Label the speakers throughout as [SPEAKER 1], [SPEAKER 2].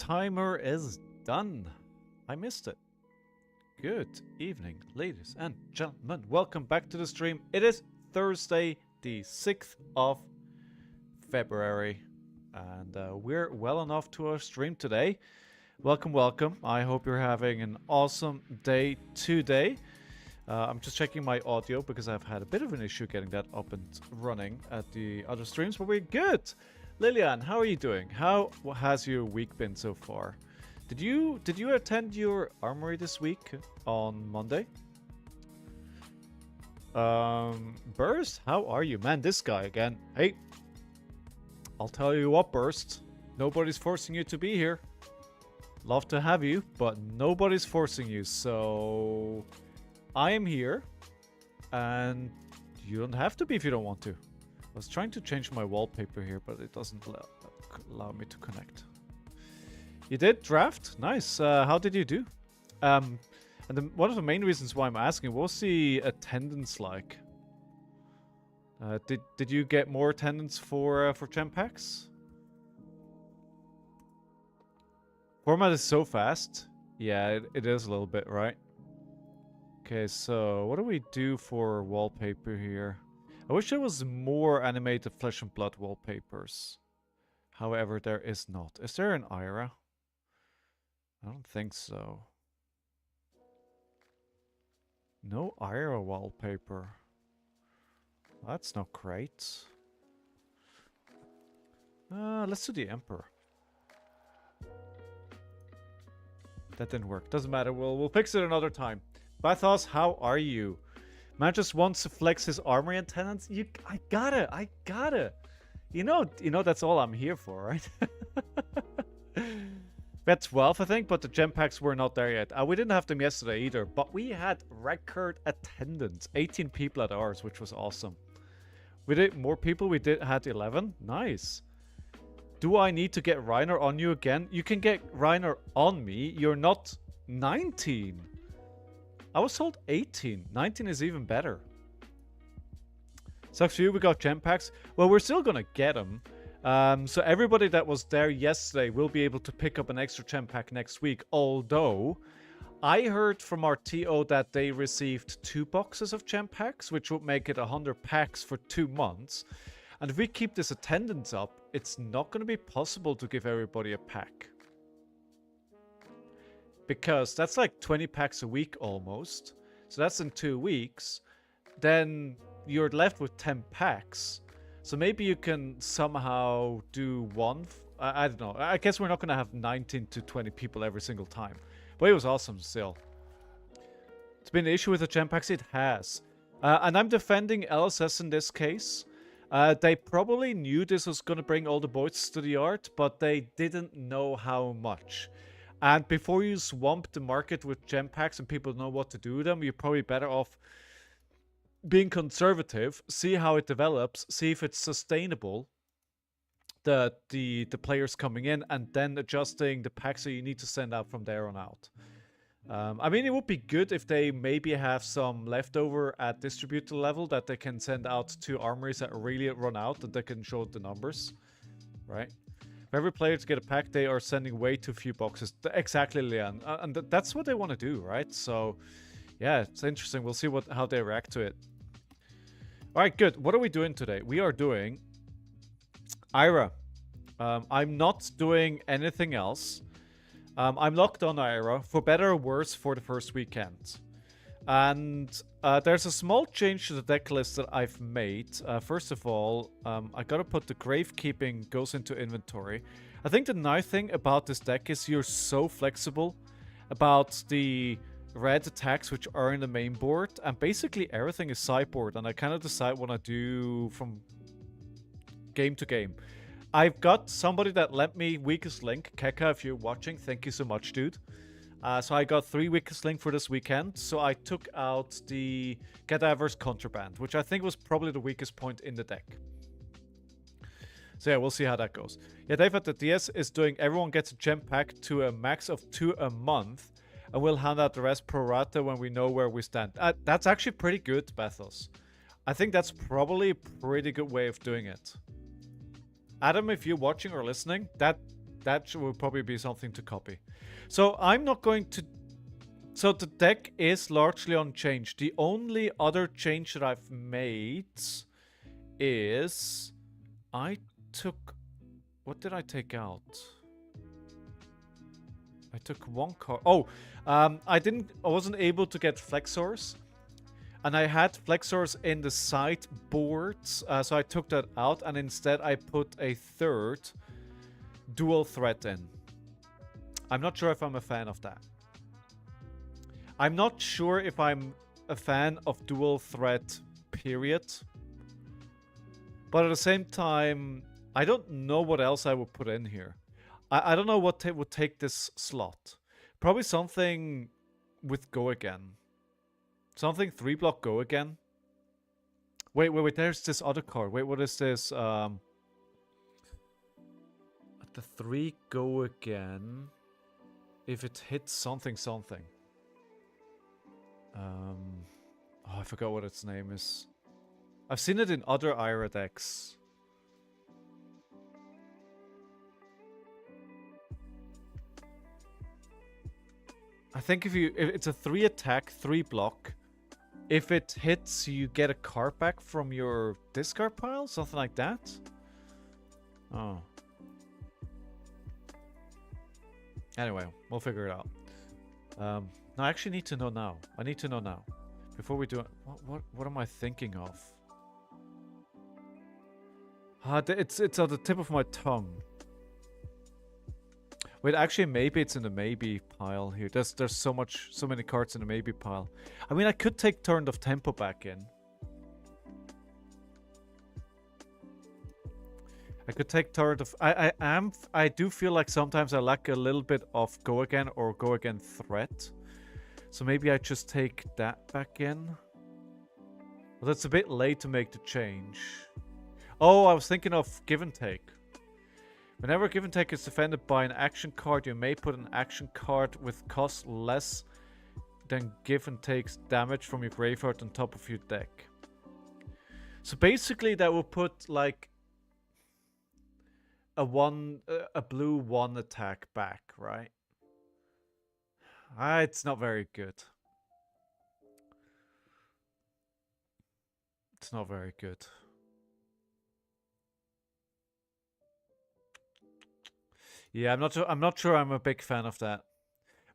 [SPEAKER 1] Timer is done. I missed it. Good evening, ladies and gentlemen. Welcome back to the stream. It is Thursday, the 6th of February, and we're well enough to our stream today. Welcome, welcome. I hope you're having an awesome day today. I'm just checking my audio because I've had a bit of an issue getting that up and running at the other streams, but we're good. Lillian, how are you doing? How has your week been so far? Did you attend your armory this week on Monday? Burst, how are you? Man, this guy again. Hey, I'll tell you what, Burst. Nobody's forcing you to be here. Love to have you, but nobody's forcing you. So I am here, and you don't have to be if you don't want to. I was trying to change my wallpaper here, but it doesn't allow me to connect. You did draft? Nice. How did you do? And one of the main reasons why I'm asking, what was the attendance like? Did you get more attendance for gem packs? Format is so fast. Yeah, it is a little bit, right? Okay, so what do we do for wallpaper here? I wish there was more animated flesh and blood wallpapers. However, there is not. Is there an Ira? I don't think so. No Ira wallpaper. That's not great. Let's do the Emperor. That didn't work. Doesn't matter. We'll fix it another time. Bathos, how are you? Man just wants to flex his armory and tenants. I gotta. You know that's all I'm here for, right? We had 12, I think, but the gem packs were not there yet. We didn't have them yesterday either, but we had record attendance. 18 people at ours, which was awesome. We did more people. We had 11. Nice. Do I need to get Reiner on you again? You can get Reiner on me. You're not 19. I was told 18. 19 is even better. Sucks for you, we got gem packs. Well, we're still gonna get them. So everybody that was there yesterday will be able to pick up an extra gem pack next week. Although, I heard from our TO that they received 2 boxes of gem packs, which would make it 100 packs for 2 months. And if we keep this attendance up, it's not going to be possible to give everybody a pack. Because that's like 20 packs a week almost. So that's in 2 weeks. Then you're left with 10 packs. So maybe you can somehow do one. I don't know. I guess we're not going to have 19 to 20 people every single time. But it was awesome still. It's been an issue with the gem packs. It has. And I'm defending LSS in this case. They probably knew this was going to bring all the boys to the art, but they didn't know how much. And before you swamp the market with gem packs and people know what to do with them, you're probably better off being conservative, see how it develops, see if it's sustainable, the players coming in, and then adjusting the packs that you need to send out from there on out. I mean, it would be good if they maybe have some leftover at distributor level that they can send out to armories that really run out, and they can show the numbers, right? For every player to get a pack, they are sending way too few boxes. Exactly, Leon. And that's what they want to do, right? So, yeah, it's interesting. We'll see how they react to it. All right, good. What are we doing today? We are doing Ira. I'm not doing anything else. I'm locked on Ira, for better or worse, for the first weekend. And there's a small change to the deck list that I've made. First of all, I gotta put the Gravekeeping goes into inventory. I think the nice thing about this deck is you're so flexible about the red attacks which are in the main board, and basically everything is sideboard, and I kind of decide what I do from game to game. I've got somebody that lent me weakest link. Keka, if you're watching, thank you so much, dude. So I got 3 weakest link for this weekend. So I took out the Cadaver's Contraband, which I think was probably the weakest point in the deck. So yeah, we'll see how that goes. Yeah, Dave at the DS is doing everyone gets a gem pack to a max of 2 a month. And we'll hand out the rest pro rata when we know where we stand. That's actually pretty good, Bathos. I think that's probably a pretty good way of doing it. Adam, if you're watching or listening, that will probably be something to copy. So I'm not going to... So the deck is largely unchanged. The only other change that I've made is... I took... What did I take out? I took 1 card. Oh, I wasn't able to get Flexors. And I had Flexors in the sideboards, so I took that out, and instead I put a 3rd dual threat in. I'm not sure if I'm a fan of that. I'm not sure if I'm a fan of dual threat, period. But at the same time, I don't know what else I would put in here. I don't know what would take this slot. Probably something with Go Again. Something 3-block Go Again. Wait, there's this other card. Wait, what is this? The 3 Go Again. If it hits something. Oh, I forgot what its name is. I've seen it in other Ira decks. I think if it's a 3 attack, 3 block. If it hits, you get a card back from your discard pile? Something like that? Oh. Anyway, we'll figure it out. No, I actually need to know now. I need to know now. Before we do it. What am I thinking of? It's on the tip of my tongue. Wait, actually, maybe it's in the maybe pile here. There's so many cards in the maybe pile. I mean, I could take Turn of Tempo back in. I could take Torrent of... I do feel like sometimes I lack a little bit of Go Again or Go Again threat. So maybe I just take that back in. Well, that's a bit late to make the change. Oh, I was thinking of Give and Take. Whenever Give and Take is defended by an action card, you may put an action card with cost less than Give and Take's damage from your graveyard on top of your deck. So basically that will put like a blue 1 attack back, right? It's not very good. It's not very good. Yeah, I'm not sure I'm a big fan of that.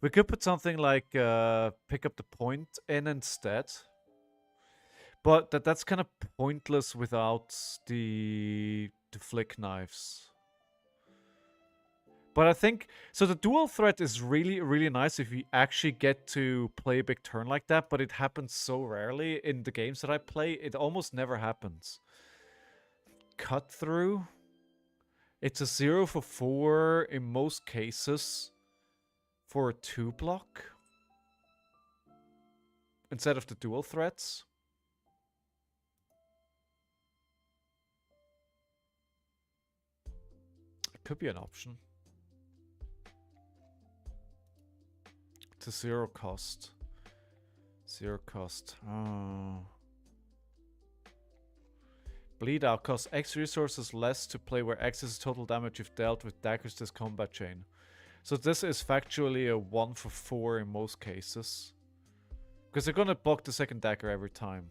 [SPEAKER 1] We could put something like pick up the point in instead. But that's kind of pointless without the flick knives. But I think, so the dual threat is really, really nice if you actually get to play a big turn like that, but it happens so rarely in the games that I play, it almost never happens. Cut through. It's a 0 for 4 in most cases for a 2 block. Instead of the dual threats. It could be an option. To 0 cost. 0 cost. Oh. Bleed out costs X resources less to play where X is total damage if dealt with daggers this combat chain. So this is factually a 1 for 4 in most cases. Because they're gonna block the second dagger every time.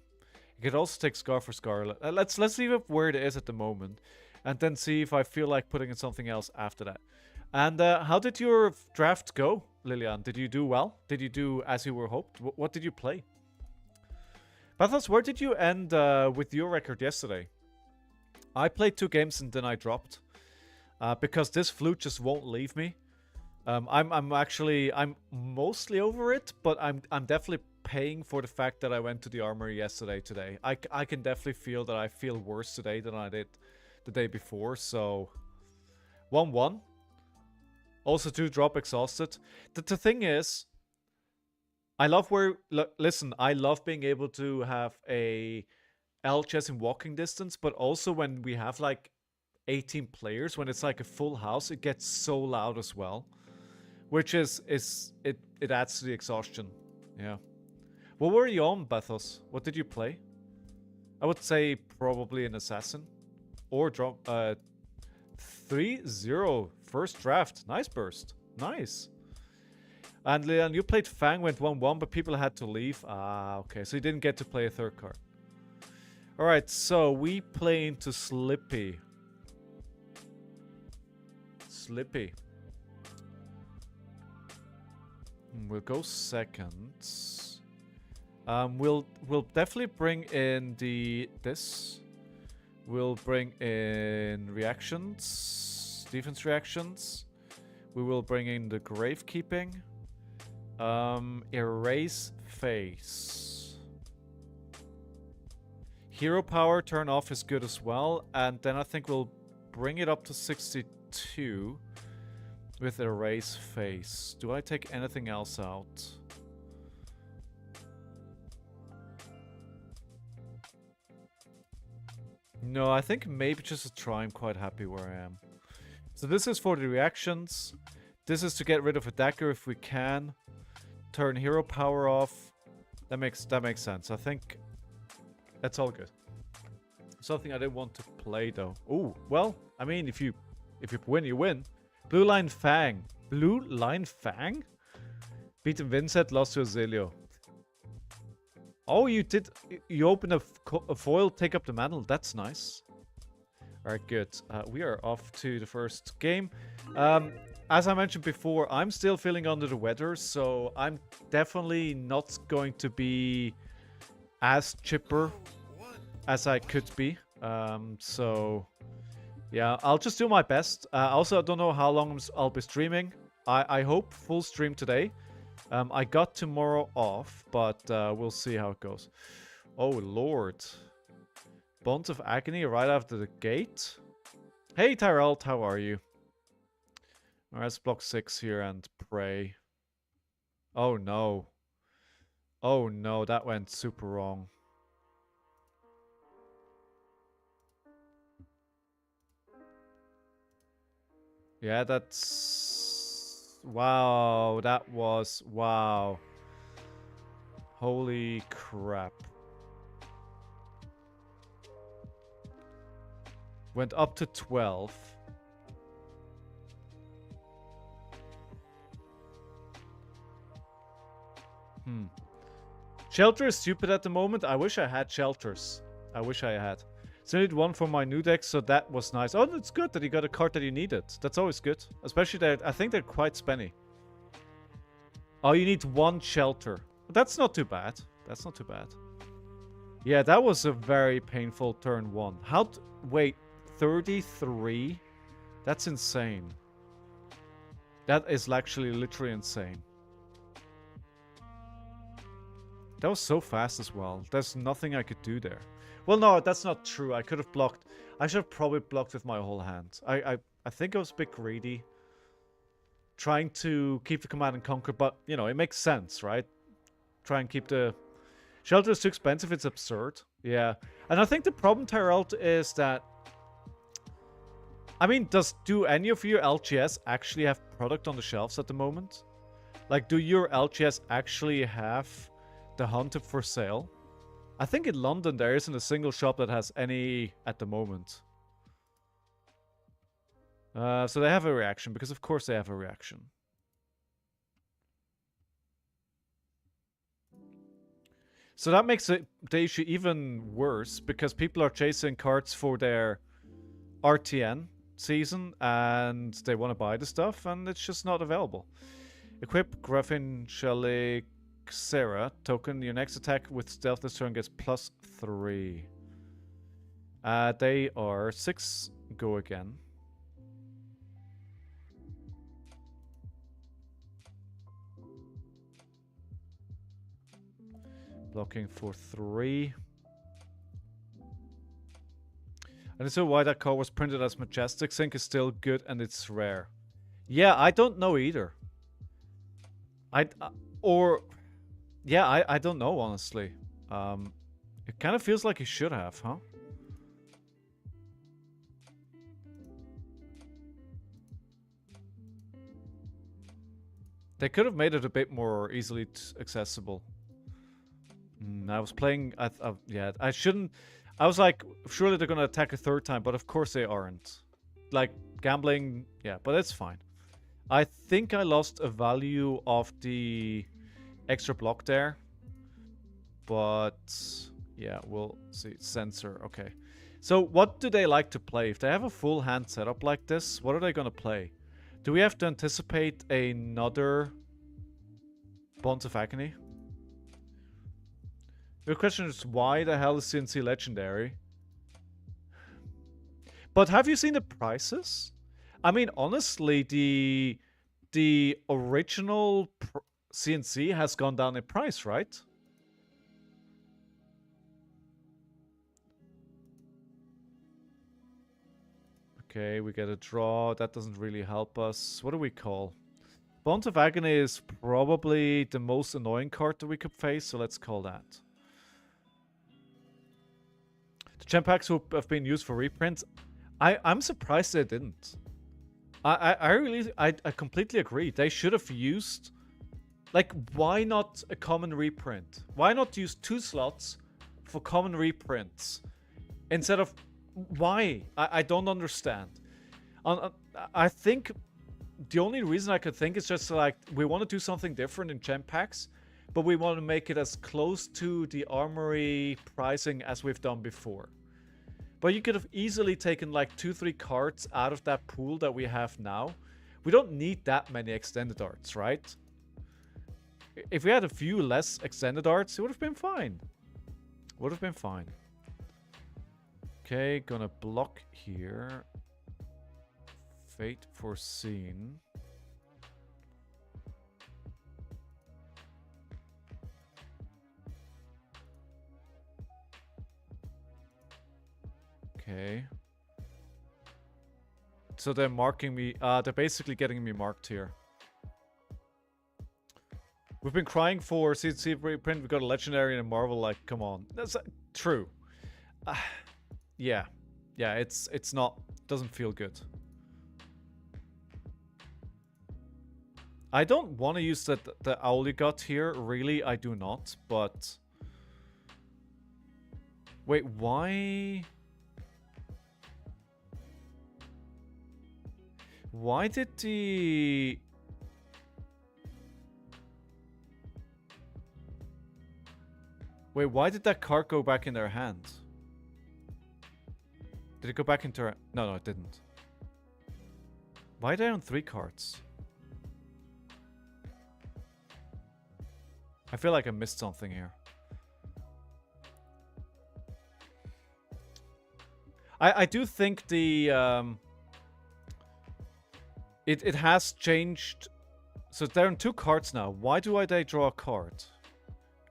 [SPEAKER 1] You could also take Scar for Scarlet. Let's leave it where it is at the moment. And then see if I feel like putting in something else after that. And how did your draft go, Lilian? Did you do well? Did you do as you were hoped? What did you play? Pathos, where did you end with your record yesterday? I played 2 games and then I dropped. Because this flute just won't leave me. I'm mostly over it, but I'm definitely paying for the fact that I went to the armory yesterday today. I can definitely feel that I feel worse today than I did the day before, so 1-1. Also 2 drop exhausted. The thing is, I love listen, I love being able to have a LHS in walking distance, but also when we have like 18 players, when it's like a full house, it gets so loud as well. Which it adds to the exhaustion. Yeah. What were you on, Bathos? What did you play? I would say probably an assassin. Or drop 3-0 first draft. Nice burst. Nice. And Leon, you played Fang, went 1-1, but people had to leave. Ah, okay. So you didn't get to play a third card. Alright, so we play into Slippy. Slippy. We'll go second. We'll definitely bring in this. We'll bring in reactions, defense reactions. We will bring in the gravekeeping. Erase face. Hero power turn off is good as well, and then I think we'll bring it up to 62 with erase face. Do I take anything else out? No, I think maybe just a try. I'm quite happy where I am. So this is for the reactions. This is to get rid of a dagger if we can. Turn hero power off. That makes sense. I think that's all good. Something I didn't want to play though. Oh, well, I mean, if you win, you win. Blue line Fang. Blue line Fang? Beaten Vincent, lost to Azaleo. Oh, you did. You open a foil, take up the mantle. That's nice. Alright, good. We are off to the first game. As I mentioned before, I'm still feeling under the weather, so I'm definitely not going to be as chipper as I could be. So, yeah, I'll just do my best. Also, I don't know how long I'll be streaming. I hope full stream today. I got tomorrow off, but we'll see how it goes. Oh, Lord. Bonds of Agony right after the gate. Hey, Tyrell, how are you? Alright, let's block 6 here and pray. Oh, no. Oh, no, that went super wrong. Yeah, that's... Wow, that was... Wow. Holy crap. Went up to 12. Shelter is stupid at the moment. I wish I had shelters. I wish I had. So I need one for my new deck, so that was nice. Oh, it's good that you got a card that you needed. That's always good. Especially that I think they're quite spenny. Oh, you need one shelter. That's not too bad. That's not too bad. Yeah, that was a very painful turn 1. Wait, 33? That's insane. That is actually literally insane. That was so fast as well. There's nothing I could do there. Well, no, that's not true. I could have blocked. I should have probably blocked with my whole hand. I think I was a bit greedy. Trying to keep the command and conquer, but, you know, it makes sense, right? Try and keep the... Shelter is too expensive, it's absurd. Yeah. And I think the problem, Tyrell, is that... I mean, do any of your LGS actually have product on the shelves at the moment? Like, do your LGS actually have the Hunted for sale? I think in London there isn't a single shop that has any at the moment. So they have a reaction, because of course they have a reaction. So that makes the issue even worse, because people are chasing cards for their RtN season, and they want to buy the stuff, and it's just not available. Equip Griffin Shelly Sarah token. Your next attack with stealth this turn gets +3. They are 6. Go again. Blocking for 3. I don't know why that card was printed as Majestic. Sync is still good and it's rare. Yeah, I don't know either. I don't know, honestly. It kind of feels like he should have, huh? They could have made it a bit more easily accessible. I was playing... yeah, I shouldn't... I was like, surely they're going to attack a third time, but of course they aren't. Like, gambling... Yeah, but it's fine. I think I lost a value of the extra block there. But... yeah, we'll see. Censor. Okay. So, what do they like to play? If they have a full hand setup like this, what are they going to play? Do we have to anticipate another Bonds of Agony? The question is, why the hell is CNC legendary? But have you seen the prices? I mean, honestly, the original CNC has gone down in price, right? Okay, we get a draw. That doesn't really help us. What do we call? Bonds of Agony is probably the most annoying card that we could face, so let's call that. The gem packs who have been used for reprints, I'm surprised they didn't. I completely agree. They should have used... Like, why not a common reprint? Why not use 2 slots for common reprints? Instead of... Why? I don't understand. I think the only reason I could think is just like, we want to do something different in gem packs, but we want to make it as close to the armory pricing as we've done before. But you could have easily taken like 2-3 cards out of that pool that we have now. We don't need that many extended arts, right? If we had a few less extended arts, it would have been fine. Would have been fine. Okay, gonna block here. Fate foreseen. Okay. So they're marking me. They're basically getting me marked here. We've been crying for CC reprint. We got a legendary and a Marvel. Like, come on. That's true. Yeah. Yeah, it's not... Doesn't feel good. I don't want to use the owl you got here. Really, I do not. But... Wait, why... Why did the... Wait, why did that card go back in their hand? Did it go back into her... No, it didn't. Why are they on 3 cards? I feel like I missed something here. I do think the... It has changed. So they're on 2 cards now. Why do they draw a card?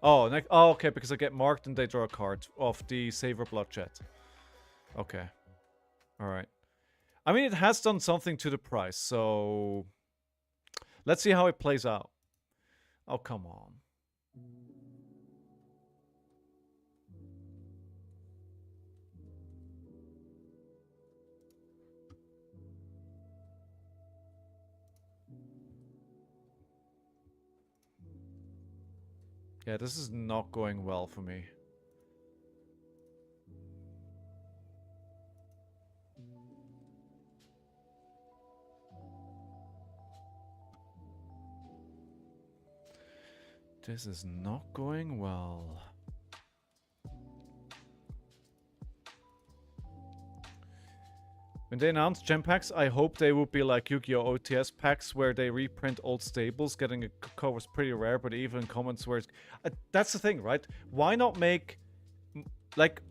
[SPEAKER 1] Oh, okay, because I get marked and they draw a card of the Savor Bloodshed. Okay. Alright. I mean, it has done something to the price, so... Let's see how it plays out. Oh, come on. Yeah, this is not going well for me. This is not going well. When they announced gem packs, I hope they would be like Yu-Gi-Oh! OTS packs where they reprint old stables. Getting a cover is pretty rare, but even in comments where it's... that's the thing, right? Why not make... Like...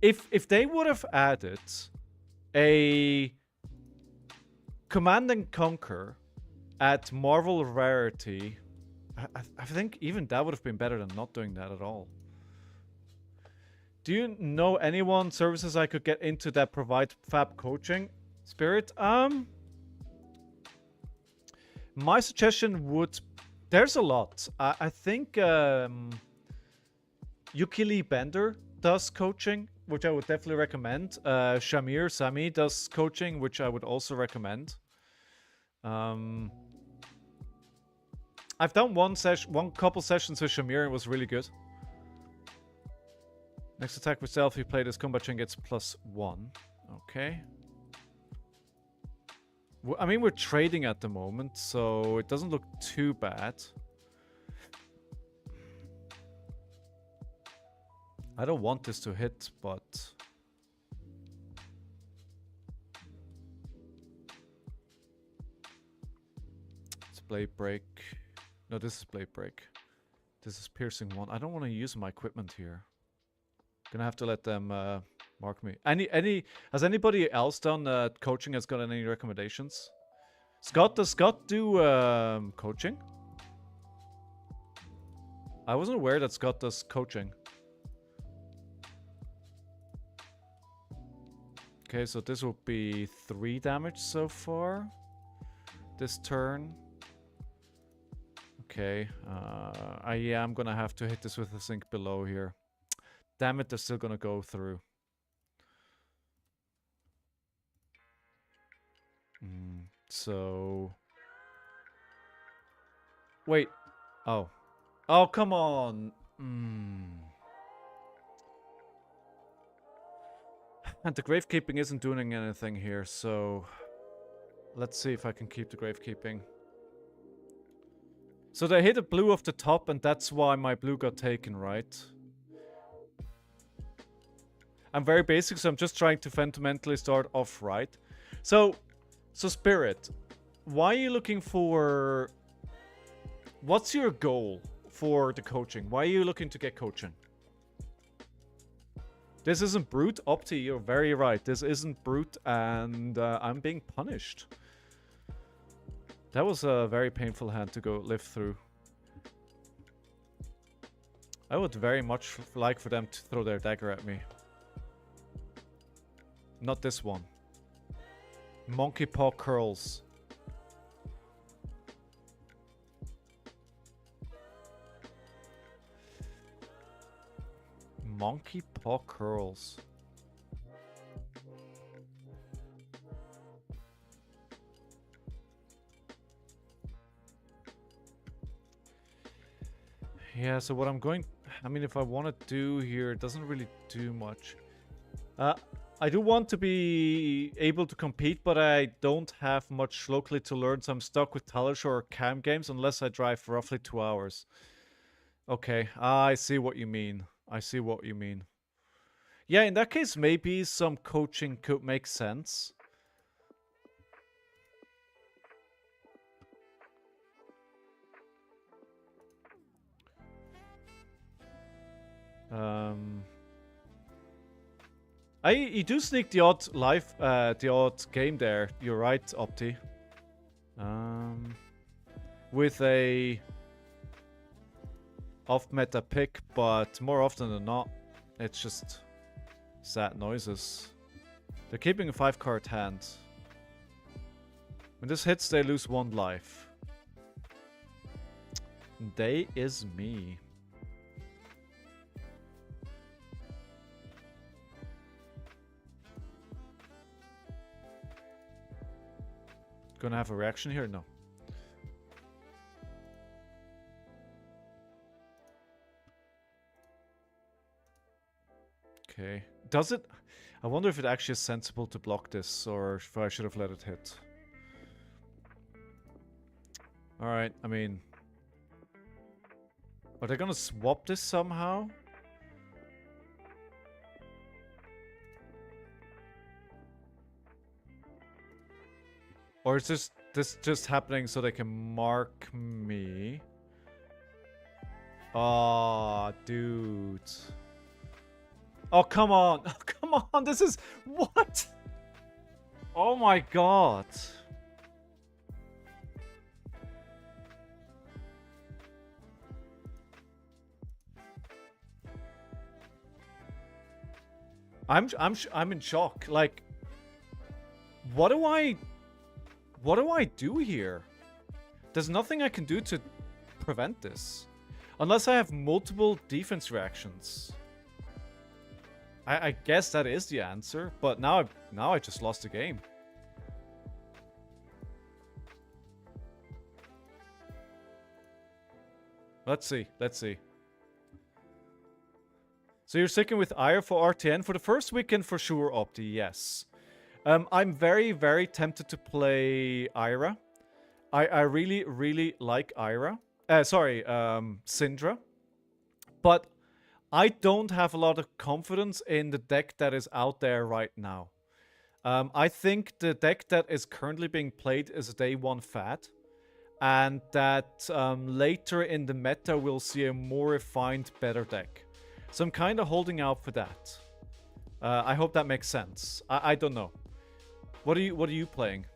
[SPEAKER 1] If they would have added a Command and Conquer at Marvel Rarity, I think even that would have been better than not doing that at all. Do you know anyone, services I could get into that provide fab coaching? Spirit? My suggestion would... There's a lot. I think Yukili Bender does coaching, which I would definitely recommend. Sami does coaching, which I would also recommend. I've done one couple sessions with Shamir and it was really good. Next attack with stealth, you play this combat chain gets +1. Okay. I mean, we're trading at the moment, so it doesn't look too bad. I don't want this to hit, but... It's Blade Break. No, this is Blade Break. This is Piercing 1. I don't want to use my equipment here. Gonna have to let them mark me. Has anybody else done coaching? Has got any recommendations? Scott, does Scott do coaching? I wasn't aware that Scott does coaching. Okay, so this will be 3 damage so far. This turn. Okay. Yeah, I'm gonna have to hit this with a sink below here. Damn it, they're still gonna go through. So... Wait. Oh. Oh, come on. And the gravekeeping isn't doing anything here, so... Let's see if I can keep the gravekeeping. So they hit a blue off the top, and that's why my blue got taken, right? I'm very basic, so I'm just trying to fundamentally start off right. So Spirit, why are you looking for... What's your goal for the coaching? Why are you looking to get coaching? This isn't brute. Opti, you're very right. This isn't brute, and I'm being punished. That was a very painful hand to go live through. I would very much like for them to throw their dagger at me. Not this one. Monkey paw curls. Monkey paw curls. Yeah, so what I'm going... I mean, if I want to do here, it doesn't really do much. I do want to be able to compete, but I don't have much locally to learn, so I'm stuck with Talishore or Cam games unless I drive roughly 2 hours. Okay, I see what you mean. I see what you mean. Yeah, in that case, maybe some coaching could make sense. You do sneak the odd the odd game there. You're right, Opti. With a off-meta pick, but more often than not, it's just sad noises. They're keeping a 5-card hand. When this hits, they lose 1 life. They is me. Gonna have a reaction here? No. Okay. Does it? I wonder if it actually is sensible to block this, or if I should have let it hit. Alright, I mean... Are they gonna swap this somehow? Or is this just happening so they can mark me? Aw, dude. Oh, come on. Oh, come on. This is... What? Oh my god. I'm in shock. Like, what do I do here? There's nothing I can do to prevent this. Unless I have multiple defense reactions. I guess that is the answer, but now I just lost the game. Let's see. So you're sticking with Ira for RtN for the first weekend for sure, Opti, yes. I'm very, very tempted to play Ira. I really, really like Ira. Syndra. But I don't have a lot of confidence in the deck that is out there right now. I think the deck that is currently being played is a day 1 fad. And that later in the meta we'll see a more refined, better deck. So I'm kind of holding out for that. I hope that makes sense. I don't know. What are you playing?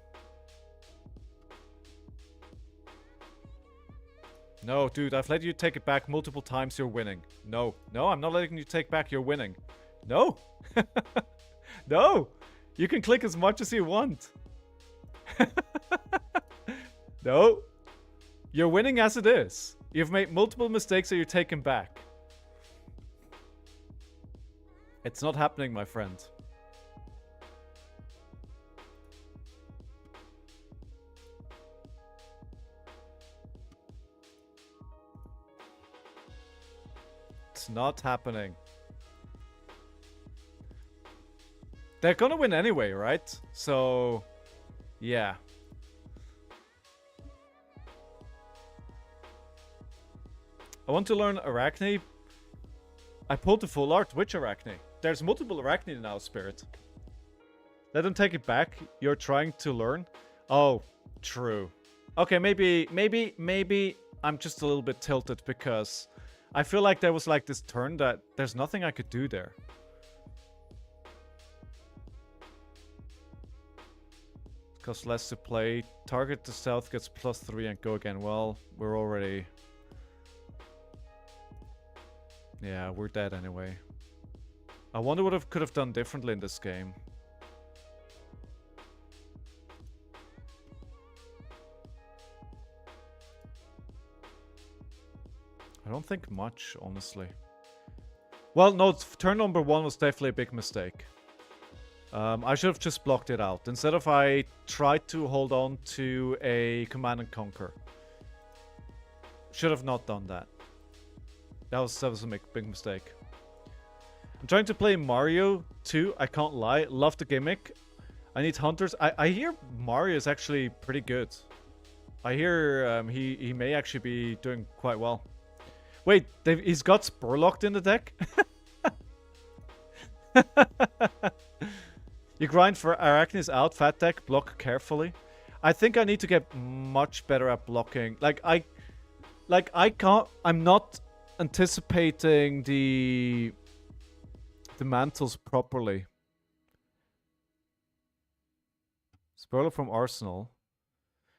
[SPEAKER 1] No, dude, I've let you take it back multiple times. You're winning. No, I'm not letting you take back. You're winning. No. No. You can click as much as you want. No. You're winning as it is. You've made multiple mistakes that you're taking back. It's not happening, my friend. It's not happening. They're gonna win anyway, right? So, yeah. I want to learn Arakni. I pulled the full art. Which Arakni? There's multiple Arakni now, Spirit. Let them take it back. You're trying to learn. Oh, true. Okay, maybe I'm just a little bit tilted because I feel like there was like this turn that there's nothing I could do there. Costs less to play. Target the stealth gets +3 and go again. Well, we're already... Yeah, we're dead anyway. I wonder what I could have done differently in this game. I don't think much, honestly. Well, no, turn number 1 was definitely a big mistake. I should have just blocked it out. Instead of I tried to hold on to a Command and Conquer. Should have not done that. That was a big mistake. I'm trying to play Mario too, I can't lie. Love the gimmick. I need hunters. I hear Mario is actually pretty good. I hear he may actually be doing quite well. Wait, he's got Spurlocked in the deck? You grind for Arakni's out, fat deck, block carefully. I think I need to get much better at blocking. I'm not anticipating the mantles properly. Spurlock from Arsenal.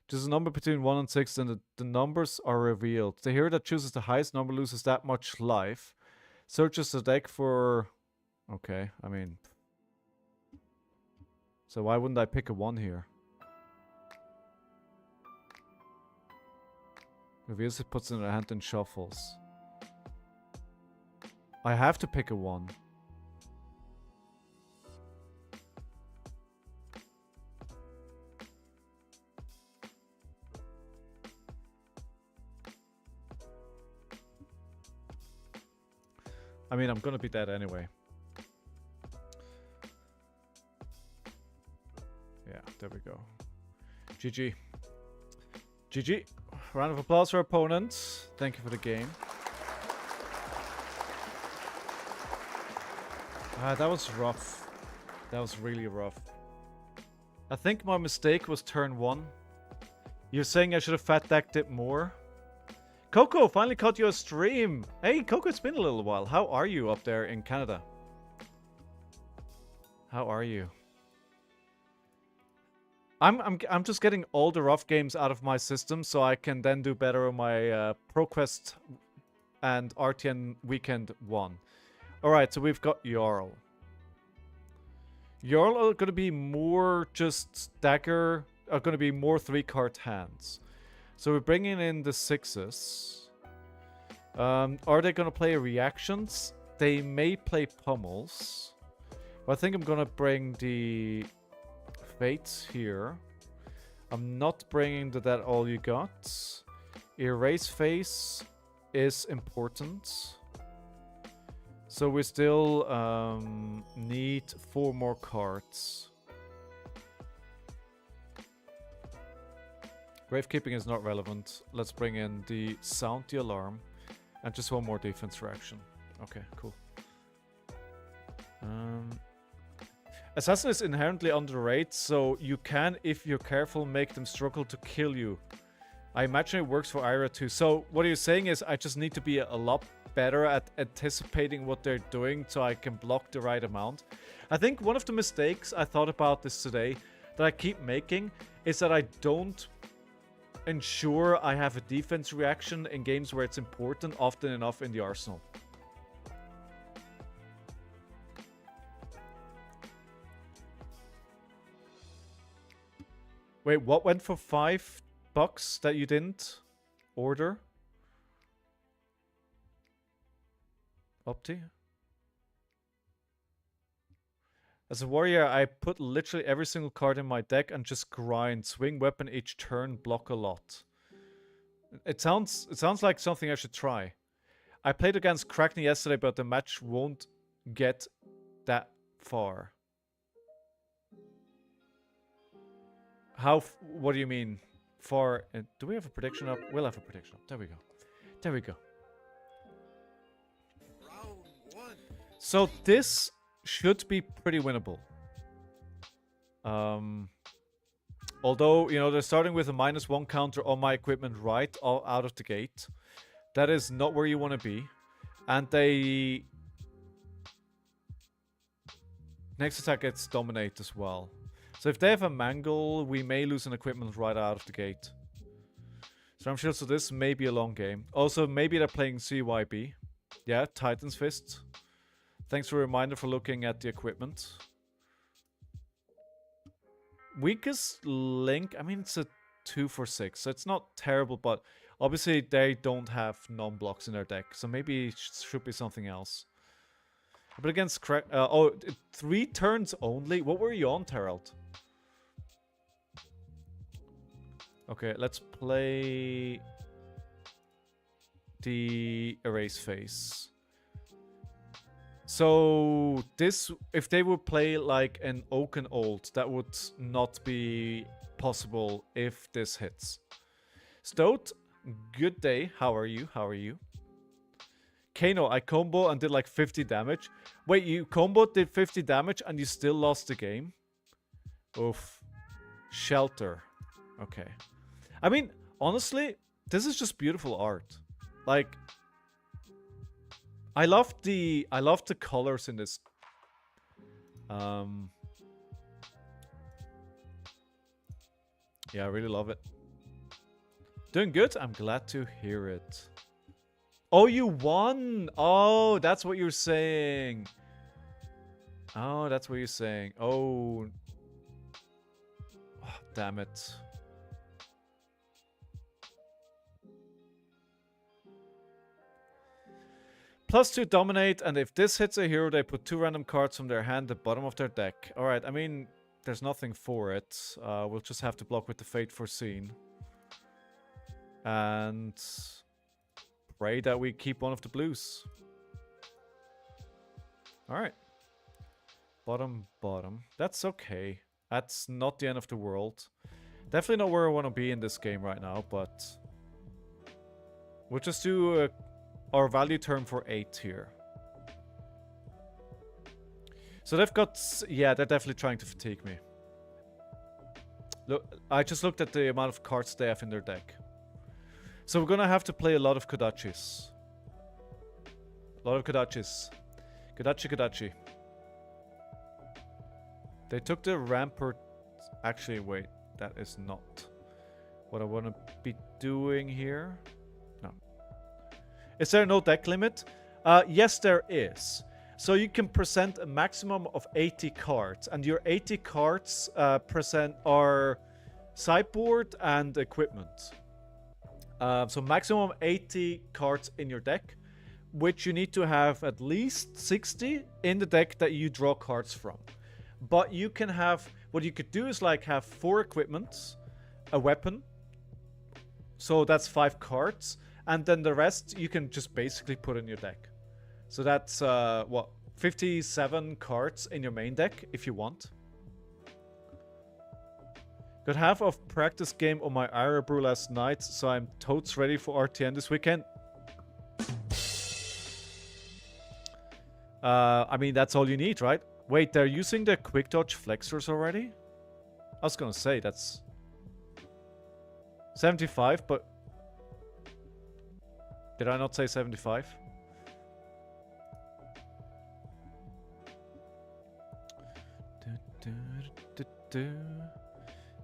[SPEAKER 1] There's a number between 1 and 6, and the numbers are revealed. The hero that chooses the highest number loses that much life. Searches the deck for... Okay, I mean... So why wouldn't I pick a 1 here? Reveals it, puts it in a hand and shuffles. I have to pick a 1. I mean, I'm gonna be dead anyway. Yeah, there we go. GG. GG. Round of applause for our opponents. Thank you for the game. That was rough. That was really rough. I think my mistake was turn 1. You're saying I should have fat decked it more? Coco, finally caught you a stream. Hey, Coco, it's been a little while. How are you up there in Canada? How are you? I'm just getting all the rough games out of my system so I can then do better on my ProQuest and RtN Weekend 1. Alright, so we've got Jarl. Jarl are going to be more just dagger, are going to be more 3-card hands. So we're bringing in the 6s. Are they going to play reactions? They may play pummels. But I think I'm going to bring the Fates here. I'm not bringing the That All You Got. Erase Face is important. So we still need 4 more cards. Gravekeeping is not relevant. Let's bring in the Sound the Alarm. And just 1 more defense reaction. Okay, cool. Assassin is inherently underrated, so you can, if you're careful, make them struggle to kill you. I imagine it works for Ira too. So what you're saying is I just need to be a lot better at anticipating what they're doing so I can block the right amount. I think one of the mistakes I thought about this today that I keep making is that I don't ensure I have a defense reaction in games where it's important often enough in the arsenal. Wait, what went for $5 that you didn't order? Opti? As a warrior, I put literally every single card in my deck and just grind. Swing weapon each turn, block a lot. It sounds like something I should try. I played against Arakni yesterday, but the match won't get that far. What do you mean? Far? Do we have a prediction up? We'll have a prediction up. There we go. There we go. So this should be pretty winnable. Although, you know, they're starting with a -1 counter on my equipment right out of the gate. That is not where you want to be. And they... Next attack gets dominate as well. So if they have a mangle, we may lose an equipment right out of the gate. Storm Shield, so this may be a long game. Also, maybe they're playing CYB. Yeah, Titan's Fist. Thanks for a reminder for looking at the equipment. Weakest link, I mean, it's a 2 for 6, so it's not terrible, but Obviously, they don't have non-blocks in their deck, so maybe it should be something else. But against 3 turns only? What were you on, Terreld? Okay, let's play the Erase Phase. So this, if they would play like an Oaken Old, that would not be possible if this hits. Stoat, good day. How are you? How are you? Kano, I combo and did like 50 damage. Wait, you combo did 50 damage and you still lost the game? Oof. Shelter. Okay. I mean, honestly, this is just beautiful art. Like, I love the colors in this. Yeah, I really love it. Doing good? I'm glad to hear it. Oh, you won! Oh, that's what you're saying. Oh, that's what you're saying. Oh, damn it. +2 dominate, and if this hits a hero, they put 2 random cards from their hand at the bottom of their deck. Alright, I mean, there's nothing for it. We'll just have to block with the Fate Foreseen. And pray that we keep one of the blues. Alright. Bottom. That's okay. That's not the end of the world. Definitely not where I want to be in this game right now, but we'll just do our value term for 8 here. So they've got... Yeah, they're definitely trying to fatigue me. Look, I just looked at the amount of cards they have in their deck. So we're gonna have to play a lot of Kodachis. A lot of Kodachis. Kodachi. They took the Rampart... Actually, wait. That is not what I want to be doing here. No. Is there no deck limit? Yes, there is. So you can present a maximum of 80 cards. And your 80 cards present are sideboard and equipment. So maximum 80 cards in your deck, which you need to have at least 60 in the deck that you draw cards from. But you can have, what you could do is like have 4 equipments, a weapon, so that's 5 cards, and then the rest you can just basically put in your deck. So that's, 57 cards in your main deck if you want. Got half of practice game on my Ira brew last night, so I'm totes ready for RtN this weekend. I mean, that's all you need, right? Wait, they're using the quick dodge flexors already? I was gonna say, that's 75, but did I not say 75?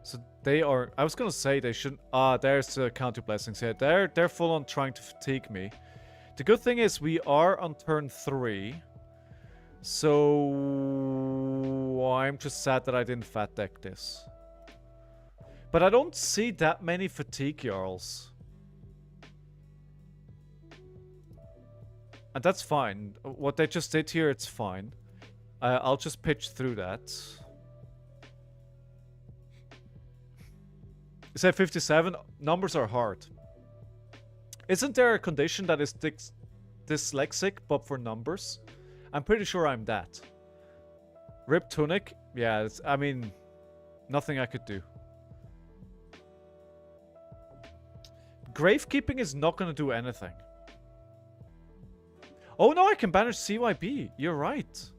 [SPEAKER 1] So they are... I was gonna say they shouldn't... there's the counter blessings here. They're full on trying to fatigue me. The good thing is we are on turn 3. So I'm just sad that I didn't fat deck this. But I don't see that many fatigue Jarls. And that's fine. What they just did here, it's fine. I'll just pitch through that. You said 57? Numbers are hard. Isn't there a condition that is dyslexic, but for numbers? I'm pretty sure I'm that. Rip Tunic? Yeah, I mean, nothing I could do. Gravekeeping is not going to do anything. Oh no, I can banish CYB. You're right.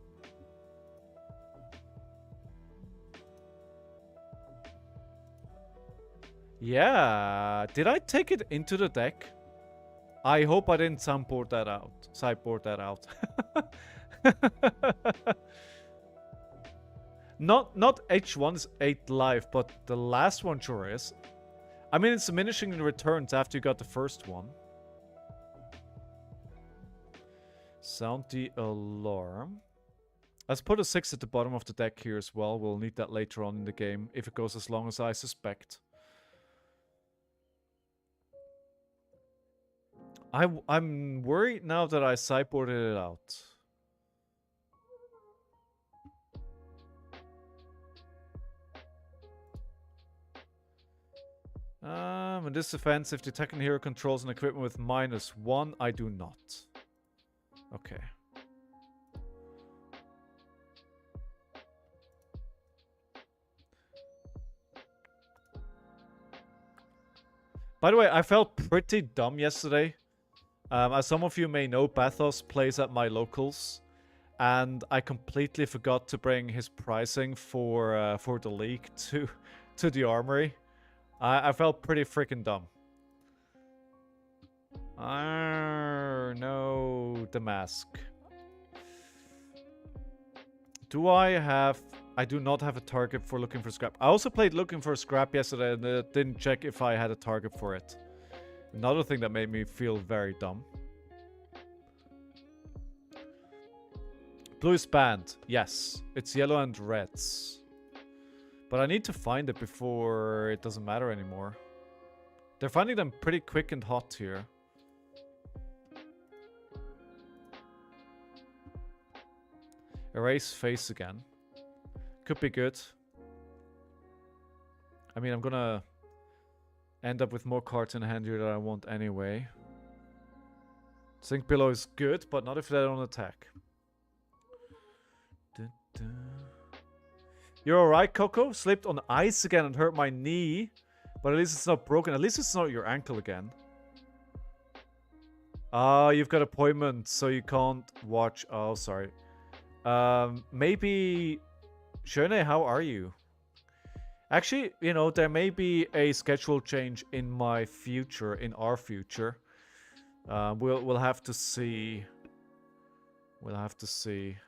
[SPEAKER 1] Yeah. Did I take it into the deck? I hope I didn't sideboard that out. Not H1 is 8 life, but the last one sure is. I mean, it's diminishing in returns after you got the first one. Sound the alarm. Let's put a 6 at the bottom of the deck here as well. We'll need that later on in the game, if it goes as long as I suspect. I'm worried now that I sideboarded it out. In this defense, if the attacking hero controls an equipment with -1, I do not. Okay. By the way, I felt pretty dumb yesterday. As some of you may know, Bathos plays at my locals, and I completely forgot to bring his pricing for the league to the armory. I felt pretty freaking dumb. No, the mask. Do I have... I do not have a target for looking for scrap. I also played looking for scrap yesterday and didn't check if I had a target for it. Another thing that made me feel very dumb. Blue is banned. Yes. It's yellow and reds. But I need to find it before it doesn't matter anymore. They're finding them pretty quick and hot here. Erase face again. Could be good. I mean, I'm gonna end up with more cards in hand here that I want anyway. Sink Pillow is good, but not if they don't attack. You're alright, Coco? Slipped on ice again and hurt my knee. But at least it's not broken. At least it's not your ankle again. Ah, you've got appointment, so you can't watch. Oh, sorry. Maybe... Shone, how are you? Actually, you know, there may be a schedule change in my future, in our future. We'll have to see. We'll have to see.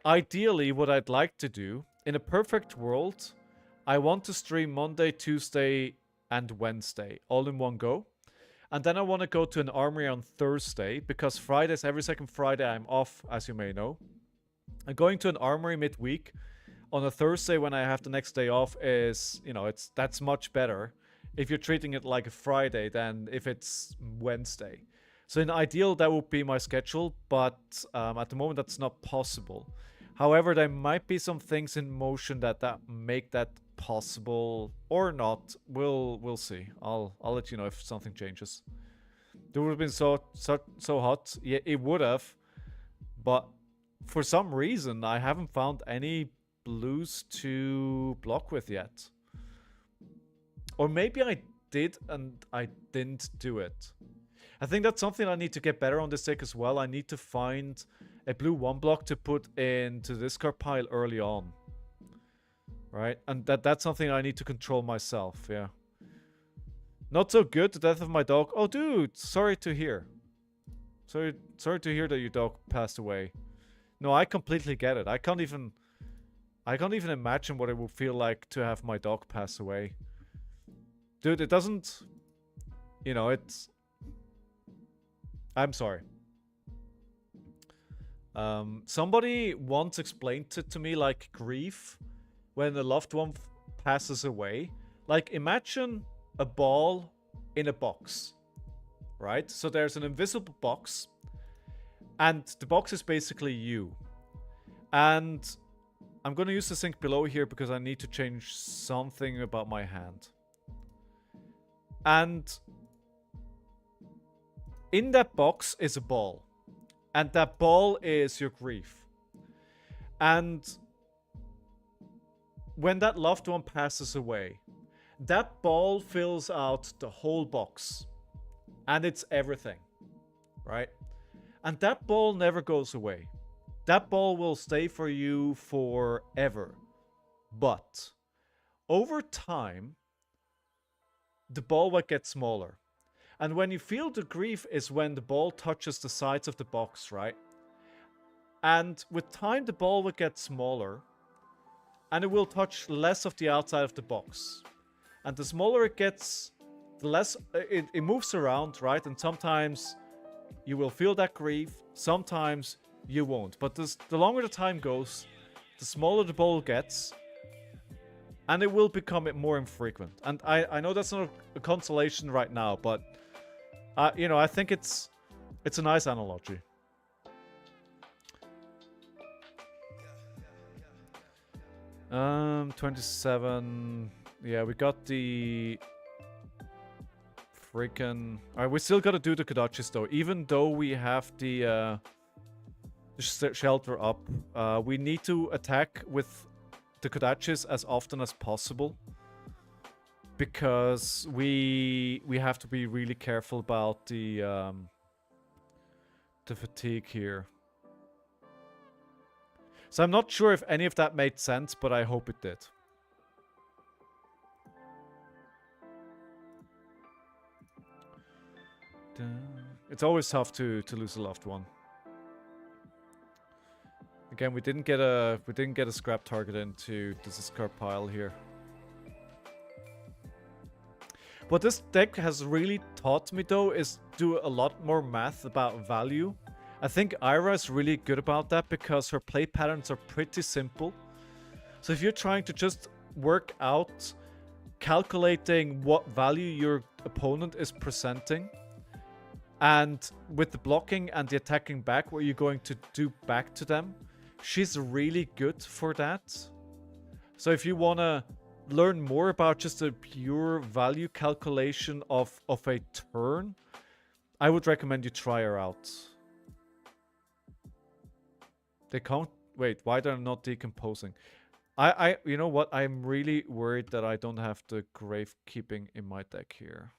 [SPEAKER 1] Ideally, what I'd like to do, in a perfect world, I want to stream Monday, Tuesday, and Wednesday, all in one go. And then I want to go to an armory on Thursday, because Fridays, every second Friday, I'm off, as you may know. And going to an armory midweek on a Thursday when I have the next day off is, you know, that's much better if you're treating it like a Friday than if it's Wednesday. So in ideal, that would be my schedule, but at the moment that's not possible. However, there might be some things in motion that make that possible or not. We'll see. I'll let you know if something changes. It would have been so hot. Yeah, it would have, but for some reason I haven't found any blues to block with yet. Or maybe I did and I didn't do it. I think that's something I need to get better on this deck as well. I need to find a blue 1-block to put into the discard pile early on. Right? And that's something I need to control myself, yeah. Not so good, the death of my dog. Oh, dude, sorry to hear. Sorry to hear that your dog passed away. No, I completely get it. I can't even imagine what it would feel like to have my dog pass away. Dude, it doesn't... You know, it's... I'm sorry. Somebody once explained it to me like grief when a loved one passes away. Like, imagine a ball in a box, right? So there's an invisible box, and the box is basically you. And I'm going to use the sink below here because I need to change something about my hand. And in that box is a ball. And that ball is your grief. And when that loved one passes away, that ball fills out the whole box. And it's everything. Right? And that ball never goes away. That ball will stay for you forever. But over time, the ball will get smaller. And when you feel the grief is when the ball touches the sides of the box, right? And with time, the ball will get smaller. And it will touch less of the outside of the box. And the smaller it gets, the less... It moves around, right? And sometimes you will feel that grief. Sometimes you won't. But the longer the time goes, the smaller the ball gets. And it will become more infrequent. And I know that's not a consolation right now, but... You know, I think it's a nice analogy. Um, 27. Yeah, we got the freaking. Alright, we still gotta do the Kodachis though. Even though we have the shelter up, we need to attack with the Kodachis as often as possible. Because we have to be really careful about the fatigue here. So I'm not sure if any of that made sense, but I hope it did. It's always tough to lose a loved one. Again, we didn't get a scrap target into the discard pile here. What this deck has really taught me though is do a lot more math about value. I think Ira is really good about that because her play patterns are pretty simple. So if you're trying to just work out calculating what value your opponent is presenting, and with the blocking and the attacking back, what you're going to do back to them, she's really good for that. So if you want to learn more about just a pure value calculation of a turn, I would recommend you try her out. They can't... Wait, why they're not decomposing? You know what? I'm really worried that I don't have the gravekeeping in my deck here.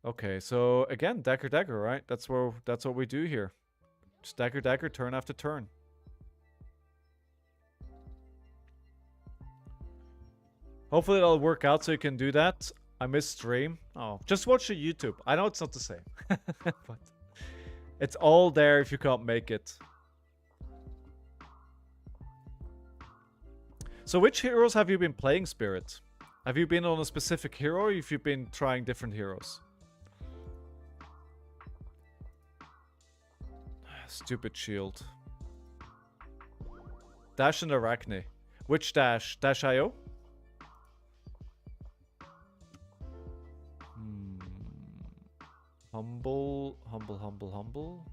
[SPEAKER 1] Okay, so again, dagger, dagger, right? That's what we do here. Just dagger, dagger, turn after turn. Hopefully it'll work out so you can do that. I miss stream. Oh, just watch the YouTube. I know it's not the same. But it's all there if you can't make it. So which heroes have you been playing, Spirit? Have you been on a specific hero or have you been trying different heroes? Stupid shield. Dash and Arakni. Which dash? Dash IO? Humble, humble, humble, humble.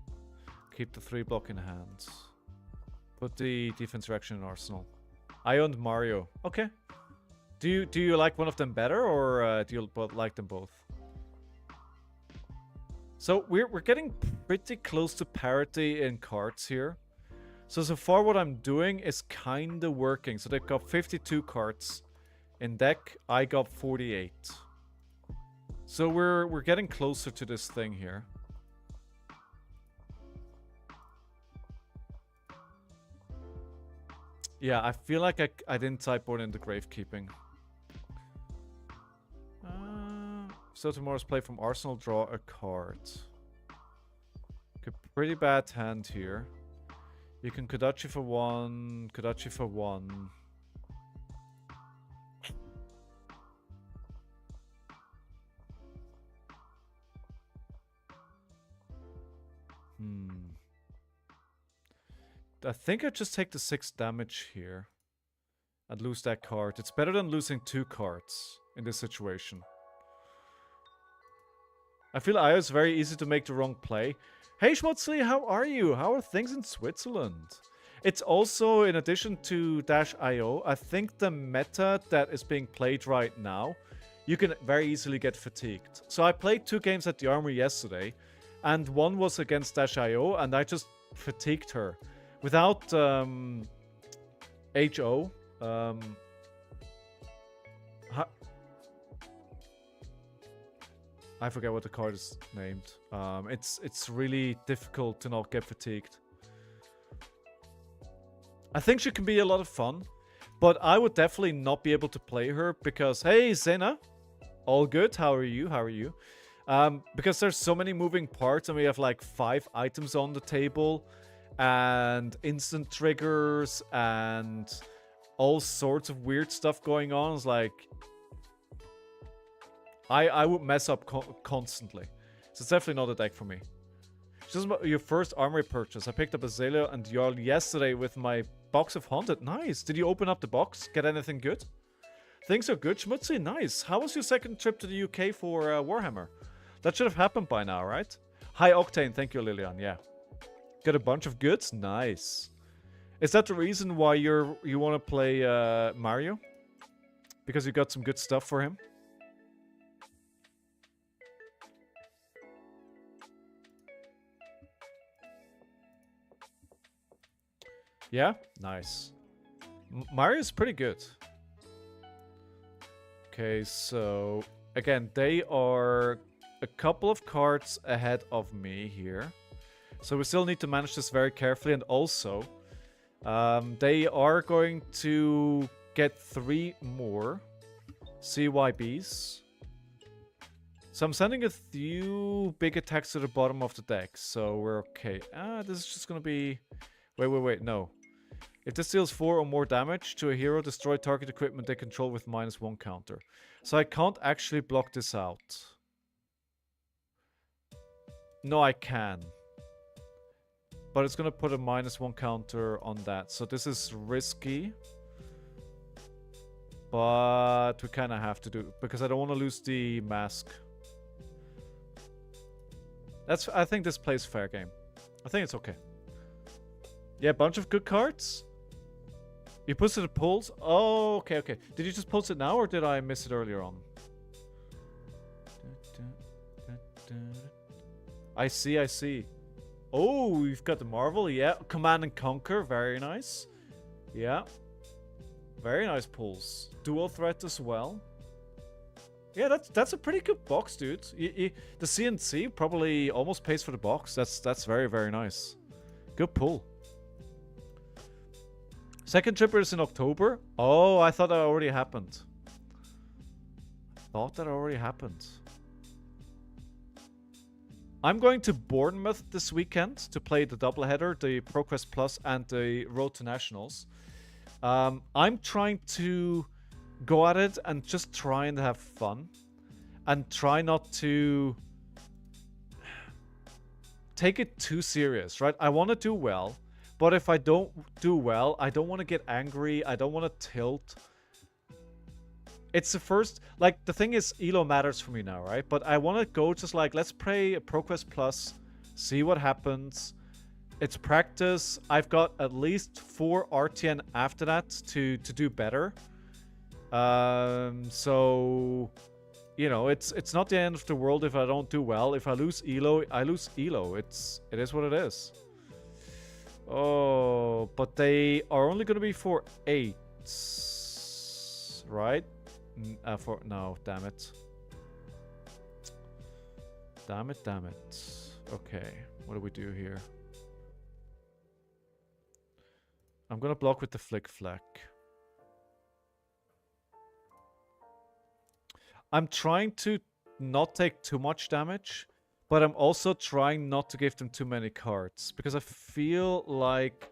[SPEAKER 1] Keep the 3 block in hand. Put the defense reaction in arsenal. I owned Mario. Okay. Do you like one of them better, or do you like them both? So we're getting pretty close to parity in cards here. So far what I'm doing is kind of working. So they've got 52 cards in deck. I got 48. So we're getting closer to this thing here. Yeah, I feel like I didn't type in the gravekeeping. So tomorrow's play from Arsenal, draw a card. Okay, pretty bad hand here. You can Kodachi for 1, Kodachi for 1. I think I just take the 6 damage here and lose that card. It's better than losing 2 cards in this situation. I feel IO is very easy to make the wrong play. Hey Schmutzli, how are you? How are things in Switzerland? It's also, in addition to Dash IO, I think the meta that is being played right now, you can very easily get fatigued. So I played 2 games at the Armory yesterday, and one was against Dash IO, and I just fatigued her. Without HO, I forget what the card is named. It's really difficult to not get fatigued. I think she can be a lot of fun, but I would definitely not be able to play her because, hey Zena, all good, how are you, how are you? Because there's so many moving parts and we have like 5 items on the table and instant triggers and all sorts of weird stuff going on. It's like I would mess up constantly. So it's definitely not a deck for me. Just your first armory purchase. I picked up Azalea and Jarl yesterday with my box of Haunted. Nice. Did you open up the box? Get anything good? Things are good. Schmutzy, nice. How was your second trip to the UK for Warhammer? That should have happened by now, right? High Octane, thank you, Lilian. Yeah. Got a bunch of goods? Nice. Is that the reason why you want to play Mario? Because you got some good stuff for him? Yeah? Nice. Mario's pretty good. Okay, so... Again, they are a couple of cards ahead of me here. So we still need to manage this very carefully. And also, they are going to get 3 more CYBs. So I'm sending a few big attacks to the bottom of the deck. So we're okay. This is just going to be... Wait, no. If this deals 4 or more damage to a hero, destroy target equipment they control with -1 counter. So I can't actually block this out. No, I can. But it's going to put a -1 counter on that. So this is risky. But we kind of have to do... Because I don't want to lose the mask. I think this plays fair game. I think it's okay. Yeah, bunch of good cards. You posted the polls? Oh, okay. Did you just post it now or did I miss it earlier on? I see. Oh, we've got the Marvel, yeah. Command and Conquer, very nice. Yeah. Very nice pulls. Dual threat as well. Yeah, that's a pretty good box, dude. The CNC probably almost pays for the box. That's very, very nice. Good pull. Second tripper is in October. Oh, I thought that already happened. I'm going to Bournemouth this weekend to play the doubleheader, the ProQuest Plus and the Road to Nationals. I'm trying to go at it and just try and have fun. And try not to take it too serious, right? I want to do well. But if I don't do well, I don't want to get angry. I don't want to tilt. It's the first... Like, the thing is, ELO matters for me now, right? But I want to go just like, let's play a ProQuest Plus. See what happens. It's practice. I've got at least 4 RtN after that to do better. So... You know, it's not the end of the world if I don't do well. If I lose ELO, I lose ELO. It is what it is. Oh, but they are only going to be for 8, right? No, damn it. Damn it. Okay, what do we do here? I'm going to block with the Flick Flack. I'm trying to not take too much damage. But I'm also trying not to give them too many cards. Because I feel like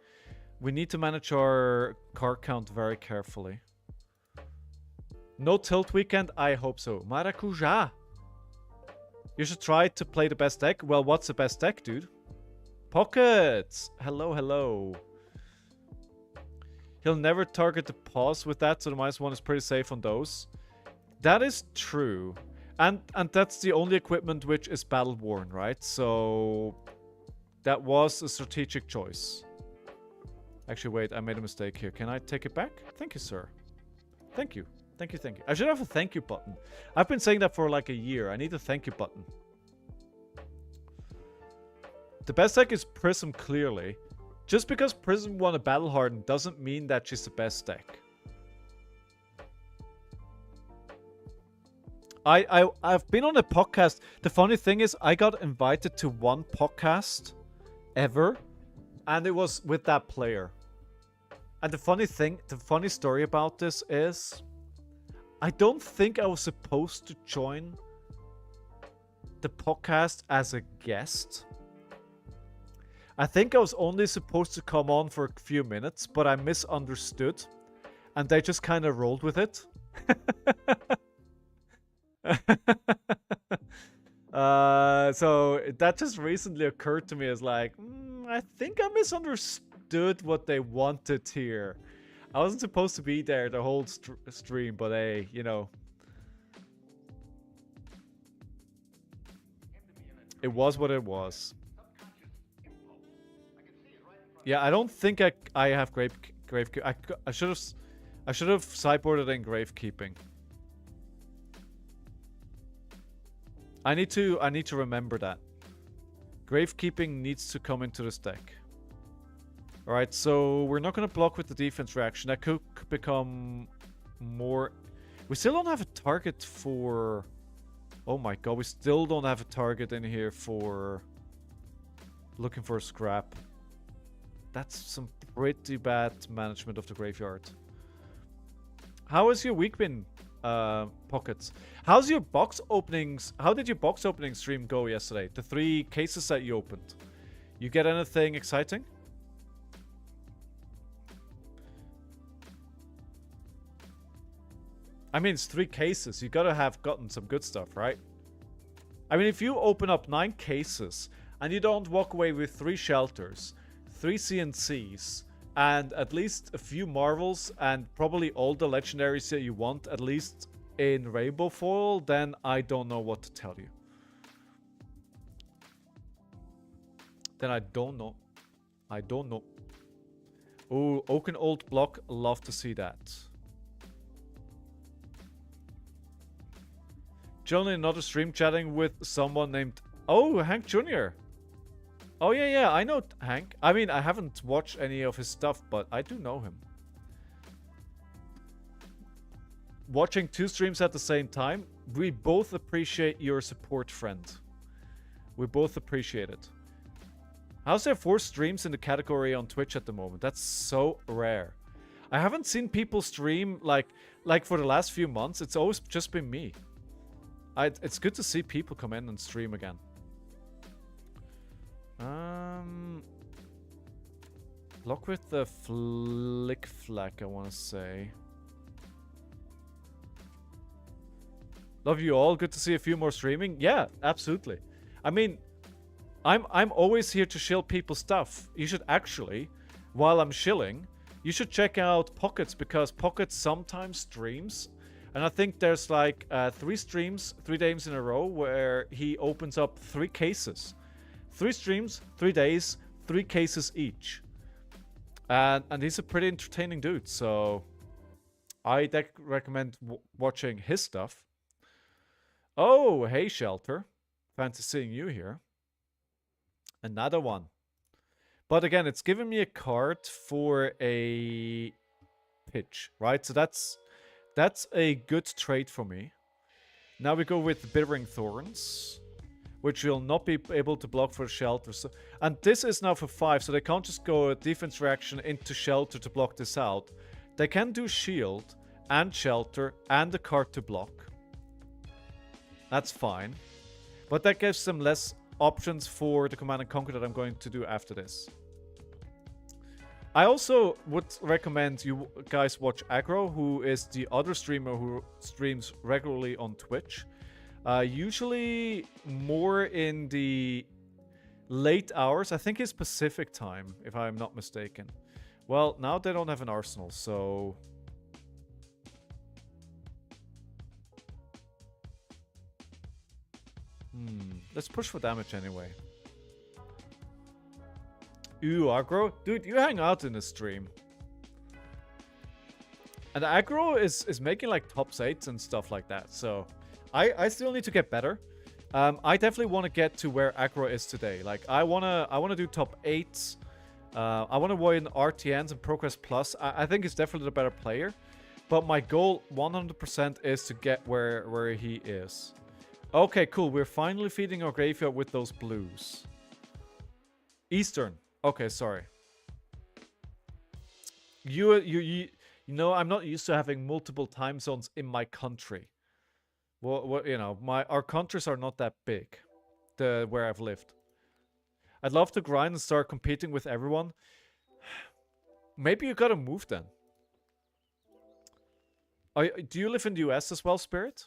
[SPEAKER 1] we need to manage our card count very carefully. No tilt weekend? I hope so. Maracuja! You should try to play the best deck. Well, what's the best deck, dude? Pockets! Hello. He'll never target the pause with that, so the -1 is pretty safe on those. That is true. And that's the only equipment which is battle-worn, right? So that was a strategic choice. Actually, wait, I made a mistake here. Can I take it back? Thank you, sir. Thank you. I should have a thank you button. I've been saying that for like a year. I need a thank you button. The best deck is Prism, clearly. Just because Prism won a Battle Harden doesn't mean that she's the best deck. I've been on a podcast. The funny thing is, I got invited to one podcast ever, and it was with that player. And the funny story about this is, I don't think I was supposed to join the podcast as a guest. I think I was only supposed to come on for a few minutes, but I misunderstood, and they just kind of rolled with it. So that just recently occurred to me as like, I think I misunderstood what they wanted here. I wasn't supposed to be there the whole stream, but hey, you know. It was what it was. Yeah, I don't think I have grave I should have sideboarded in gravekeeping. I need to remember that. Gravekeeping needs to come into this deck. Alright, so we're not going to block with the defense reaction. That could become more... We still don't have a target for... Oh my god, we still don't have a target in here for... Looking for a scrap. That's some pretty bad management of the graveyard. How has your week been, Pockets? How's your box openings? How did your box opening stream go yesterday? The 3 cases that you opened. You get anything exciting? I mean, it's 3 cases. You gotta have gotten some good stuff, right? I mean, if you open up 9 cases and you don't walk away with 3 shelters, 3 CNCs, and at least a few marvels, and probably all the legendaries that you want, at least in rainbow foil, then I don't know what to tell you. Then I don't know. I don't know. Ooh, Oaken Old Block. Love to see that. Johnny, another stream chatting with someone named... Oh, Hank Jr. Oh, yeah, I know Hank. I mean, I haven't watched any of his stuff, but I do know him. Watching 2 streams at the same time, we both appreciate your support, friend. We both appreciate it. How's there 4 streams in the category on Twitch at the moment? That's so rare. I haven't seen people stream like for the last few months. It's always just been me. It's good to see people come in and stream again. Block with the flick flack, I want to say. Love you all. Good to see a few more streaming. Yeah, absolutely. I mean, I'm always here to shill people's stuff. You should actually, while I'm shilling, you should check out Pockets, because Pockets sometimes streams. And I think there's like 3 streams, 3 days in a row, where he opens up 3 cases. 3 streams, 3 days, 3 cases each. And he's a pretty entertaining dude, so I recommend watching his stuff. Oh, hey, Shelter. Fancy seeing you here. Another one. But again, it's giving me a card for a pitch, right? So that's a good trade for me. Now we go with Bittering Thorns, which will not be able to block for Shelter. So, and this is now for 5, so they can't just go a defense reaction into Shelter to block this out. They can do Shield and Shelter and a card to block. That's fine. But that gives them less options for the Command and Conquer that I'm going to do after this. I also would recommend you guys watch Aggro, who is the other streamer who streams regularly on Twitch. Usually more in the late hours. I think it's Pacific time, if I'm not mistaken. Well, now they don't have an arsenal, so... Let's push for damage anyway. Ooh, Aggro? Dude, you hang out in the stream. And Aggro is making like tops 8s and stuff like that, so... I still need to get better. I definitely want to get to where Aggro is today. Like, I wanna do top 8s. I want to win RtNs and Progress Plus. I think he's definitely the better player. But my goal 100% is to get where he is. Okay, cool. We're finally feeding our graveyard with those blues. Eastern. Okay, sorry. You know, I'm not used to having multiple time zones in my country. Well, you know, our countries are not that big. Where I've lived. I'd love to grind and start competing with everyone. Maybe you gotta move then. Do you live in the US as well, Spirit?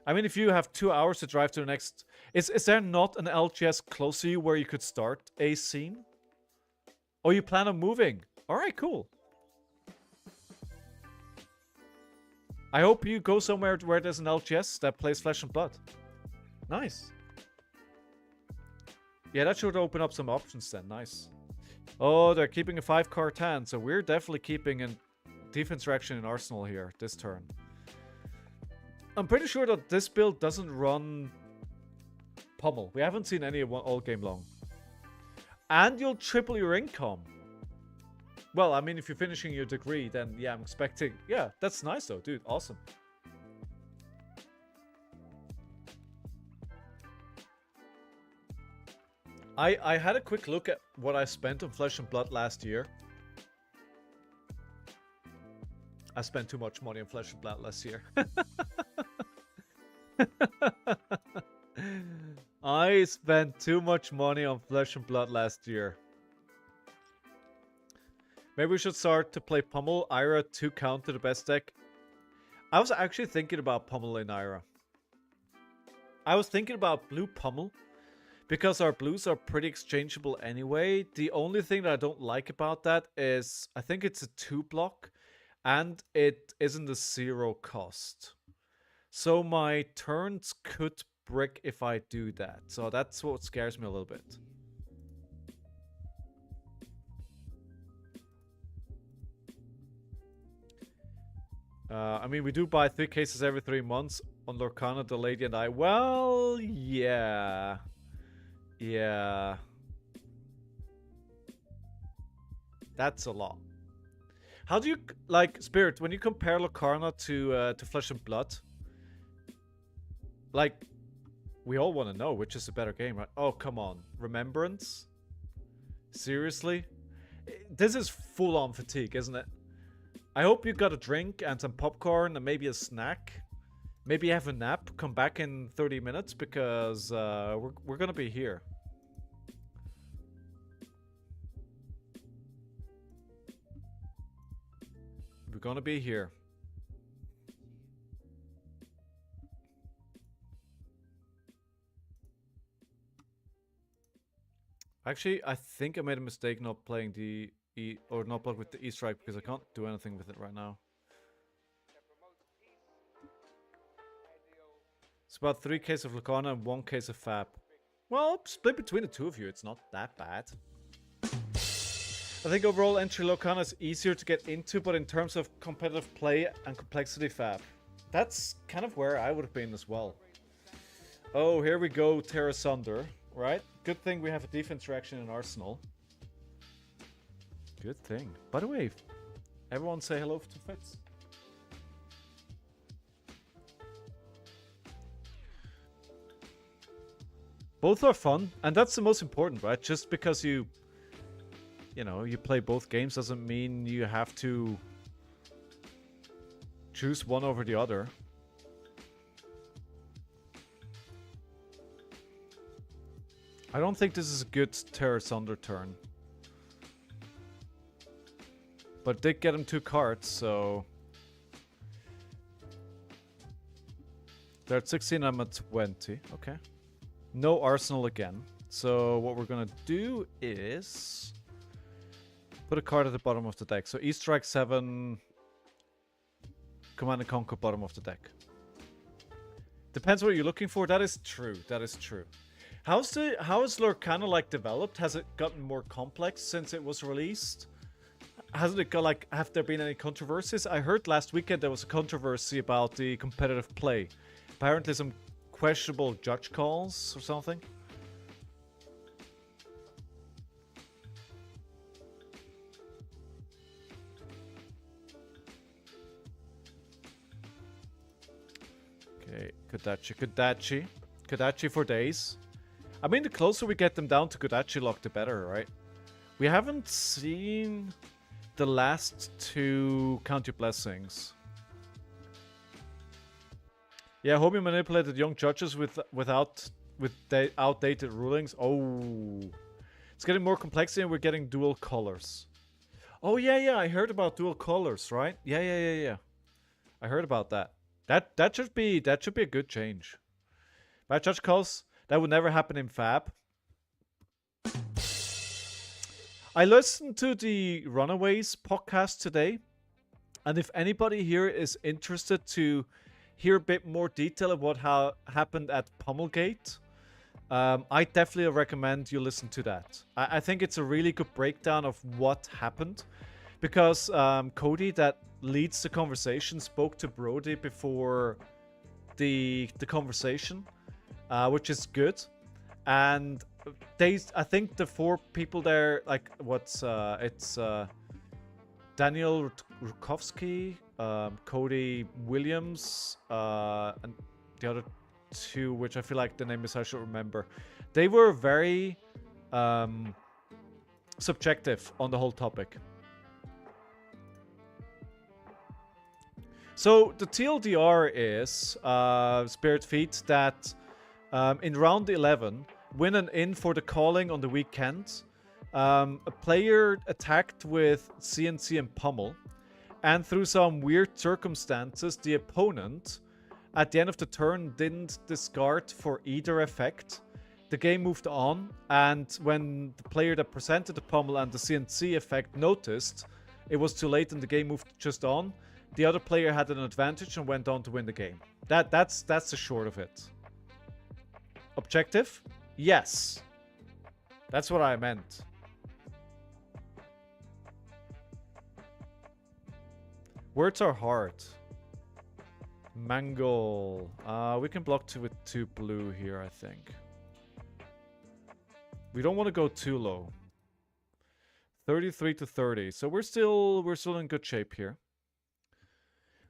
[SPEAKER 1] I mean, if you have 2 hours to drive to the next... Is there not an LGS close to you where you could start a scene? Oh, you plan on moving? Alright, cool. I hope you go somewhere where there's an LGS that plays Flesh and Blood. Nice. Yeah, that should open up some options then. Nice. Oh, they're keeping a 5-card tan, so we're definitely keeping a defense reaction in Arsenal here this turn. I'm pretty sure that this build doesn't run Pummel. We haven't seen any all game long. And you'll triple your income. Well, I mean, if you're finishing your degree, then yeah, I'm expecting... Yeah, that's nice though, dude. Awesome. I had a quick look at what I spent on Flesh and Blood last year. I spent too much money on Flesh and Blood last year. I spent too much money on Flesh and Blood last year. Maybe we should start to play Pummel. Ira 2 count to the best deck. I was actually thinking about Pummel in Ira. I was thinking about blue Pummel. Because our blues are pretty exchangeable anyway. The only thing that I don't like about that is I think it's a 2-block. And it isn't a 0 cost. So my turns could brick if I do that. So that's what scares me a little bit. I mean, we do buy 3 cases every 3 months on Lorcana, the Lady, and I. Well, yeah. Yeah. That's a lot. How do you, like, Spirit, when you compare Lorcana to Flesh and Blood, like, we all want to know which is a better game, right? Oh, come on. Remembrance? Seriously? This is full-on fatigue, isn't it? I hope you got a drink and some popcorn and maybe a snack. Maybe have a nap, come back in 30 minutes because we're gonna be here. We're gonna be here. Actually, I think I made a mistake not playing the or not playing with the E-Strike because I can't do anything with it right now. It's about 3 cases of Lorcana and 1 case of Fab. Well, split between the 2 of you, it's not that bad. I think overall entry Lorcana is easier to get into, but in terms of competitive play and complexity, Fab. That's kind of where I would have been as well. Oh, here we go, Terra Sunder, right? Good thing we have a defense reaction in Arsenal. Good thing. By the way, everyone say hello to Fitz. Both are fun, and that's the most important, right? Just because you know, you play both games doesn't mean you have to choose one over the other. I don't think this is a good Terra Sunder turn. But did get him 2 cards, so... They're at 16, I'm at 20. Okay. No Arsenal again. So what we're gonna do is... put a card at the bottom of the deck. So E-Strike 7... Command and Conquer bottom of the deck. Depends what you're looking for. That is true. That is true. How is Lorcana like developed? Has it gotten more complex since it was released? Hasn't it got like, have there been any controversies? I heard last weekend there was a controversy about the competitive play. Apparently some questionable judge calls or something. Okay, Kodachi for days. I mean, the closer we get them down to Kodachi lock, the better, right? We haven't seen the last 2 Count Your Blessings. Yeah, Homie manipulated young judges with outdated rulings. Oh, it's getting more complexity, and we're getting dual colors. Oh yeah, I heard about dual colors, right? Yeah. I heard about that. That should be a good change. Bad judge calls, that would never happen in Fab. I listened to the Runaways podcast today. And if anybody here is interested to hear a bit more detail of what happened at Pommelgate, I definitely recommend you listen to that. I think it's a really good breakdown of what happened, because Cody, that leads the conversation, spoke to Brody before the conversation, which is good. And I think the 4 people there, like it's Daniel Rutkowski, Cody Williams, and the other 2, which I feel like the name is I should remember. They were very subjective on the whole topic. So the TLDR is Spirit Feet that in round 11, win an in for the calling on the weekend. A player attacked with CNC and Pummel, and through some weird circumstances, the opponent at the end of the turn didn't discard for either effect. The game moved on, and when the player that presented the Pummel and the CNC effect noticed it was too late and the game moved just on, the other player had an advantage and went on to win the game. That's the short of it. Objective? Yes. That's what I meant. Words are hard. Mangle. We can block 2 with 2 blue here, I think. We don't want to go too low. 33 to 30. So we're still in good shape here.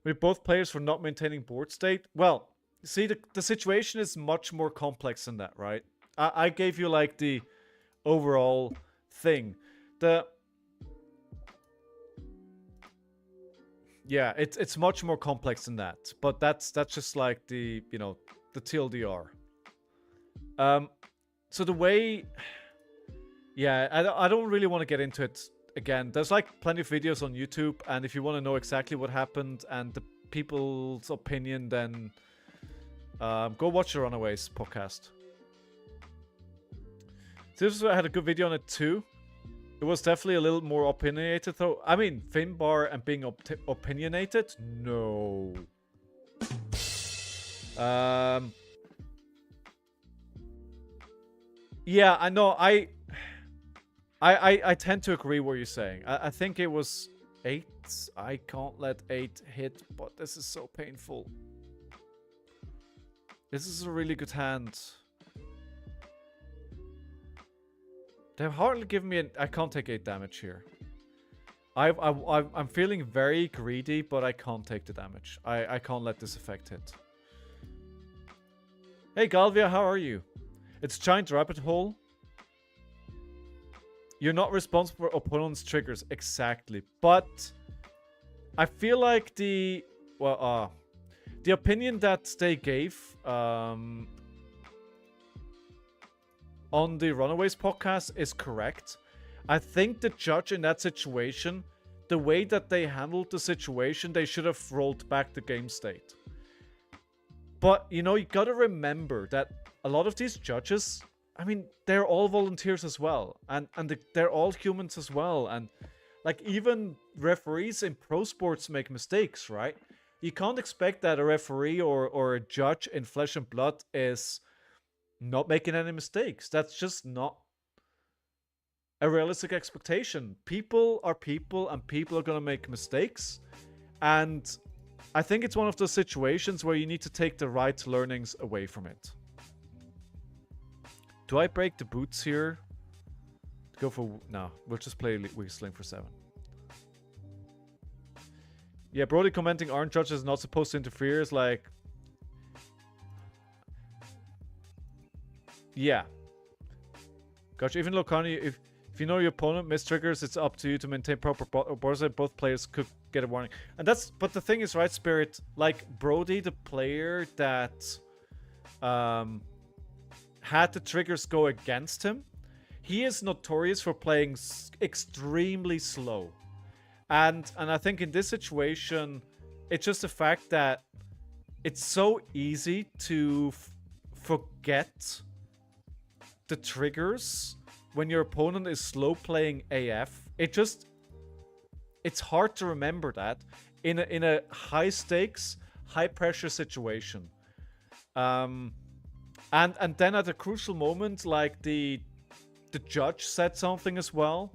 [SPEAKER 1] With both players for not maintaining board state. Well, see, the situation is much more complex than that, right? I gave you like the overall thing. Yeah, it's much more complex than that. But that's just like the, you know, the TLDR. So the way, yeah, I don't really want to get into it again. There's like plenty of videos on YouTube, and if you want to know exactly what happened and the people's opinion, then go watch the Runaways podcast. Seriously, I had a good video on it too. It was definitely a little more opinionated, though. I mean, Finbar and being opinionated? No. Yeah, I know. I tend to agree what you're saying. I think it was 8. I can't let 8 hit, but this is so painful. This is a really good hand. They've hardly given me I can't take 8 damage here. I'm feeling very greedy, but I can't take the damage. I can't let this effect hit. Hey Galvia, how are you? It's Giant Rabbit Hole. You're not responsible for opponent's triggers. Exactly. But I feel like the opinion that they gave on the Runaways podcast is correct. I think the judge in that situation, the way that they handled the situation, they should have rolled back the game state. But, you know, you gotta remember that a lot of these judges, I mean, they're all volunteers as well. And they're all humans as well. And, like, even referees in pro sports make mistakes, right? You can't expect that a referee or a judge in Flesh and Blood is not making any mistakes. That's just not a realistic expectation. People are people, and people are going to make mistakes. And I think it's one of those situations where you need to take the right learnings away from it. Do I break the boots here? Go for... No, we'll just play Whistling for 7. Yeah, Brody commenting aren't judges not supposed to interfere is like... Yeah. Gotcha. Even Lokani, if you know your opponent mistriggers, it's up to you to maintain proper border. Both players could get a warning. And that's... But the thing is, right, Spirit? Like, Brody, the player that... had the triggers go against him, he is notorious for playing extremely slow. And I think in this situation, it's just the fact that it's so easy to forget the triggers when your opponent is slow playing AF. It's hard to remember that. in a high stakes, high pressure situation. And then at a crucial moment, like the judge said something as well,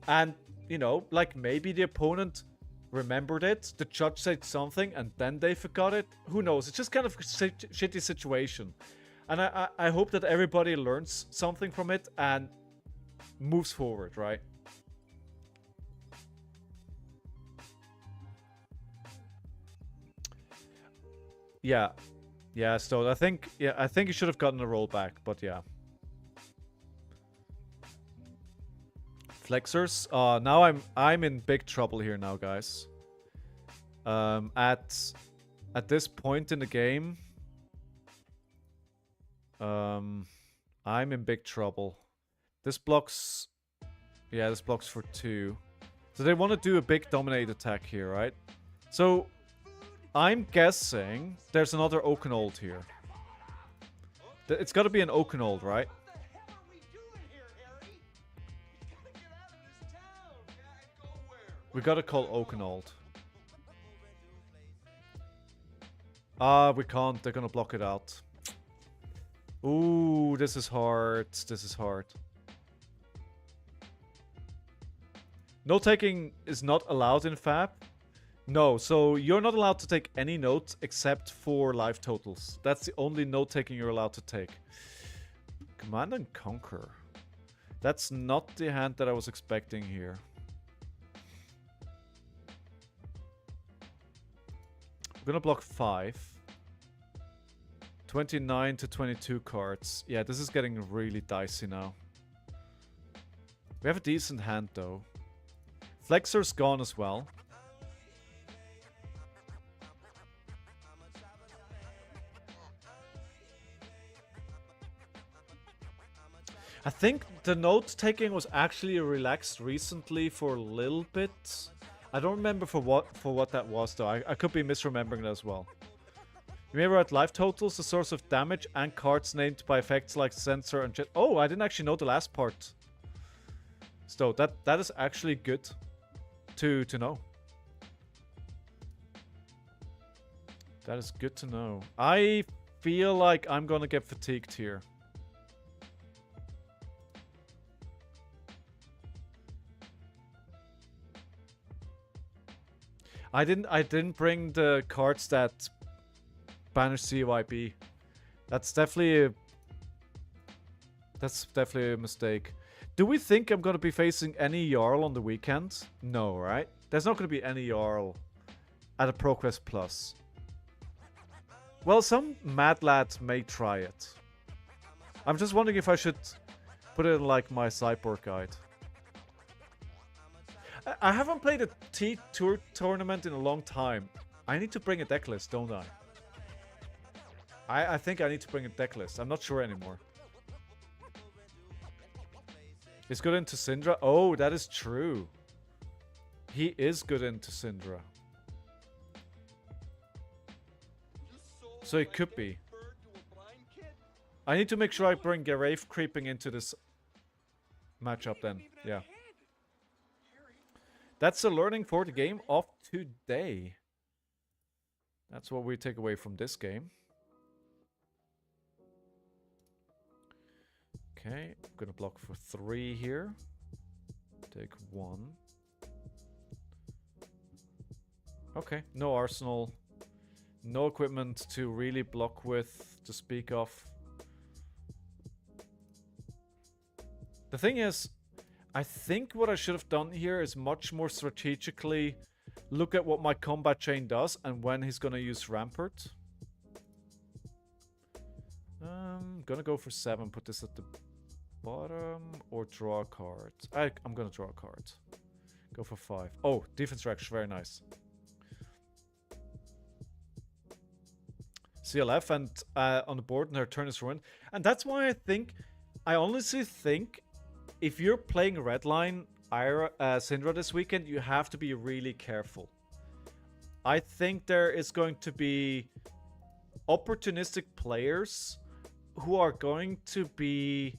[SPEAKER 1] and you know, like maybe the opponent remembered it, the judge said something, and then they forgot it. Who knows? It's just kind of a shitty situation, and I hope that everybody learns something from it and moves forward, right? Yeah. Yeah, so I think you should have gotten a rollback, but yeah. Flexers. Now I'm in big trouble here now, guys. At this point in the game, I'm in big trouble. This blocks, yeah, this blocks for 2. So they want to do a big dominate attack here, right? So I'm guessing there's another Oakenold here. It's got to be an Oakenold, right? We gotta call Oakenold. We can't. They're gonna block it out. Ooh, this is hard. This is hard. Note taking is not allowed in Fab. No, so you're not allowed to take any notes except for life totals. That's the only note taking you're allowed to take. Command and Conquer. That's not the hand that I was expecting here. I'm gonna block 5. 29 to 22 cards. Yeah, this is getting really dicey now. We have a decent hand though. Flexer's gone as well. I think the note taking was actually relaxed recently for a little bit. I don't remember for what that was though. I could be misremembering that as well. Remember at life totals, the source of damage and cards named by effects like sensor and jet. Oh, I didn't actually know the last part. So that is actually good to know. That is good to know. I feel like I'm gonna get fatigued here. I didn't bring the cards that banish CYB. That's definitely a mistake. Do we think I'm gonna be facing any Jarl on the weekend? No, right? There's not gonna be any Jarl at a ProQuest Plus. Well, some mad lads may try it. I'm just wondering if I should put it in like my sideboard guide. I haven't played a T-Tour tournament in a long time. I need to bring a deck list, don't I? I think I need to bring a deck list. I'm not sure anymore. He's good into Syndra. Oh, that is true. He is good into Syndra. So it could be. I need to make sure I bring Garave creeping into this matchup then. Yeah. That's a learning for the game of today. That's what we take away from this game. Okay, I'm gonna block for 3 here. Take 1. Okay, no arsenal. No equipment to really block with, to speak of. The thing is, I think what I should have done here is much more strategically look at what my combat chain does and when he's gonna use Rampart. Gonna go for 7, put this at the bottom, or draw a card. I'm gonna draw a card. Go for 5. Oh, defense reaction, very nice. CLF and on the board and her turn is ruined. And that's why I honestly think if you're playing Redline Syndra this weekend, you have to be really careful. I think there is going to be opportunistic players who are going to be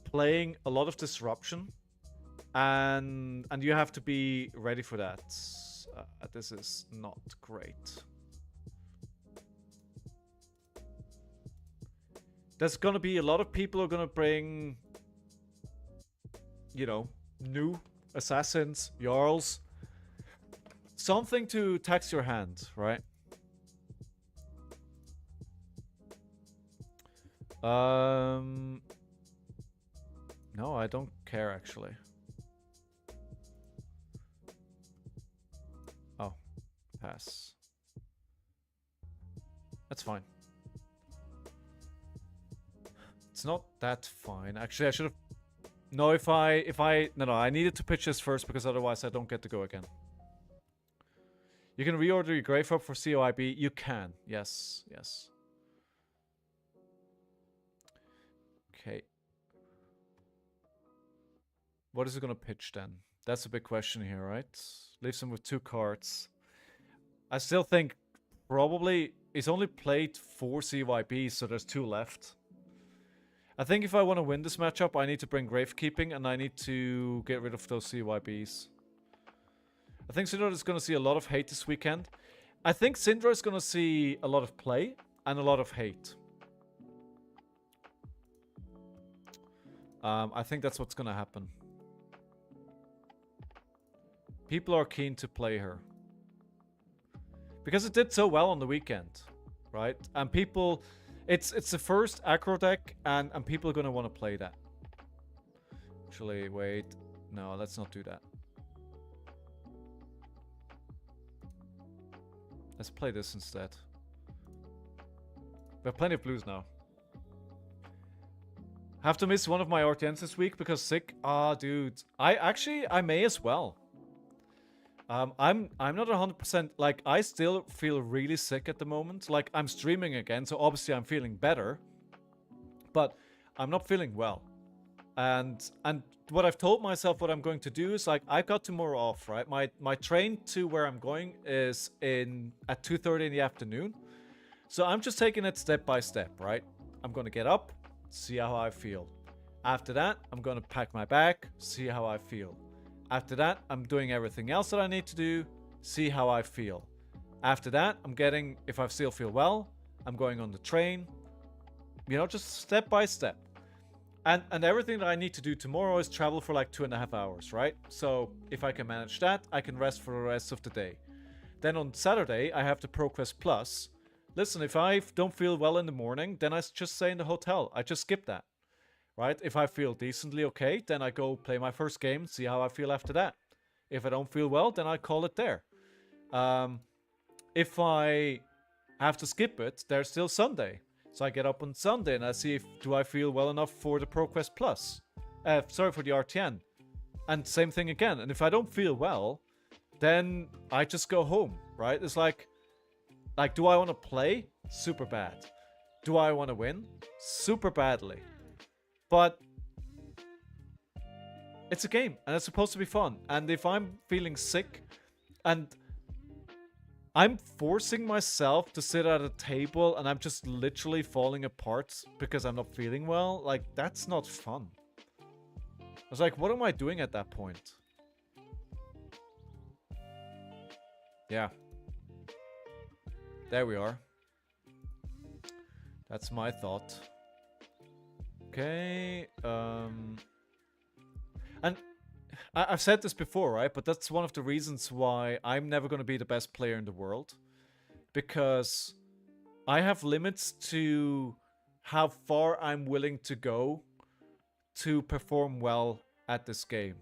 [SPEAKER 1] playing a lot of disruption, and you have to be ready for that. This is not great. There's gonna be a lot of people who are gonna bring, you know, new assassins, Jarls. Something to tax your hand, right? No, I don't care actually. Oh, pass. That's fine. It's not that fine. Actually, I should have... No, No, I needed to pitch this first because otherwise I don't get to go again. You can reorder your Grave Hub for COIB. You can. Yes, yes. Okay. What is it going to pitch then? That's a big question here, right? Leaves him with 2 cards. I still think probably he's only played 4 CYBs, so there's 2 left. I think if I want to win this matchup, I need to bring Gravekeeping and I need to get rid of those CYBs. I think Syndra is going to see a lot of hate this weekend. I think Syndra is going to see a lot of play and a lot of hate. I think that's what's going to happen. People are keen to play her. Because it did so well on the weekend, right? And people... It's the first aggro deck, and people are going to want to play that. Actually, wait. No, let's not do that. Let's play this instead. We have plenty of blues now. Have to miss one of my RtNs this week because sick. Ah, dude. I may as well. I'm not 100%, like, I still feel really sick at the moment. Like, I'm streaming again, so obviously I'm feeling better. But I'm not feeling well. And what I've told myself what I'm going to do is, like, I've got tomorrow off, right? My train to where I'm going is at 2:30 in the afternoon. So I'm just taking it step by step, right? I'm going to get up, see how I feel. After that, I'm going to pack my bag, see how I feel. After that, I'm doing everything else that I need to do, see how I feel. After that, if I still feel well, I'm going on the train. You know, just step by step. And everything that I need to do tomorrow is travel for like 2.5 hours, right? So if I can manage that, I can rest for the rest of the day. Then on Saturday, I have the ProQuest Plus. Listen, if I don't feel well in the morning, then I just stay in the hotel. I just skip that. Right? If I feel decently okay, then I go play my first game, see how I feel after that. If I don't feel well, then I call it there. If I have to skip it, there's still Sunday. So I get up on Sunday and I see do I feel well enough for the ProQuest Plus. Sorry, for the RtN. And same thing again. And if I don't feel well, then I just go home, right? It's like, do I want to play? Super bad. Do I want to win? Super badly. But it's a game, and it's supposed to be fun. And if I'm feeling sick, and I'm forcing myself to sit at a table, and I'm just literally falling apart because I'm not feeling well, like, that's not fun. I was like, what am I doing at that point? Yeah. There we are. That's my thought. Okay, and I've said this before, right? But that's one of the reasons why I'm never going to be the best player in the world. Because I have limits to how far I'm willing to go to perform well at this game.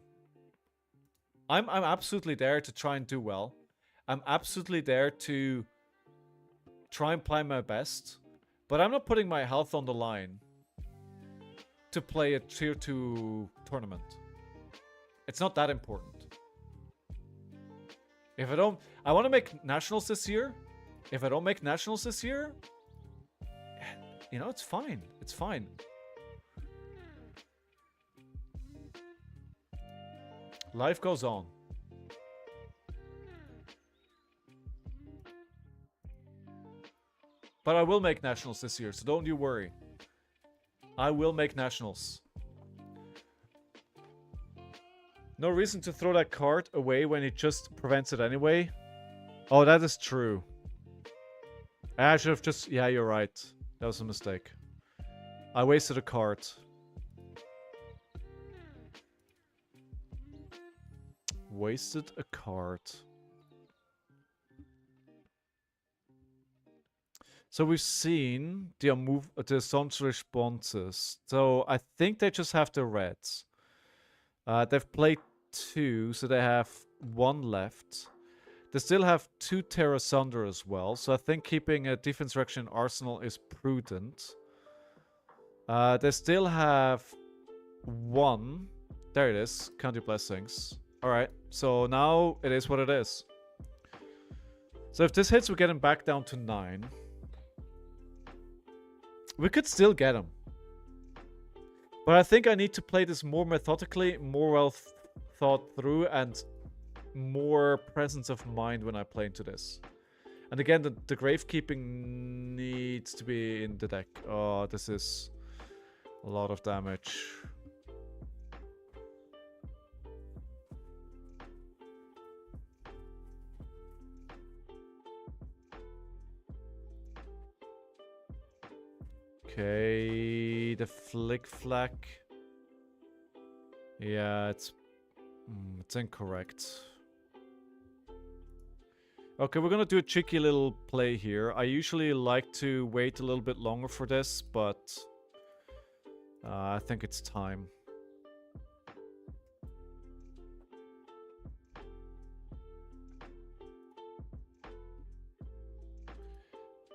[SPEAKER 1] I'm absolutely there to try and do well. I'm absolutely there to try and play my best. But I'm not putting my health on the line to play a tier 2 tournament. It's not that important. If I don't... I want to make nationals this year. If I don't make nationals this year, you know, it's fine. It's fine. Life goes on. But I will make nationals this year, so don't you worry. I will make nationals. No reason to throw that card away when it just prevents it anyway. Oh, that is true. I should have just... Yeah, you're right. That was a mistake. I wasted a card. Wasted a card. So we've seen the Son's responses. So I think they just have the reds. They've played 2, so they have 1 left. They still have 2 Terra Sunder as well, so I think keeping a defense reaction arsenal is prudent. They still have 1. There it is. Count your blessings. Alright, so now it is what it is. So if this hits, we get him back down to 9. We could still get him. But I think I need to play this more methodically, more well thought through, and more presence of mind when I play into this. And again, the gravekeeping needs to be in the deck. Oh, this is a lot of damage. Okay, the flick flack. Yeah, it's incorrect. Okay, we're gonna do a cheeky little play here. I usually like to wait a little bit longer for this, but I think it's time.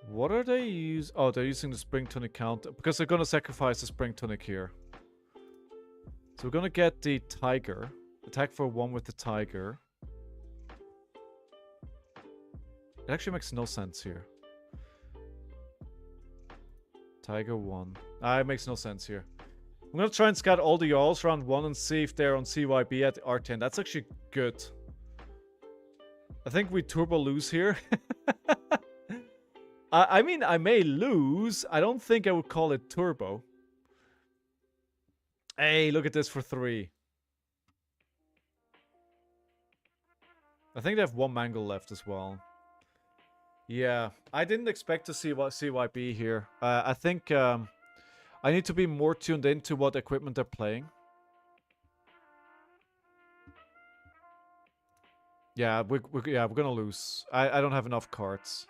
[SPEAKER 1] What are they using? Oh, they're using the Spring Tunic counter because they're gonna sacrifice the Spring Tunic here. So we're gonna get the Tiger. Attack for 1 with the Tiger. It actually makes no sense here. Tiger 1. It makes no sense here. I'm gonna try and scout all the Jarls round 1 and see if they're on CYB at RtN. That's actually good. I think we turbo lose here. I mean, I may lose. I don't think I would call it turbo. Hey, look at this for 3. I think they have 1 Mangle left as well. Yeah, I didn't expect to see what CYB here. I think I need to be more tuned into what equipment they're playing. Yeah, we're gonna lose. I don't have enough cards.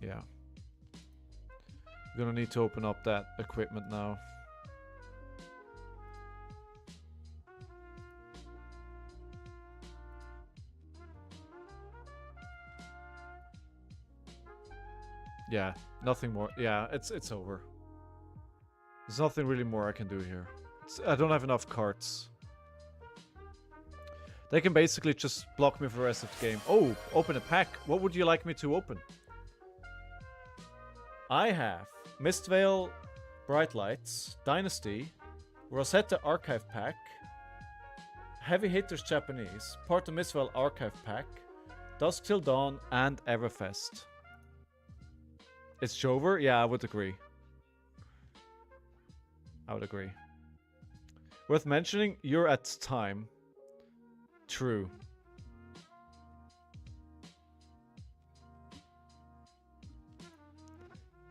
[SPEAKER 1] Yeah. We're gonna need to open up that equipment now. Yeah, nothing more. Yeah, it's over. There's nothing really more I can do here. I don't have enough cards. They can basically just block me for the rest of the game. Oh, open a pack. What would you like me to open? I have Mistveil, Bright Lights, Dynasty, Rosetta Archive Pack, Heavy Hitters Japanese, part of Mistveil Archive Pack, Dusk Till Dawn, and Everfest. It's Jover? Yeah, I would agree. I would agree. Worth mentioning, you're at time. True.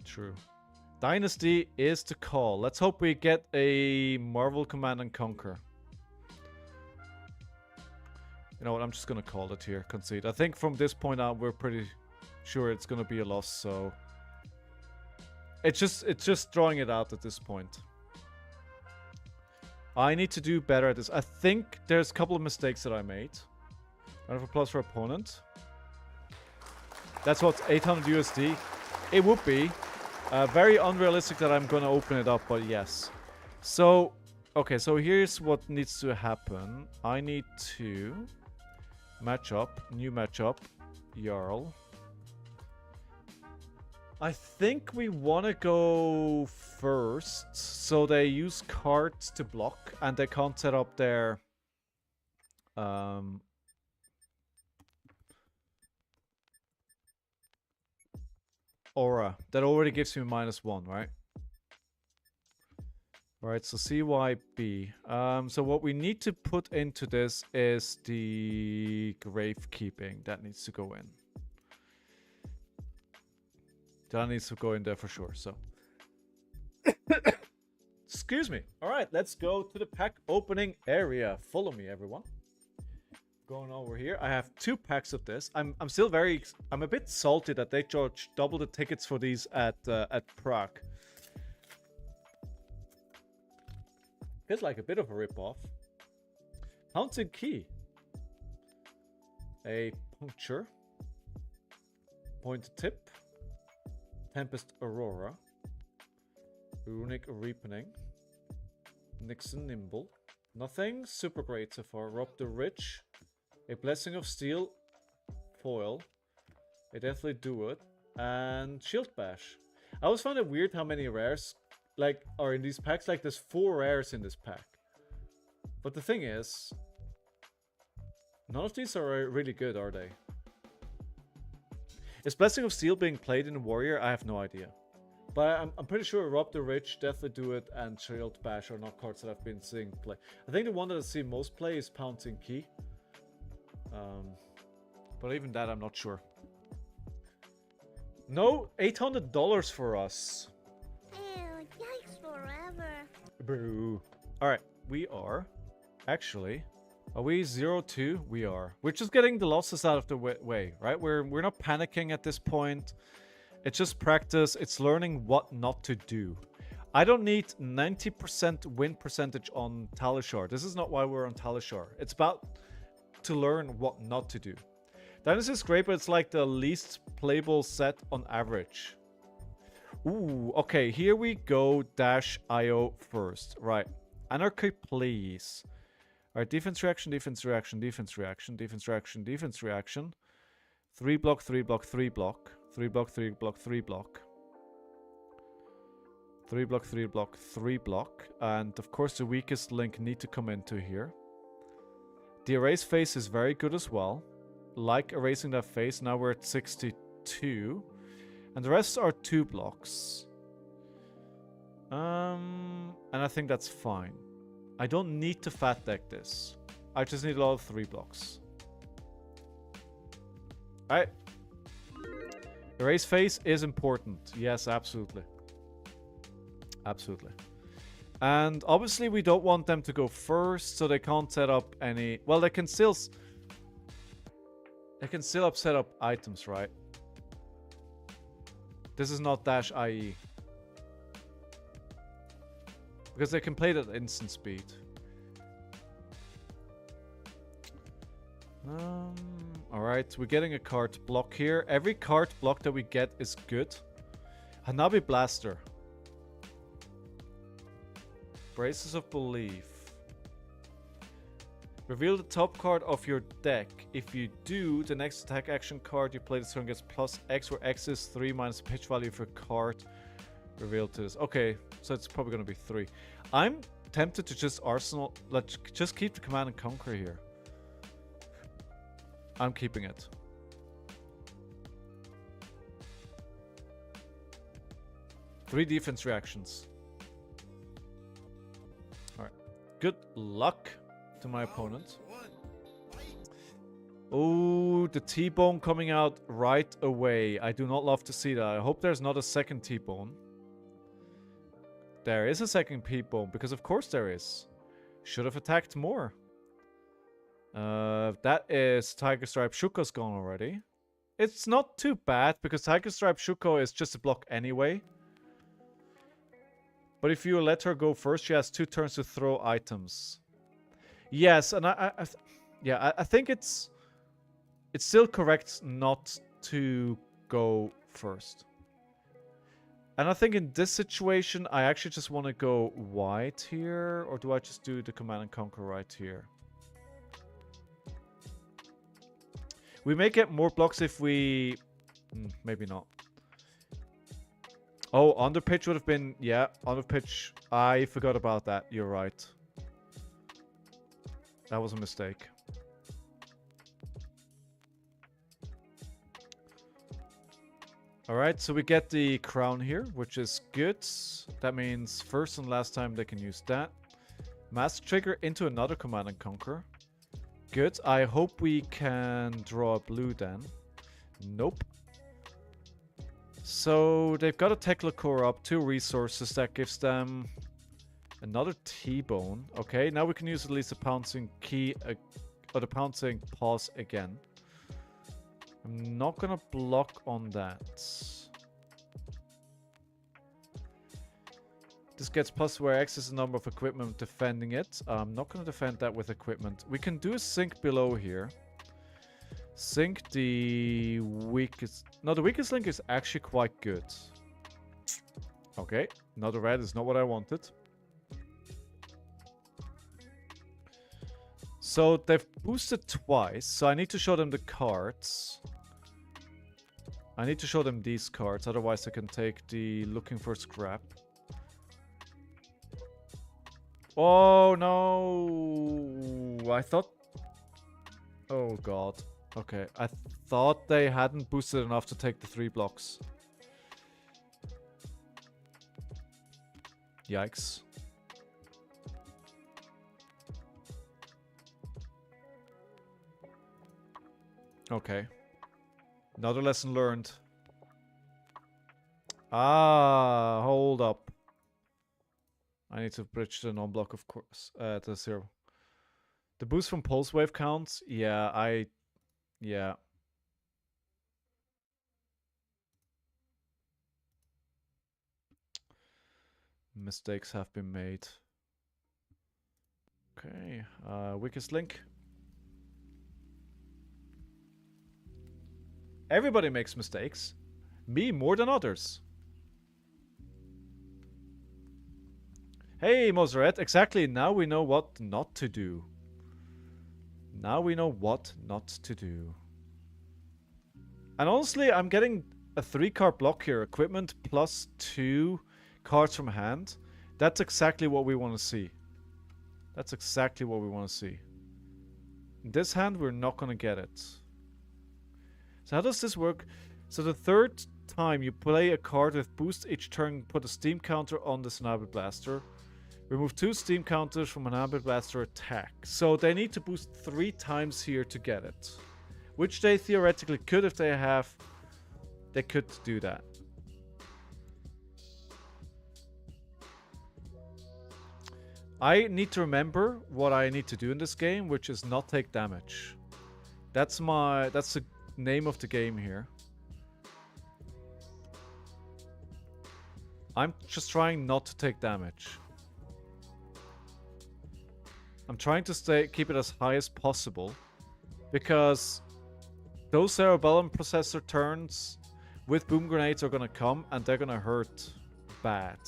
[SPEAKER 1] True. Dynasty is to call. Let's hope we get a Marvel Command and Conquer. You know what, I'm just gonna call it here. Concede. I think from this point out we're pretty sure it's gonna be a loss, so it's just drawing it out at this point. I need to do better at this. I think there's a couple of mistakes that I made. Round of applause for opponent. That's what, 800 USD. It would be. Very unrealistic that I'm gonna open it up, but yes. So, okay, so here's what needs to happen. I need to match up, new matchup, Jarl. I think we want to go first, so they use cards to block, and they can't set up their... aura. That already gives me -1, right? Right, so CYB. So what we need to put into this is the gravekeeping. That needs to go in. That needs to go in there for sure, so. Excuse me. Alright, let's go to the pack opening area. Follow me, everyone. Going over here. I have 2 packs of this. I'm still I'm a bit salty that they charge double the tickets for these at Prague. Feels like a bit of a rip-off. Haunted Key. A Puncture. Pointed Tip. Tempest Aurora. Runic Reapening. Nixon Nimble. Nothing super great so far. Rob the Rich. A Blessing of Steel. Foil. A Deathly Do It. And Shield Bash. I always find it weird how many rares like are in these packs. Like there's 4 rares in this pack. But the thing is, none of these are really good, are they? Is Blessing of Steel being played in Warrior? I have no idea. But I'm pretty sure Rob the Rich, Deathly Do It, and Shield Bash are not cards that I've been seeing play. I think the one that I've seen most play is Pouncing Key. But even that, I'm not sure. No, $800 for us.
[SPEAKER 2] Ew, yikes forever.
[SPEAKER 1] Boo. Alright, we are actually... Are we 0-2? We are. We're just getting the losses out of the way, right? We're not panicking at this point. It's just practice. It's learning what not to do. I don't need 90% win percentage on Talishar. This is not why we're on Talishar. It's about to learn what not to do. Dynasty is great, but it's like the least playable set on average. Ooh, okay. Here we go. -IO first. Right. Anarchy, please. Alright, defense reaction, defense reaction, defense reaction, defense reaction, defense reaction. 3 block, 3 block, 3 block. 3 block, 3 block, 3 block. 3 block, 3 block, 3 block. And of course the weakest link need to come into here. The erase phase is very good as well. Like erasing that phase. Now we're at 62. And the rest are 2 blocks. And I think that's fine. I don't need to fat deck this. I just need a lot of 3 blocks. Alright. Erase phase is important. Yes, absolutely. Absolutely. And obviously we don't want them to go first, so they can't set up any... Well, they can still... They can still set up items, right? This is not -IE. Because they can play it at instant speed. Alright, we're getting a card block here. Every card block that we get is good. Hanabi Blaster. Braces of Belief. Reveal the top card of your deck. If you do, the next attack action card you play this turn gets +X, where X is 3 minus the pitch value of your card. Revealed to this. Okay, so it's probably going to be 3. I'm tempted to just arsenal... Let's just keep the Command and Conquer here. I'm keeping it. Three defense reactions. Alright. Good luck to my opponent. Oh, the T-Bone coming out right away. I do not love to see that. I hope there's not a second T-Bone. There is a second T-Bone, because of course there is. Should have attacked more. That is Tiger Stripe. Shuko's gone already. It's not too bad, because Tiger Stripe Shuko is just a block anyway. But if you let her go first, she has 2 turns to throw items. Yes, and I think it's still correct not to go first. And I think in this situation, I actually just want to go white here. Or do I just do the Command and Conquer right here? We may get more blocks if we... maybe not. Oh, under pitch would have been... Yeah, under pitch. I forgot about that. You're right. That was a mistake. Alright, so we get the crown here, which is good. That means first and last time they can use that. Mask trigger into another Command and Conquer. Good. I hope we can draw a blue then. Nope. So they've got a Tekla core up, 2 resources. That gives them another T-bone. Okay, now we can use at least a pouncing key, or the pouncing pause again. I'm not gonna block on that. This gets plus where X is the number of equipment defending it. I'm not gonna defend that with equipment. We can do a sink below here. Sink the weakest... No, the weakest link is actually quite good. Okay, another red is not what I wanted. So they've boosted twice, so I need to show them the cards. I need to show them these cards, otherwise I can take the looking for scrap. Oh no! I thought... Oh god. Okay, I thought they hadn't boosted enough to take the 3 blocks. Yikes. Okay. Another lesson learned. Ah, hold up. I need to bridge the non-block, of course, to 0. The boost from pulse wave counts? Yeah, yeah. Mistakes have been made. Okay, weakest link. Everybody makes mistakes. Me more than others. Hey, Mozart, exactly. Now we know what not to do. Now we know what not to do. And honestly, I'm getting a 3-card block here. Equipment plus 2 cards from hand. That's exactly what we want to see. That's exactly what we want to see. In this hand, we're not going to get it. So how does this work? So the 3rd time you play a card with boost each turn, put a steam counter on the Snabble Blaster. Remove 2 steam counters from an Snabble Blaster attack. So they need to boost 3 times here to get it. Which they theoretically could if they have... They could do that. I need to remember what I need to do in this game, which is not take damage. That's the name of the game here. I'm just trying not to take damage. I'm trying to keep it as high as possible, because those cerebellum processor turns with boom grenades are gonna come and they're gonna hurt bad.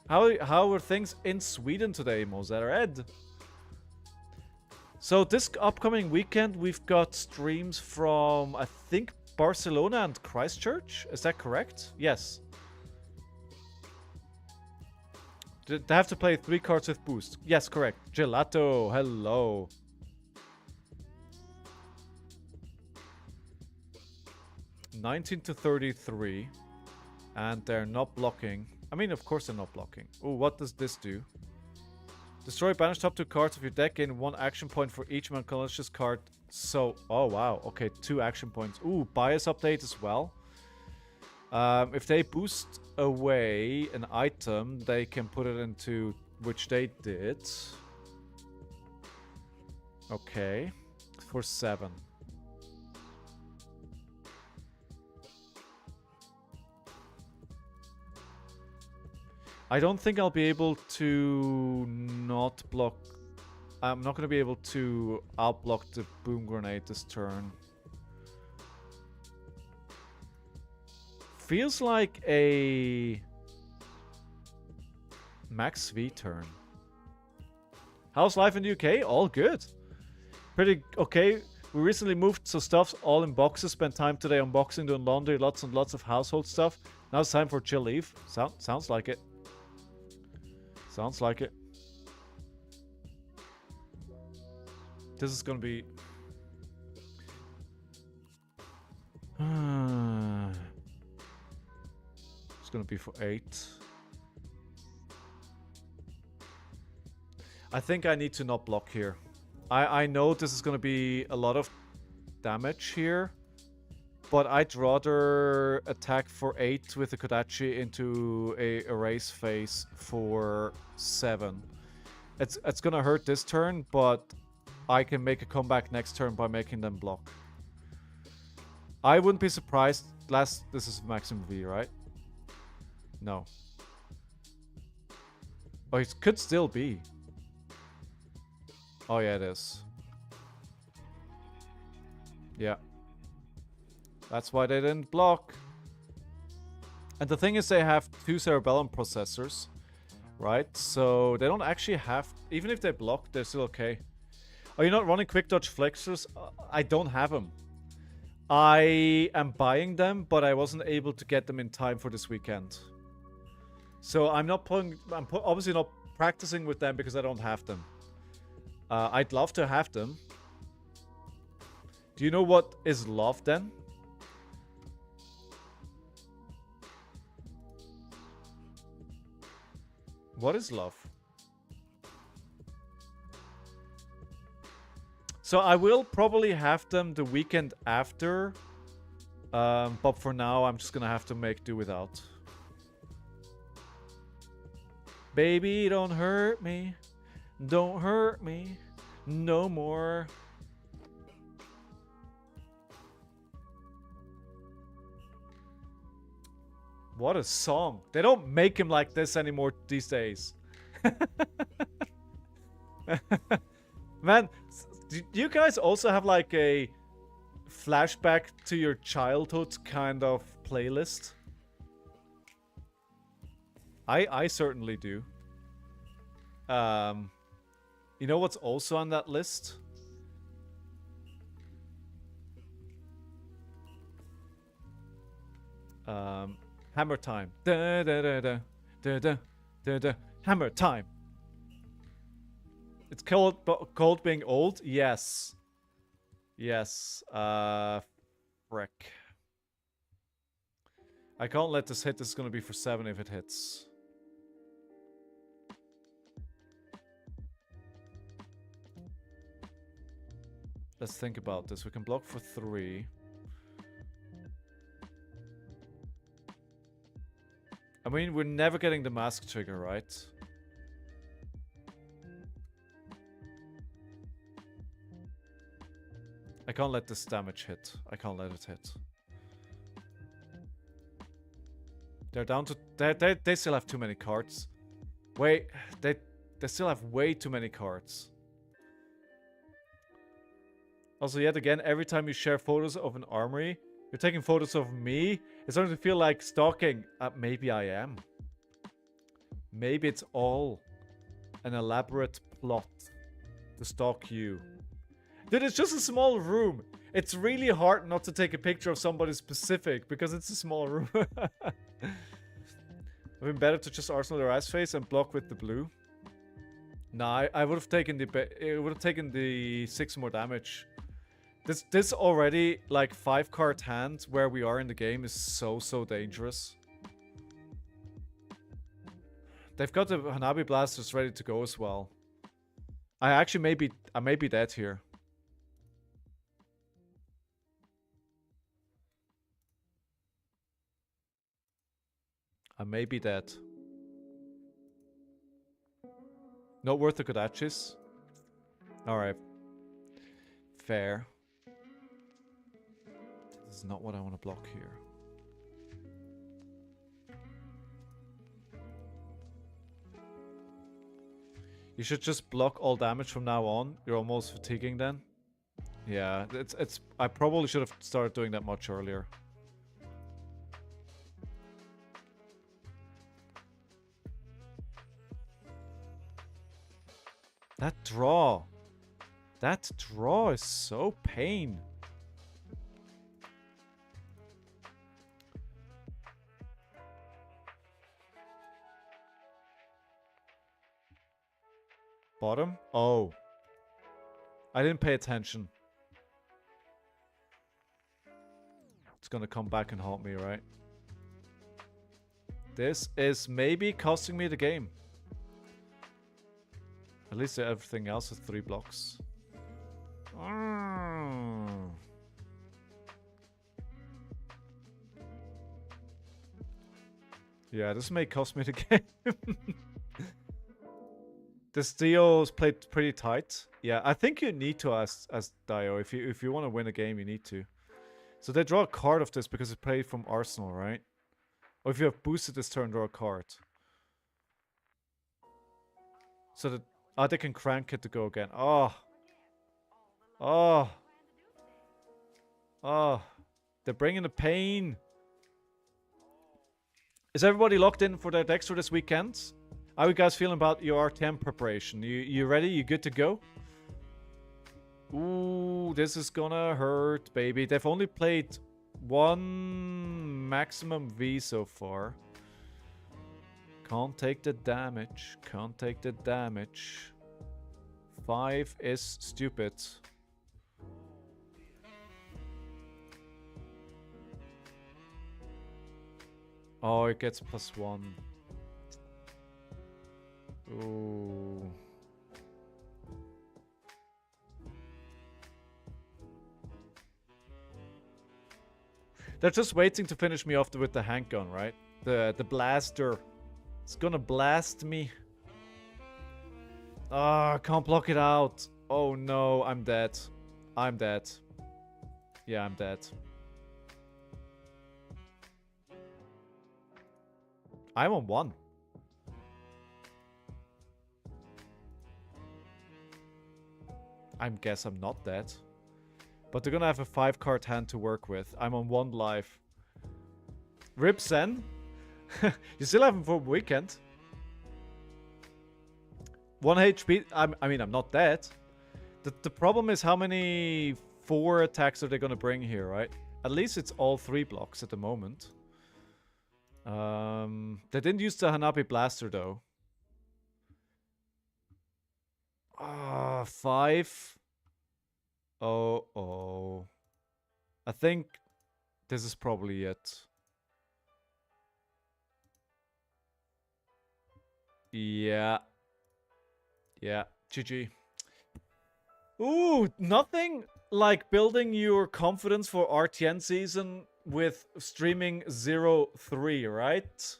[SPEAKER 1] How are things in Sweden today, Mozart? So this upcoming weekend we've got streams from, I think, Barcelona and Christchurch. Is that correct? Yes. They have to play 3 cards with boost. Yes, correct. Gelato, hello. $19 to $33. And they're not blocking. I mean, of course they're not blocking. Oh, what does this do? Destroy banished top 2 cards of your deck. Gain 1 action point for each malicious card. So, oh wow. Okay, 2 action points. Ooh, bias update as well. If they boost away an item, they can put it into, which they did. Okay, for 7. I don't think I'll be able to not block. I'm not going to be able to outblock the boom grenade this turn. Feels like a Max V turn. How's life in the UK? All good. Pretty okay. We recently moved, so stuff's all in boxes. Spent time today unboxing, doing laundry, lots and lots of household stuff. Now it's time for chill leave. Sounds like it. Sounds like it. This is gonna be... It's gonna be for 8. I think I need to not block here. I know this is gonna be a lot of damage here, but I'd rather attack for 8 with the Kodachi into a erase phase for 7. It's gonna hurt this turn, but I can make a comeback next turn by making them block. I wouldn't be surprised. This is maximum V, right? No. Oh, it could still be. Oh yeah, it is. Yeah. That's why they didn't block. And the thing is, they have 2 cerebellum processors, right? So they don't actually have... Even if they block, they're still okay. Are you not running quick dodge flexors? I don't have them. I am buying them, but I wasn't able to get them in time for this weekend. So I'm not putting... I'm obviously not practicing with them because I don't have them. I'd love to have them. Do you know what is love then? What is love? So I will probably have them the weekend after. But for now, I'm just gonna have to make do without. Baby, don't hurt me. Don't hurt me no more. What a song. They don't make him like this anymore these days. Man, do you guys also have like a flashback to your childhood kind of playlist? I certainly do. You know what's also on that list? Hammer time. Da da da da da da da da. Hammer time. It's called being old. Yes. Yes. Frick. I can't let this hit. This is gonna be for 7 if it hits. Let's think about this. We can block for 3. I mean, we're never getting the mask trigger, right? I can't let this damage hit. I can't let it hit. They're down to... They still have too many cards. Wait, they still have way too many cards. Also, yet again, every time you share photos of an armory, you're taking photos of me. It's starting to feel like stalking. Maybe I am. Maybe it's all an elaborate plot to stalk you. Dude, it's just a small room. It's really hard not to take a picture of somebody specific because it's a small room. I've been better to just arsenal their ice face and block with the blue. Nah, I would have taken the 6 more damage. This already, like, 5-card hand where we are in the game is so dangerous. They've got the Hanabi blasters ready to go as well. I may be dead here. I may be dead. Not worth the Kodachis. Alright. Fair. This is not what I want to block here. You should just block all damage from now on. You're almost fatiguing then. Yeah, I probably should have started doing that much earlier. That draw is so pain. Bottom? Oh. I didn't pay attention. It's gonna come back and haunt me, right? This is maybe costing me the game. At least everything else is 3 blocks. Yeah, this may cost me the game. This Dio's played pretty tight. Yeah, I think you need to as Dio. If you want to win a game, you need to. So they draw a card of this because it's played from Arsenal, right? Or if you have boosted this turn, draw a card. So that they can crank it to go again. Oh. Oh. Oh. They're bringing the pain. Is everybody locked in for their decks for this weekend? How are you guys feeling about your RtN preparation? You ready? You good to go? Ooh, this is gonna hurt, baby. They've only played 1 maximum V so far. Can't take the damage. Can't take the damage. 5 is stupid. Oh, it gets +1. Ooh. They're just waiting to finish me off with the handgun, right? The blaster. It's gonna blast me. Ah, I can't block it out. Oh no, I'm dead. I'm dead. Yeah, I'm dead. I'm on 1. I guess I'm not dead. But they're gonna have a 5-card hand to work with. I'm on 1 life. Rip Zen. You still have him for a weekend. 1 HP. I mean, I'm not dead. The problem is how many 4 attacks are they gonna bring here, right? At least it's all 3 blocks at the moment. They didn't use the Hanabi Blaster, though. Ah, 5. Oh. I think this is probably it. Yeah. Yeah. GG. Ooh, nothing like building your confidence for RtN season with streaming 0-3, right?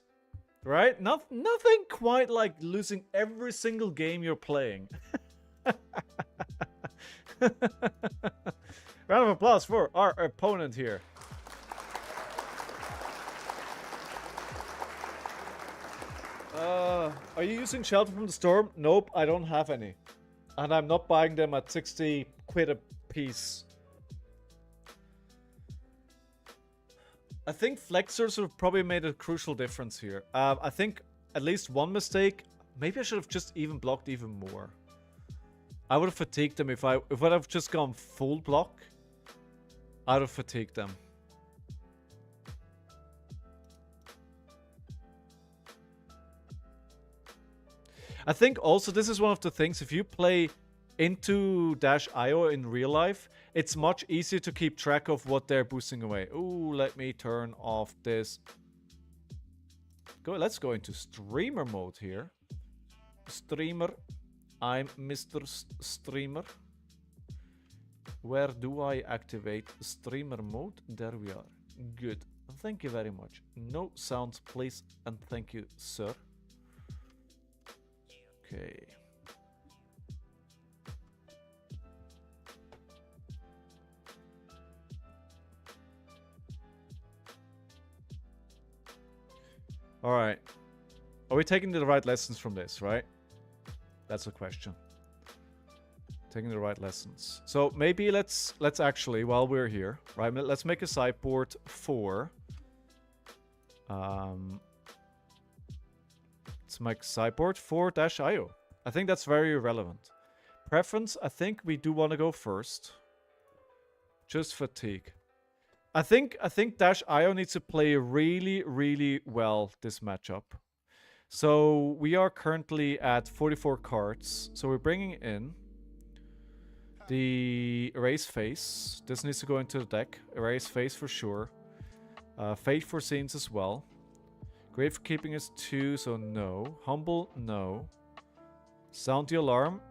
[SPEAKER 1] Right? Nothing quite like losing every single game you're playing. Round of applause for our opponent here. Are you using Shelter from the Storm? Nope, I don't have any. And I'm not buying them at 60 quid a piece. I think Flexors have probably made a crucial difference here. I think at least one mistake. Maybe I should have just even blocked even more. I would have fatigued them if I'd have just gone full block. I would have fatigued them. I think also this is one of the things, if you play into -IO in real life, it's much easier to keep track of what they're boosting away. Ooh, let me turn off this. Let's go into streamer mode here. Streamer. I'm Mr. Streamer. Where do I activate streamer mode? There we are. Good. Thank you very much. No sounds, please. And thank you, sir. Okay. All right. Are we taking the right lessons from this, right? That's the question. Taking the right lessons. So maybe let's actually, while we're here, right? Let's make a sideboard for. Let's make sideboard for -IO. I think that's very relevant. Preference, I think we do want to go first. Just fatigue. I think -IO needs to play really, really well this matchup. So we are currently at 44 cards. So we're bringing in the Erase Face. This needs to go into the deck. Erase Face for sure. Fate for Scenes as well. Gravekeeping is 2, so no. Humble, no. Sound the Alarm.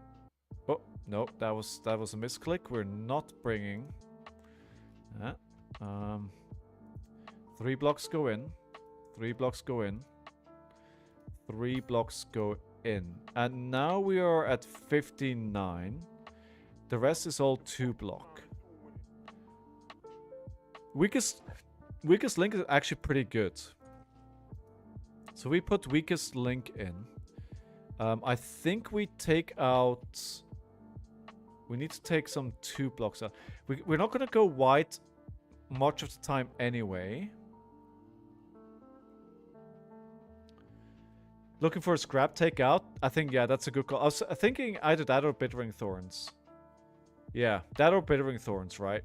[SPEAKER 1] Oh, no, that was a misclick. We're not bringing. 3 blocks go in. 3 blocks go in. 3 blocks go in. And now we are at 59. The rest is all 2 block. Weakest link is actually pretty good. So we put weakest link in. I think we take out... We need to take some 2 blocks out. We're not going to go white much of the time anyway. Looking for a scrap takeout? I think, yeah, that's a good call. I was thinking either that or Bittering Thorns. Yeah, that or Bittering Thorns, right?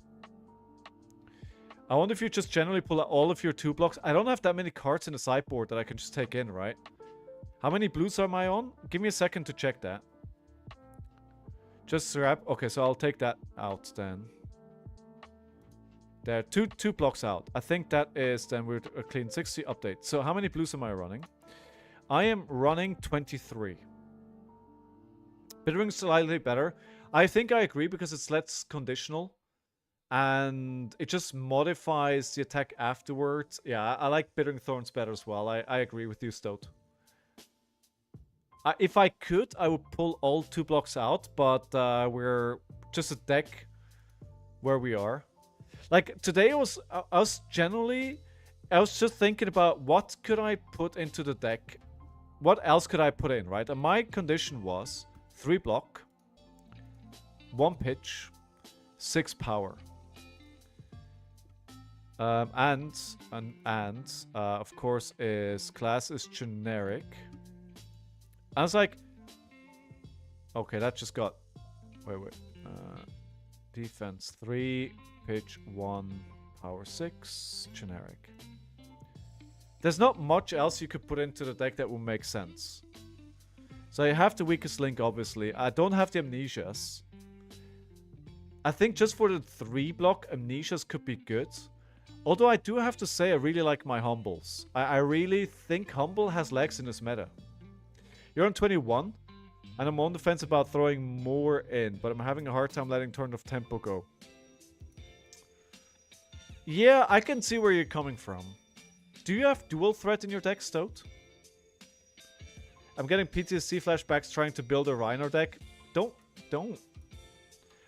[SPEAKER 1] I wonder if you just generally pull out all of your 2 blocks. I don't have that many cards in the sideboard that I can just take in, right? How many blues am I on? Give me a second to check that. Just scrap. Okay, so I'll take that out then. There, two blocks out. I think that is then we're a clean 60 update. So how many blues am I running? I am running 23. Bittering slightly better. I think I agree because it's less conditional. And it just modifies the attack afterwards. Yeah, I like Bittering Thorns better as well. I agree with you, Stoat. If I could, I would pull all 2 blocks out. But we're just a deck where we are. Like, today I was just thinking about what could I put into the deck. What else could I put in, right? And my condition was 3 block, 1 pitch, 6 power. And of course class is generic. I was like, okay, that just got, wait. Defense 3, pitch 1, power 6, generic. There's not much else you could put into the deck that will make sense. So you have the weakest link, obviously. I don't have the amnesias. I think just for the 3 block, amnesias could be good. Although I do have to say I really like my humbles. I really think humble has legs in this meta. You're on 21, and I'm on the fence about throwing more in, but I'm having a hard time letting turn of tempo go. Yeah, I can see where you're coming from. Do you have dual threat in your deck, Stoat? I'm getting PTSD flashbacks trying to build a Rhino deck. Don't.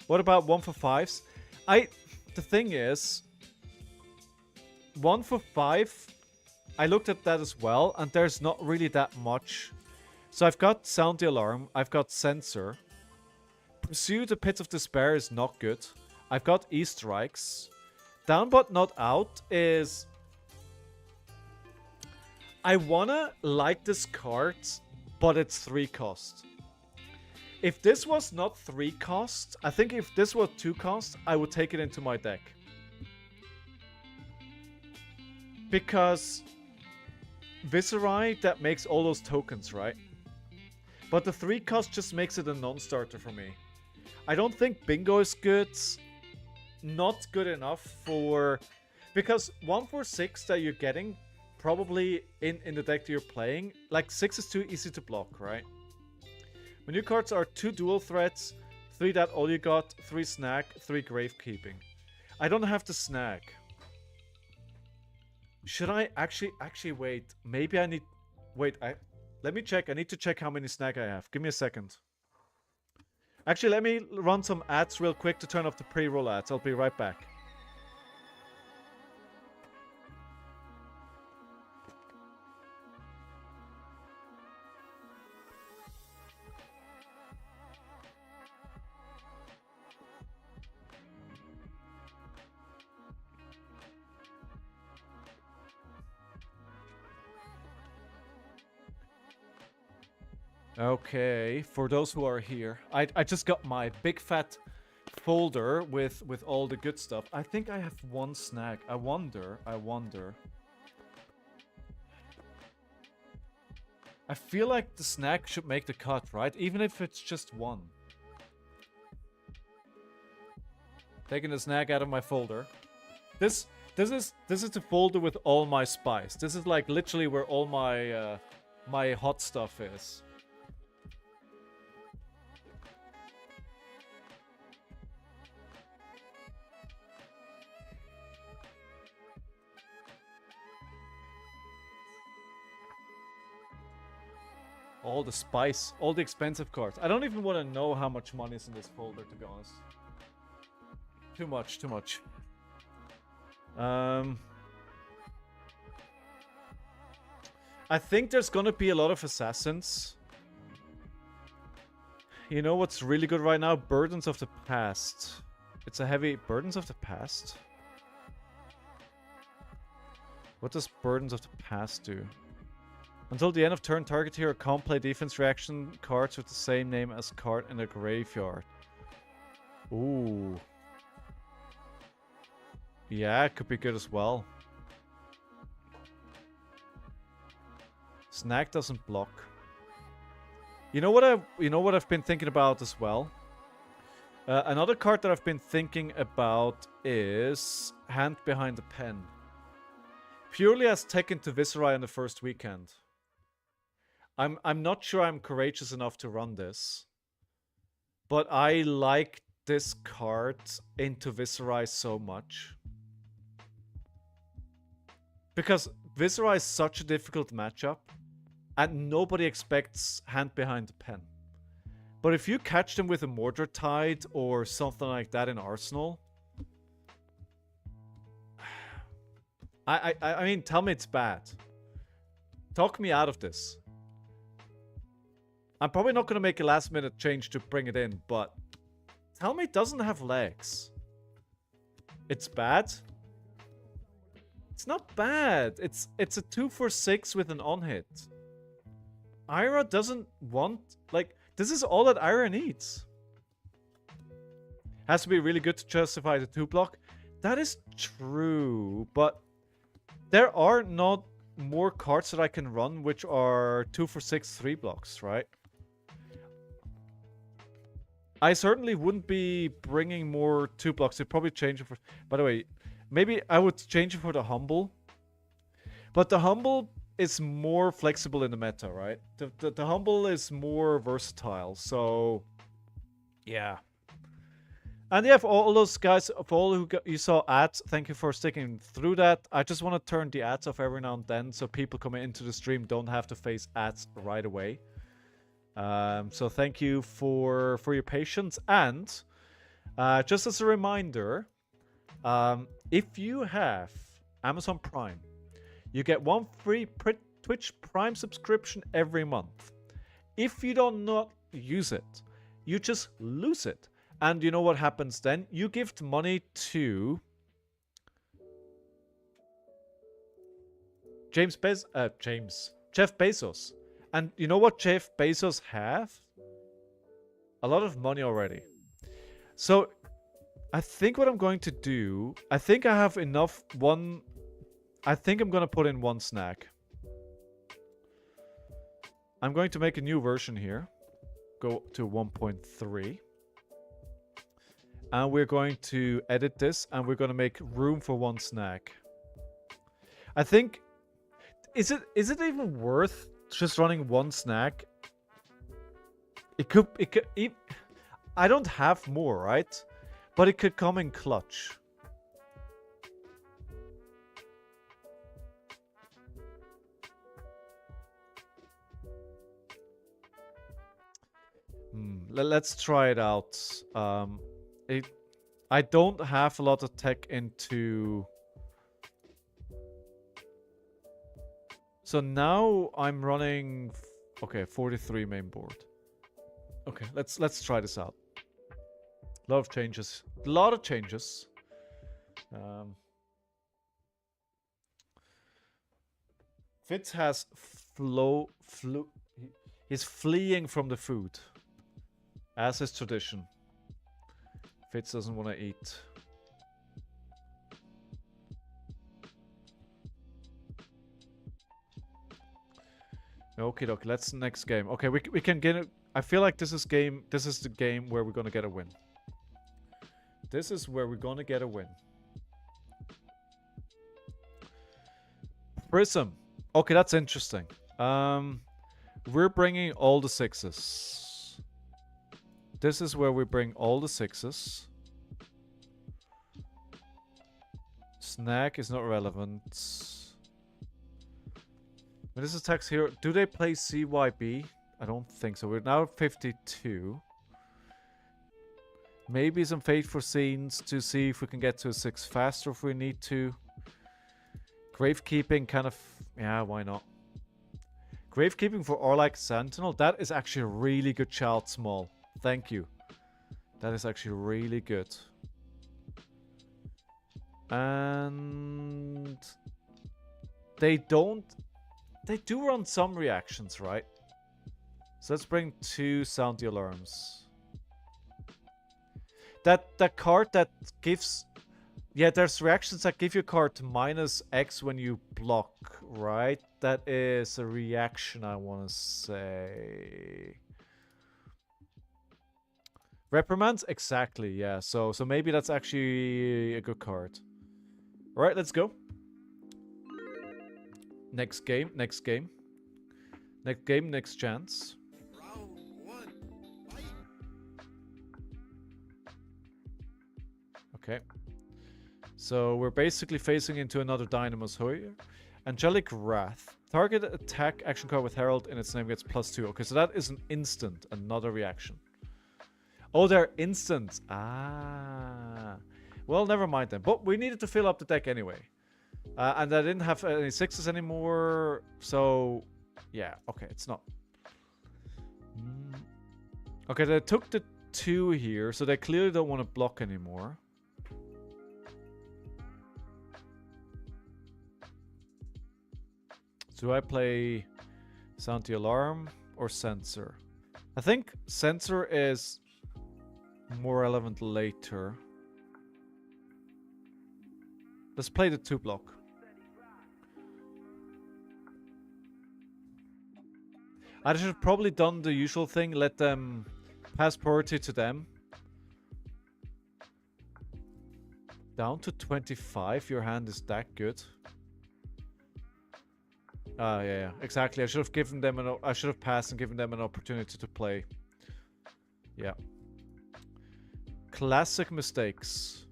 [SPEAKER 1] What about 1 for 5s? The thing is... 1 for 5, I looked at that as well, and there's not really that much. So I've got Sound the Alarm, I've got Censor. Pursue the Pits of Despair is not good. I've got E-Strikes. Down but not out is... I wanna like this card, but it's 3 cost. If this was not 3 cost, I think if this was 2 cost, I would take it into my deck. Because Viserai, that makes all those tokens, right? But the 3 cost just makes it a non-starter for me. I don't think Bingo is good. Not good enough for... Because 1 for 6 that you're getting, probably in the deck that you're playing, like 6 is too easy to block, right? When your cards are 2 dual threats, 3 that all you got, 3 snag, 3 gravekeeping. I don't have the snag. Should I actually wait? Maybe I need... Wait, let me check. I need to check how many snag I have. Give me a second. Actually, let me run some ads real quick to turn off the pre-roll ads. I'll be right back. Okay, for those who are here, I just got my big fat folder with all the good stuff. I think I have 1 snag. I wonder. I feel like the snag should make the cut, right? Even if it's just 1. Taking the snag out of my folder. This This is the folder with all my spice. This is like literally where all my my hot stuff is. All the spice, all the expensive cards. I don't even want to know how much money is in this folder, to be honest. Too much, too much. I think there's gonna be a lot of assassins. You know what's really good right now? Burdens of the Past. It's a heavy... Burdens of the Past? What does Burdens of the Past do? Until the end of turn, target hero can't play defense reaction cards with the same name as card in the graveyard. Ooh. Yeah, it could be good as well. Snag doesn't block. You know what I've been thinking about as well? Another card that I've been thinking about is Hand Behind the Pen. Purely as tech into Viserai on the first weekend. I'm not sure I'm courageous enough to run this. But I like this card into Viserai so much. Because Viserai is such a difficult matchup. And nobody expects Hand Behind the Pen. But if you catch them with a Mordred Tide or something like that in Arsenal... I mean, tell me it's bad. Talk me out of this. I'm probably not going to make a last minute change to bring it in, but... Tell me it doesn't have legs. It's bad? It's not bad. It's a 2 for 6 with an on-hit. Ira doesn't want... Like, this is all that Ira needs. Has to be really good to justify the 2 block. That is true, but... There are not more cards that I can run which are 2 for 6 3 blocks, right? I certainly wouldn't be bringing more 2 blocks. I'd probably change it for... By the way, maybe I would change it for the Humble. But the Humble is more flexible in the meta, right? The Humble is more versatile, so... Yeah. And yeah, for all those guys, for all who you saw ads, thank you for sticking through that. I just want to turn the ads off every now and then, so people coming into the stream don't have to face ads right away. So thank you for your patience. And just as a reminder, if you have Amazon Prime, you get 1 free Twitch Prime subscription every month. If you don't not use it, you just lose it. And you know what happens then? You give money to Jeff Bezos. And you know what Jeff Bezos have? A lot of money already. So I think what I'm going to do, I think I have enough I think I'm going to put in 1 snag. I'm going to make a new version here. Go to 1.3. And we're going to edit this, and we're going to make room for 1 snag. I think... Is it even worth just running 1 snag? It could... I don't have more, right? But it could come in clutch. Let's try it out. I don't have a lot of tech into... So now I'm running... Okay, 43 main board. Okay, let's try this out. A lot of changes. A lot of changes. Fitz has he's fleeing from the food. As is tradition. Fitz doesn't want to eat. Okay, let's next game. Okay, we can get it. I feel like this is the game where we're gonna get a win. This is where we're gonna get a win. Prism. Okay, that's interesting. We're bringing all the 6s. This is where we bring all the 6s. Snack is not relevant. When this attacks here, do they play CYB? I don't think so. We're now 52. Maybe some faithful scenes to see if we can get to a 6 faster if we need to. Gravekeeping kind of... yeah, why not? Gravekeeping for Orlak Sentinel. That is actually a really good child small. Thank you. That is actually really good. And... they don't... they do run some reactions, right? So let's bring 2 sound the alarms. That card that gives... yeah, there's reactions that give your card -X when you block, right? That is a reaction, I want to say. Reprimands? Exactly, yeah. So maybe that's actually a good card. Alright, let's go. Next game, next game. Next game, next chance. Okay. So we're basically facing into another Dynamo's here. Angelic Wrath. Target attack action card with Herald in its name gets +2. Okay, so that is an instant, another reaction. Oh, they're instant. Ah. Well, never mind then. But we needed to fill up the deck anyway. And I didn't have any 6s anymore. So, yeah. Okay, it's not. Okay, they took the 2 here. So they clearly don't want to block anymore. Do I play Sound the Alarm or Sensor? I think Sensor is more relevant later. Let's play the 2 block. I should have probably done the usual thing. Let them pass priority to them. Down to 25. Your hand is that good. Yeah, exactly. I should have given them I should have passed and given them an opportunity to play. Yeah. Classic mistakes.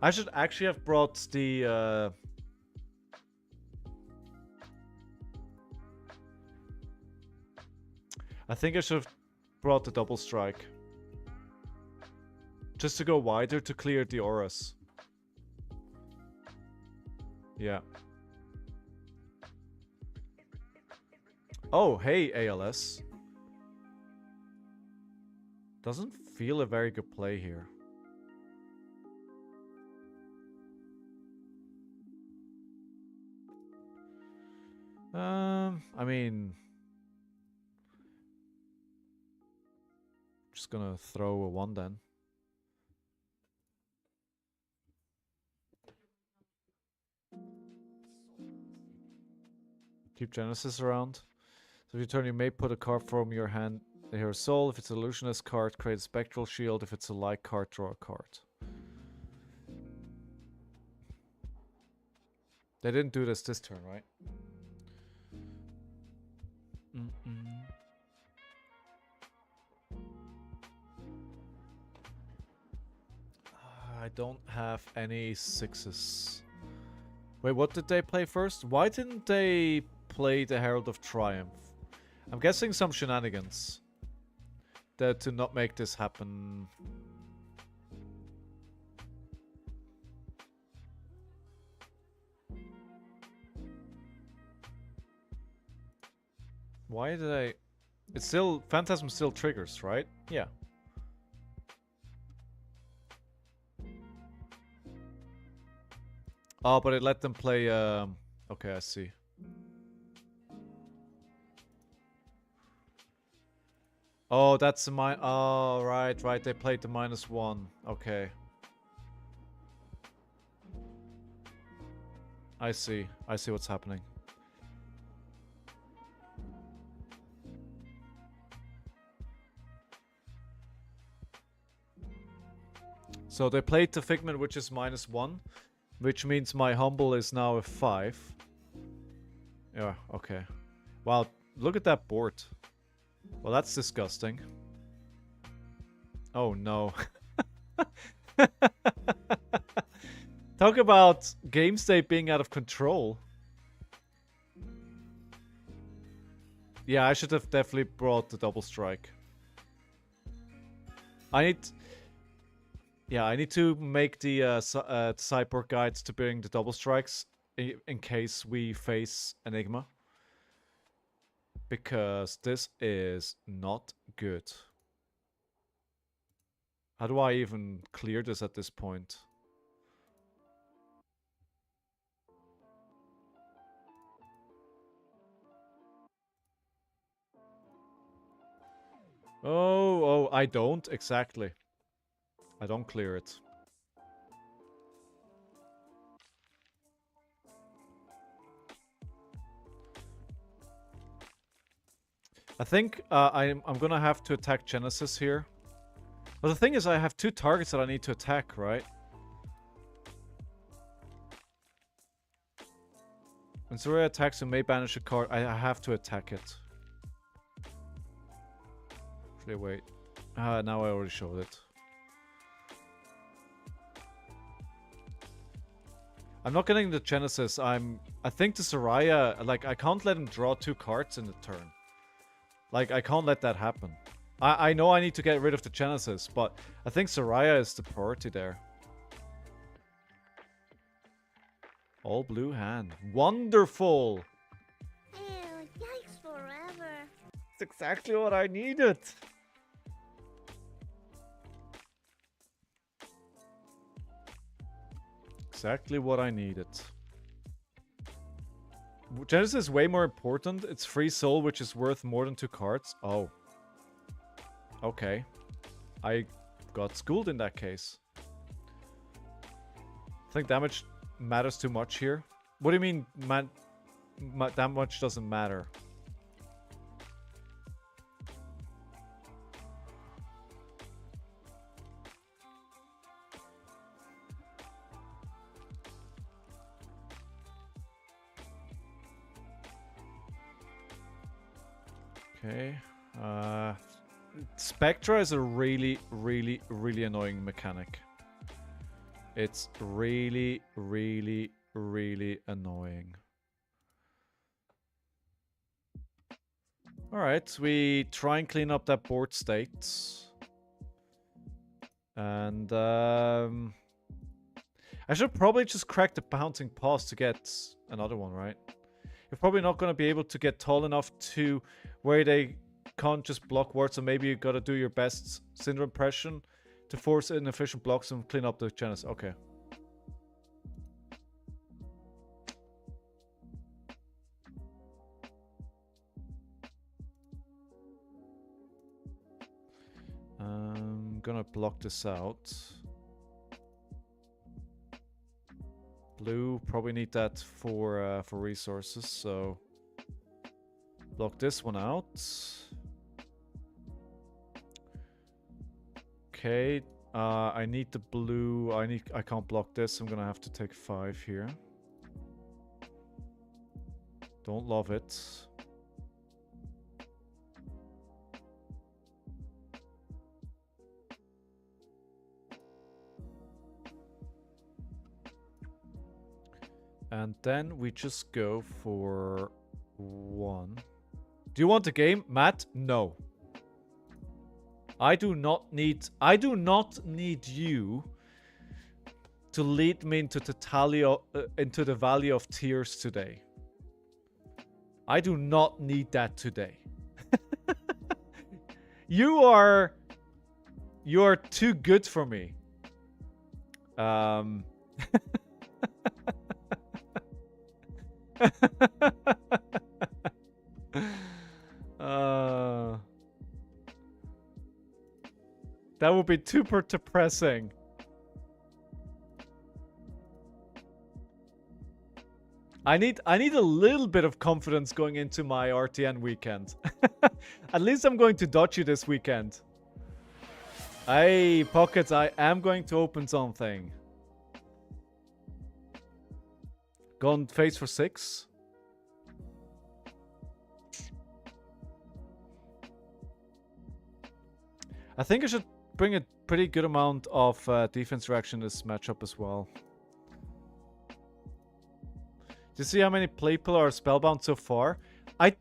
[SPEAKER 1] I should actually have brought the I think I should have brought the double strike. Just to go wider to clear the auras. Yeah. Oh, hey, ALS. Doesn't feel a very good play here. I mean... just gonna throw a 1 then. Keep Genesis around. So if you turn, you may put a card from your hand here. Soul. If it's an illusionist card, create a spectral shield. If it's a light card, draw a card. They didn't do this turn, right? I don't have any 6s. Wait, what did they play first? Why didn't they play the Herald of Triumph? I'm guessing some shenanigans to not make this happen. Why did I... it's still... Phantasm still triggers, right? Yeah. Oh, but it let them play... okay, I see. Oh, that's the oh, right. They played the -1. Okay. I see. I see what's happening. So they played the Figment, which is -1, which means my Humble is now a 5. Yeah, okay. Wow, look at that board. Well, that's disgusting. Oh no. Talk about game state being out of control. Yeah, I should have definitely brought the double strike. I need to make the sideboard guides to bring the double strikes in case we face Enigma. Because this is not good. How do I even clear this at this point? Oh, I don't. Exactly. I don't clear it. I think I'm gonna have to attack Genesis here. But the thing is, I have 2 targets that I need to attack, right? When Soraya attacks, you may banish a card. I have to attack it. Actually, wait. Now I already showed it. I'm not getting the Genesis. I think the Soraya, like, I can't let him draw 2 cards in the turn. Like, I can't let that happen. I know I need to get rid of the Genesis, but I think Soraya is the priority there. All blue hand. Wonderful!
[SPEAKER 2] Ew, yikes forever.
[SPEAKER 1] It's exactly what I needed. Exactly what I needed. Genesis is way more important. It's free soul, which is worth more than 2 cards. Oh. Okay. I got schooled in that case. I think damage matters too much here. What do you mean that much doesn't matter? Okay. Spectra is a really, really, really annoying mechanic. It's really, really, really annoying. Alright, we try and clean up that board state. And I should probably just crack the bouncing paws to get another one, right? You're probably not going to be able to get tall enough to where they can't just block words, so maybe you gotta do your best Cinder impression to force inefficient blocks and clean up the Genesis. Okay. I'm gonna block this out. Blue, probably need that for resources, so block this one out. Okay, I need the blue. I can't block this. I'm gonna have to take 5 here. Don't love it. And then we just go for 1. Do you want the game, Matt? No. I do not need you to lead me into the valley of tears today. I do not need that today. You are too good for me. That would be super depressing. I need a little bit of confidence going into my RtN weekend. At least I'm going to dodge you this weekend. Hey, Pockets, I am going to open something. Gone face for 6. I think I should bring a pretty good amount of defense reaction in this matchup as well. Do you see how many people are spellbound so far? I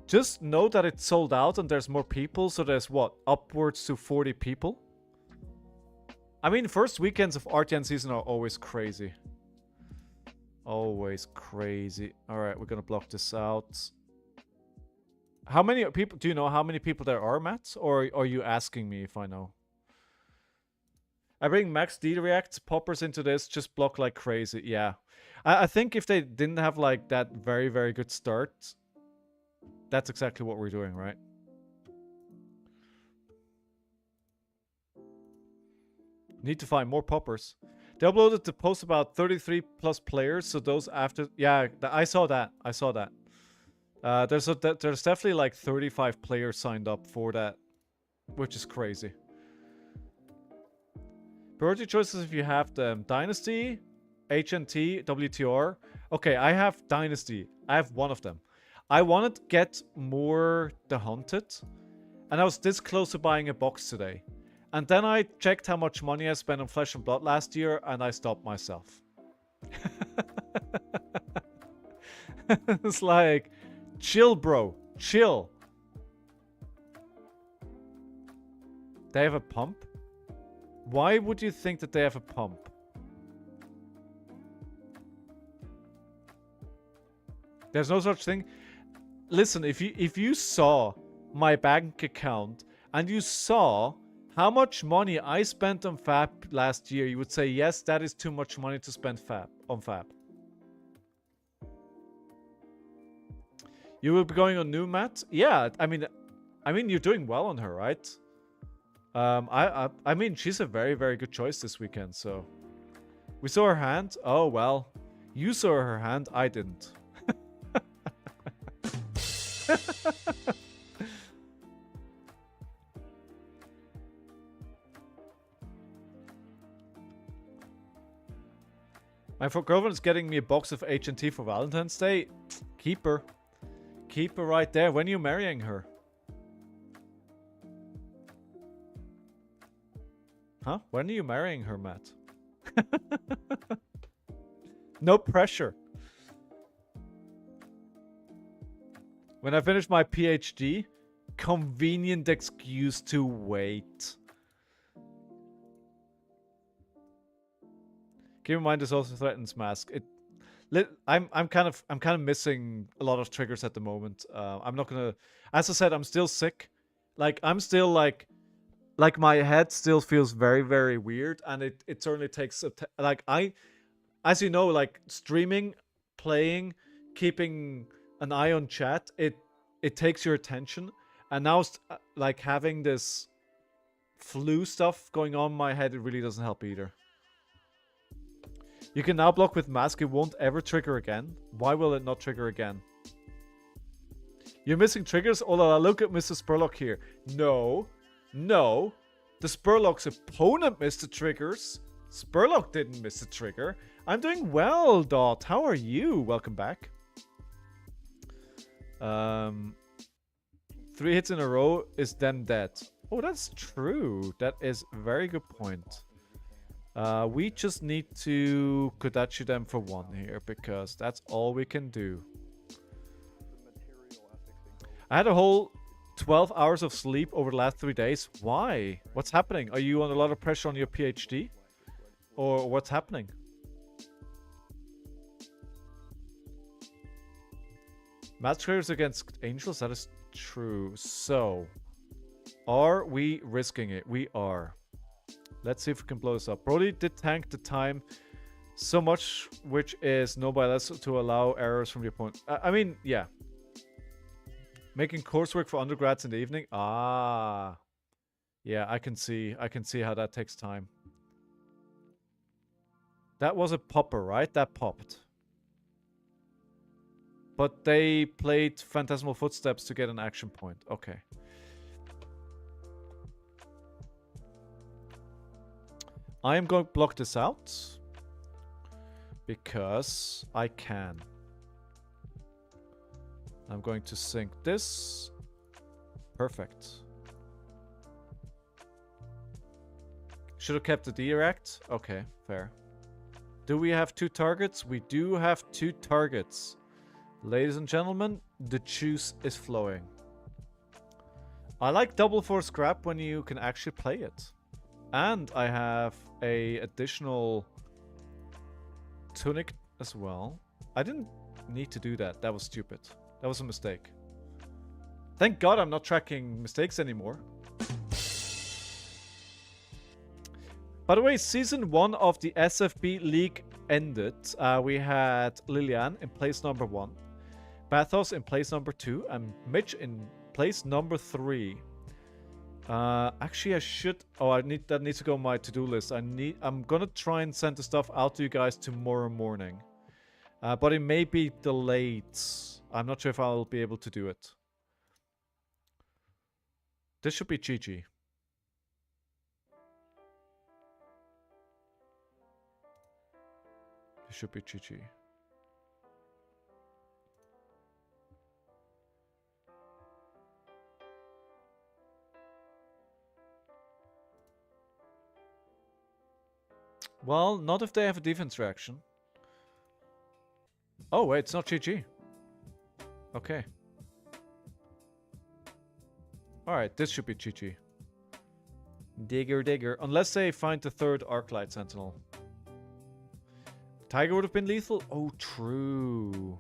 [SPEAKER 1] just know that it's sold out and there's more people, so there's what? Upwards to 40 people? I mean, first weekends of RtN season are always crazy. Always crazy. Alright, we're gonna block this out. How many people, do you know how many people there are, Matt? Or are you asking me if I know? I bring max D reacts, poppers into this, just block like crazy. Yeah. I think if they didn't have like that very, very good start, that's exactly what we're doing, right? Need to find more poppers. They uploaded the post about 33 plus players, so those after... Yeah, I saw that. I saw that. There's definitely like 35 players signed up for that, which is crazy. Priority choices if you have them. Dynasty, HNT, WTR. Okay, I have Dynasty. I have one of them. I wanted to get more The Hunted, and I was this close to buying a box today. And then I checked how much money I spent on Flesh and Blood last year, and I stopped myself. It's like, chill, bro. Chill. They have a pump? Why would you think that they have a pump? There's no such thing. Listen, if you saw my bank account and you saw how much money I spent on Fab last year, you would say, yes, that is too much money to spend on Fab. You will be going on new Matt? Yeah, I mean you're doing well on her, right? I mean, she's a very, very good choice this weekend, so. We saw her hand? Oh, well. You saw her hand, I didn't. My girlfriend is getting me a box of HNT for Valentine's Day. Keep her. Keep her right there. When are you marrying her? Huh? When are you marrying her, Matt? No pressure. When I finish my PhD, convenient excuse to wait. Keep in mind this also threatens mask. I'm kind of missing a lot of triggers at the moment. I'm not gonna, as I said, I'm still sick. Like I'm still like my head still feels very, very weird, and it certainly takes as you know, like streaming, playing, keeping an eye on chat, it takes your attention, and now like having this flu stuff going on in my head, it really doesn't help either. You can now block with mask. It won't ever trigger again. Why will it not trigger again? You're missing triggers? Oh, look at Mr. Spurlock here. No. No. The Spurlock's opponent missed the triggers. Spurlock didn't miss the trigger. I'm doing well, Dot. How are you? Welcome back. 3 hits in a row is then dead. Oh, that's true. That is a very good point. We just need to Kodachi them for 1 here, because that's all we can do. I had a whole 12 hours of sleep over the last 3 days. Why? What's happening? Are you under a lot of pressure on your PhD? Or what's happening? Match triggers against angels? That is true. So, are we risking it? We are. Let's see if we can blow this up. Brody did tank the time so much, which is no by less to allow errors from the opponent. I mean, yeah. Making coursework for undergrads in the evening? Ah. Yeah, I can see how that takes time. That was a popper, right? That popped. But they played Phantasmal Footsteps to get an action point. Okay. I am going to block this out because I can. I'm going to sync this. Perfect. Should have kept the direct. Okay, fair. Do we have 2 targets? We do have 2 targets. Ladies and gentlemen, the juice is flowing. I like double for scrap when you can actually play it. And I have a additional tunic as well. I didn't need to do that. That was stupid. That was a mistake. Thank God I'm not tracking mistakes anymore. By the way, Season 1 of the SFB League ended. We had Lilian in place number 1. Bathos in place number 2. And Mitch in place number 3. Actually, I should... Oh, that needs to go on my to-do list. I'm gonna try and send the stuff out to you guys tomorrow morning. But it may be delayed. I'm not sure if I'll be able to do it. This should be GG. This should be GG. Well, not if they have a defense reaction. Oh, wait, it's not GG. Okay. Alright, this should be GG. Digger, digger. Unless they find the 3rd Arclight Sentinel. Tiger would have been lethal? Oh, true.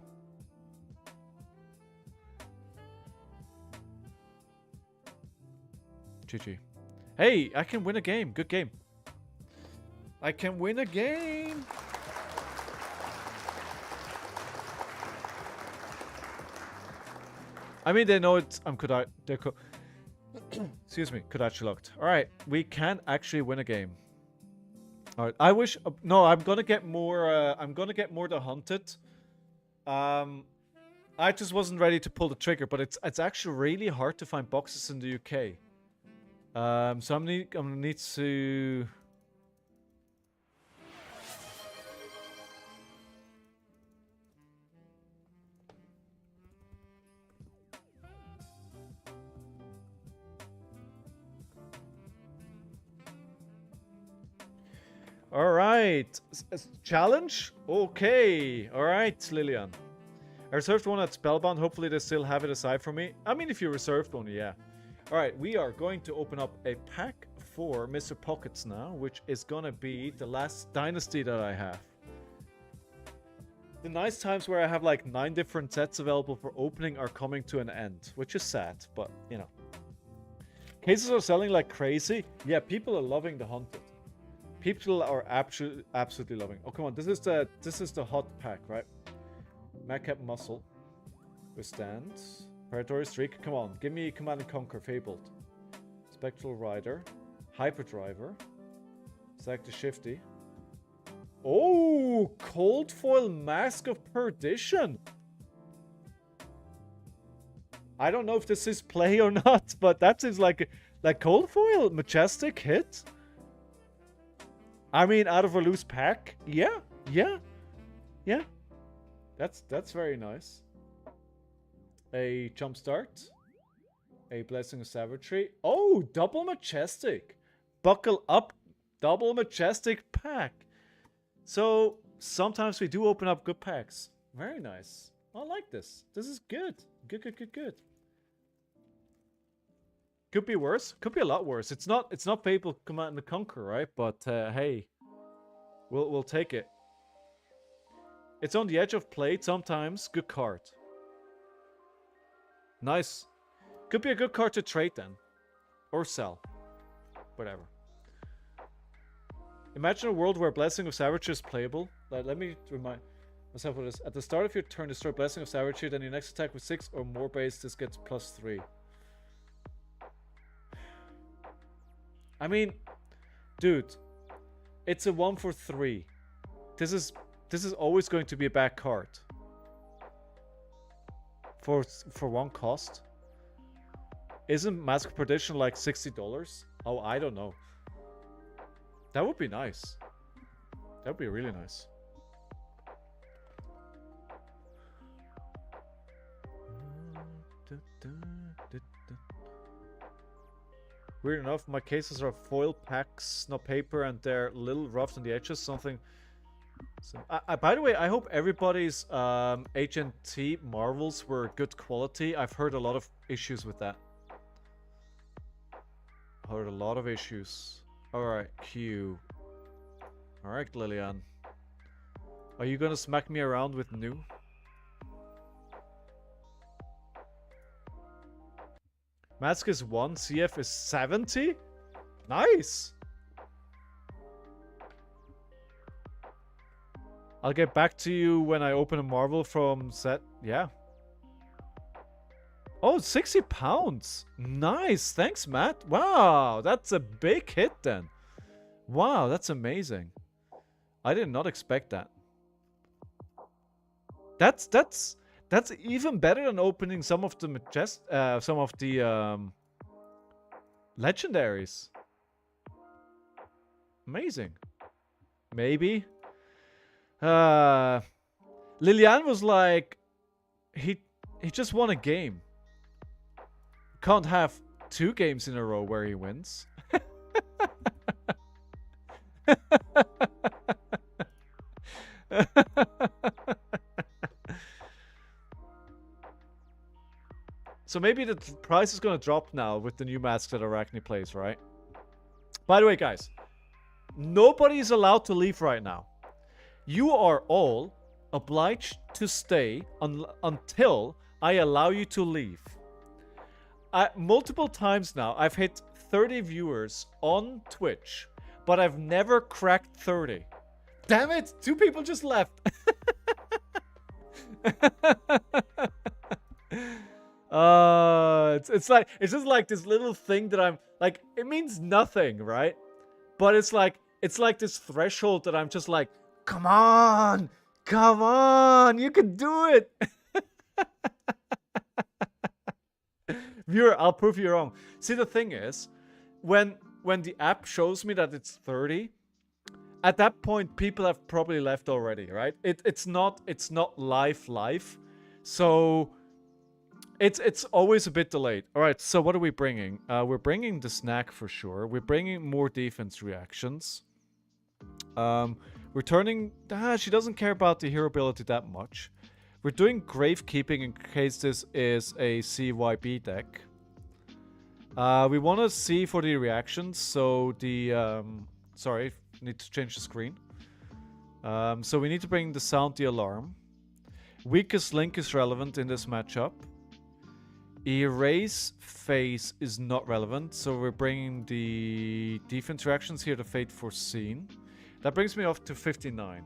[SPEAKER 1] GG. Hey, I can win a game. Good game. I can win a game. I mean, they know it's... excuse me. Kodachi locked. Alright, we can actually win a game. Alright, I wish... no, I'm gonna get more... I'm gonna get more the Hunted. I just wasn't ready to pull the trigger, but it's actually really hard to find boxes in the UK. So I'm gonna need to... Alright. Challenge? Okay. Alright, Lillian. I reserved one at Spellbound. Hopefully they still have it aside for me. I mean, if you reserved one, yeah. Alright, we are going to open up a pack for Mr. Pockets now, which is gonna be the last dynasty that I have. The nice times where I have like 9 different sets available for opening are coming to an end, which is sad, but you know. Cases are selling like crazy. Yeah, people are loving the Hunted. People are absolutely loving. Oh, come on. This is the hot pack, right? Madcap Muscle. Withstand. Predatory Streak. Come on. Give me Command and Conquer. Fabled. Spectral Rider. Hyperdriver. Select the Shifty. Oh! Cold Foil Mask of Perdition. I don't know if this is play or not, but that seems like Cold Foil Majestic hit. I mean, out of a loose pack, yeah. That's very nice. A jump start, a blessing of savagery. Oh, double majestic. Buckle up, double majestic pack. So sometimes we do open up good packs. Very nice. I like this. This is good. Good. Could be worse. Could be a lot worse. It's not Fable Command and Conquer, right? But hey, we'll take it. It's on the edge of plate sometimes. Good card. Nice. Could be a good card to trade then, or sell, whatever. Imagine a world where Blessing of Savagery is playable. Let me remind myself of this. At the start of your turn, destroy Blessing of Savagery. Then your next attack with 6 or more base, this gets +3. I mean, dude, it's a 1 for 3. This is always going to be a bad card. For 1 cost. Isn't Mask of Perdition like $60? Oh, I don't know. That would be nice. That would be really nice. Weird enough, my cases are foil packs, not paper, and they're a little rough on the edges. Something. By the way, I hope everybody's HNT Marvels were good quality. I've heard a lot of issues with that. Heard a lot of issues. Alright, Q. Alright, Lillian. Are you gonna smack me around with new? Mask is 1, CF is 70? Nice! I'll get back to you when I open a Marvel from set. Yeah. Oh, 60 pounds. Nice. Thanks, Matt. Wow, that's a big hit then. Wow, that's amazing. I did not expect that. That's even better than opening some of the legendaries. Amazing. Maybe. Liliane was like, he just won a game. Can't have 2 games in a row where he wins. So maybe the price is gonna drop now with the new masks that Arakni plays, right? By the way, guys, nobody is allowed to leave right now. You are all obliged to stay until I allow you to leave. Multiple times now, I've hit 30 viewers on Twitch, but I've never cracked 30. Damn it! 2 people just left. It's just like this little thing that I'm like, it means nothing, right? But it's like this threshold that I'm just like, come on, you can do it. Viewer, I'll prove you wrong. See, the thing is, when the app shows me that it's 30, at that point people have probably left already, right? It's not live, so it's always a bit delayed. All right, so what are we bringing? We're bringing the snack for sure. We're bringing more defense reactions. We're turning. She doesn't care about the hero ability that much. We're doing Gravekeeping in case this is a CYB deck. We want to see for the reactions, so the... sorry, need to change the screen. So we need to bring the Sound the Alarm. Weakest Link is relevant in this matchup. Erase Phase is not relevant, so we're bringing the defense reactions here, the Fate Foreseen. That brings me off to 59.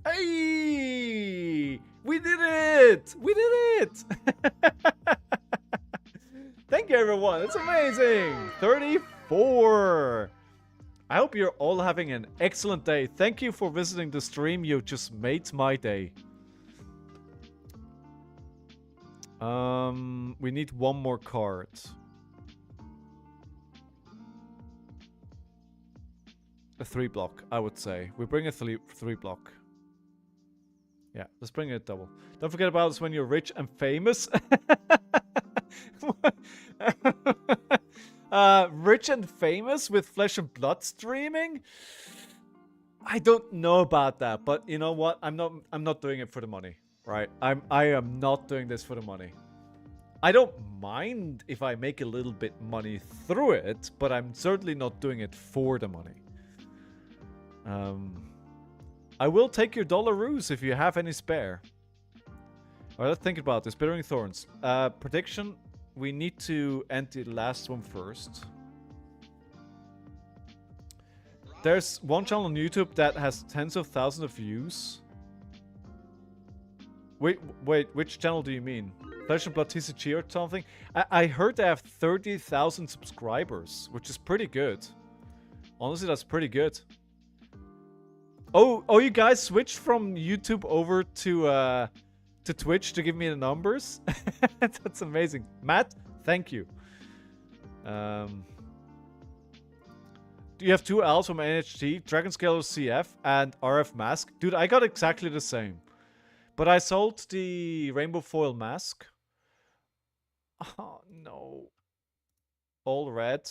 [SPEAKER 1] Hey! We did it! We did it! Thank you, everyone. It's amazing. 34. I hope you're all having an excellent day. Thank you for visiting the stream. You just made my day. We need one more card. A 3-block, I would say. We bring a 3-block. Yeah, let's bring it a double. Don't forget about us when you're rich and famous. Rich and famous with Flesh and Blood streaming? I don't know about that, but you know what? I'm not doing it for the money, right? I am not doing this for the money. I don't mind if I make a little bit money through it, but I'm certainly not doing it for the money. I will take your dollaroos if you have any spare. Alright, let's think about this. Bittering Thorns. Prediction. We need to end the last one first. There's one channel on YouTube that has tens of thousands of views. Wait, which channel do you mean? Flesh and Blood TCG or something? I heard they have 30,000 subscribers, which is pretty good. Honestly, that's pretty good. Oh, you guys switched from YouTube over to Twitch to give me the numbers? That's amazing. Matt, thank you. You have 2 Ls from NHT, Dragon Scaler CF, and RF Mask. Dude, I got exactly the same. But I sold the Rainbow Foil Mask. Oh, no. All red.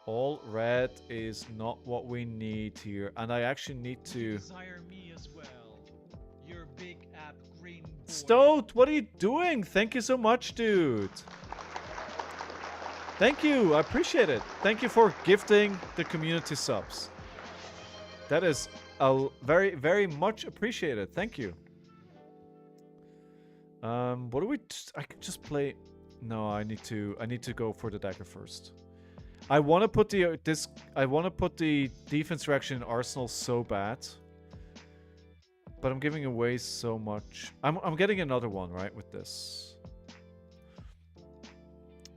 [SPEAKER 1] All red is not what we need here. And I actually need to...
[SPEAKER 3] Desire me as well. Your big app green boy.
[SPEAKER 1] Stoat, what are you doing? Thank you so much, dude. Thank you. I appreciate it. Thank you for gifting the community subs. That is very, very much appreciated. Thank you. What do we... I could just play... No, I need to go for the dagger first. I want to put the I want to put the defense reaction in Arsenal so bad. But I'm giving away so much. I'm getting another one, right, with this.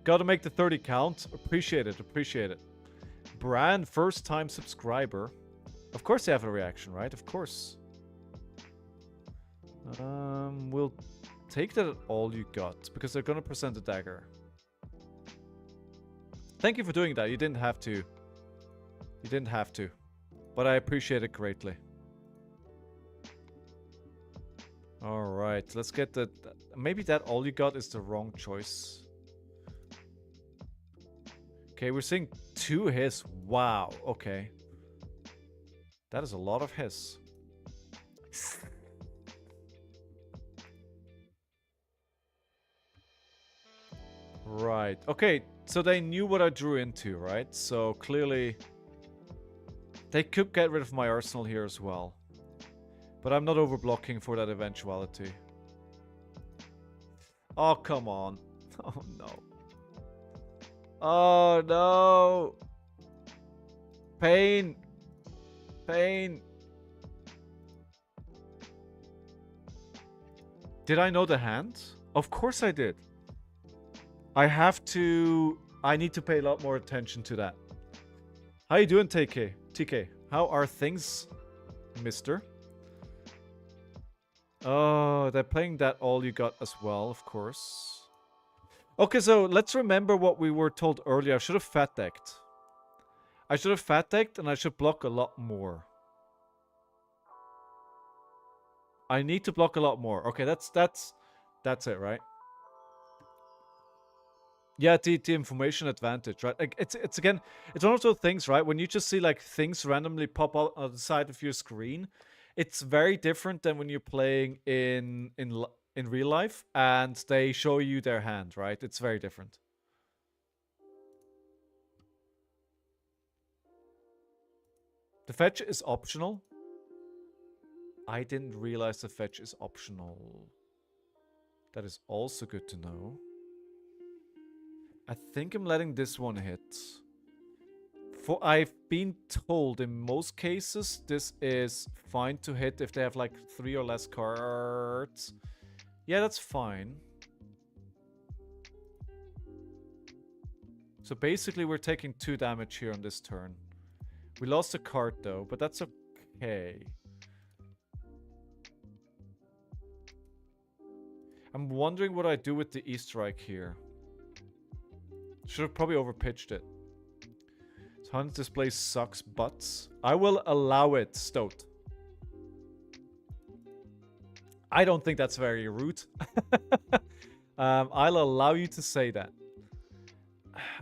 [SPEAKER 1] Gotta make the 30 count. Appreciate it, appreciate it. Bran, first time subscriber. Of course they have a reaction, right? Of course. We'll take that at all you got, because they're gonna present a dagger. Thank you for doing that. You didn't have to. You didn't have to. But I appreciate it greatly. Alright, let's get the... Maybe that all you got is the wrong choice. Okay, we're seeing 2 hiss. Wow, okay. That is a lot of hiss. Right, okay. So they knew what I drew into, right? So clearly... They could get rid of my arsenal here as well. But I'm not overblocking for that eventuality. Oh, come on. Oh, no. Oh, no. Pain. Pain. Did I know the hand? Of course I did. I need to pay a lot more attention to that. How you doing, TK? TK, how are things, mister? Oh, they're playing that all you got as well, of course. Okay, so let's remember what we were told earlier. I should have fat decked. I should have fat decked and I should block a lot more. I need to block a lot more. Okay, that's it, right? Yeah, the information advantage, right? Like, it's again, it's one of those things, right? When you just see like things randomly pop out on the side of your screen, it's very different than when you're playing in real life and they show you their hand, right? It's very different. The fetch is optional. I didn't realize the fetch is optional. That is also good to know. I think I'm letting this one hit. For I've been told in most cases this is fine to hit if they have like 3 or less cards. Yeah, that's fine. So basically we're taking 2 damage here on this turn. We lost a card though, but that's okay. I'm wondering what I do with the E-Strike here. Should have probably overpitched it. So Hunt's display sucks butts. I will allow it, Stoat. I don't think that's very rude. I'll allow you to say that.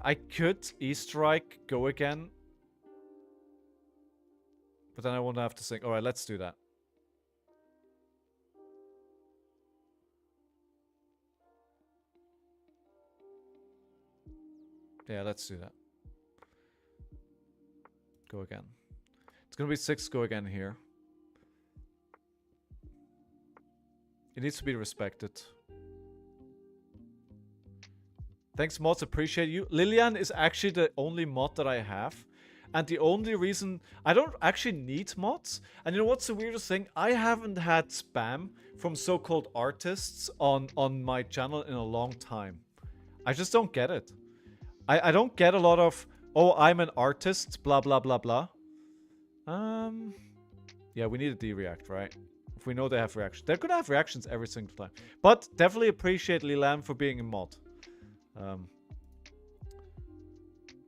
[SPEAKER 1] I could E-Strike, go again. But then I won't have to think. Alright, let's do that. Yeah, let's do that. Go again. It's gonna be 6 go again here. It needs to be respected. Thanks, mods. Appreciate you. Lilian is actually the only mod that I have. And the only reason... I don't actually need mods. And you know what's the weirdest thing? I haven't had spam from so-called artists on my channel in a long time. I just don't get it. I don't get a lot of, oh, I'm an artist, blah, blah, blah, blah. Yeah, we need a D-react, right? If we know they have reactions. They're gonna have reactions every single time. But definitely appreciate Lilam for being a mod.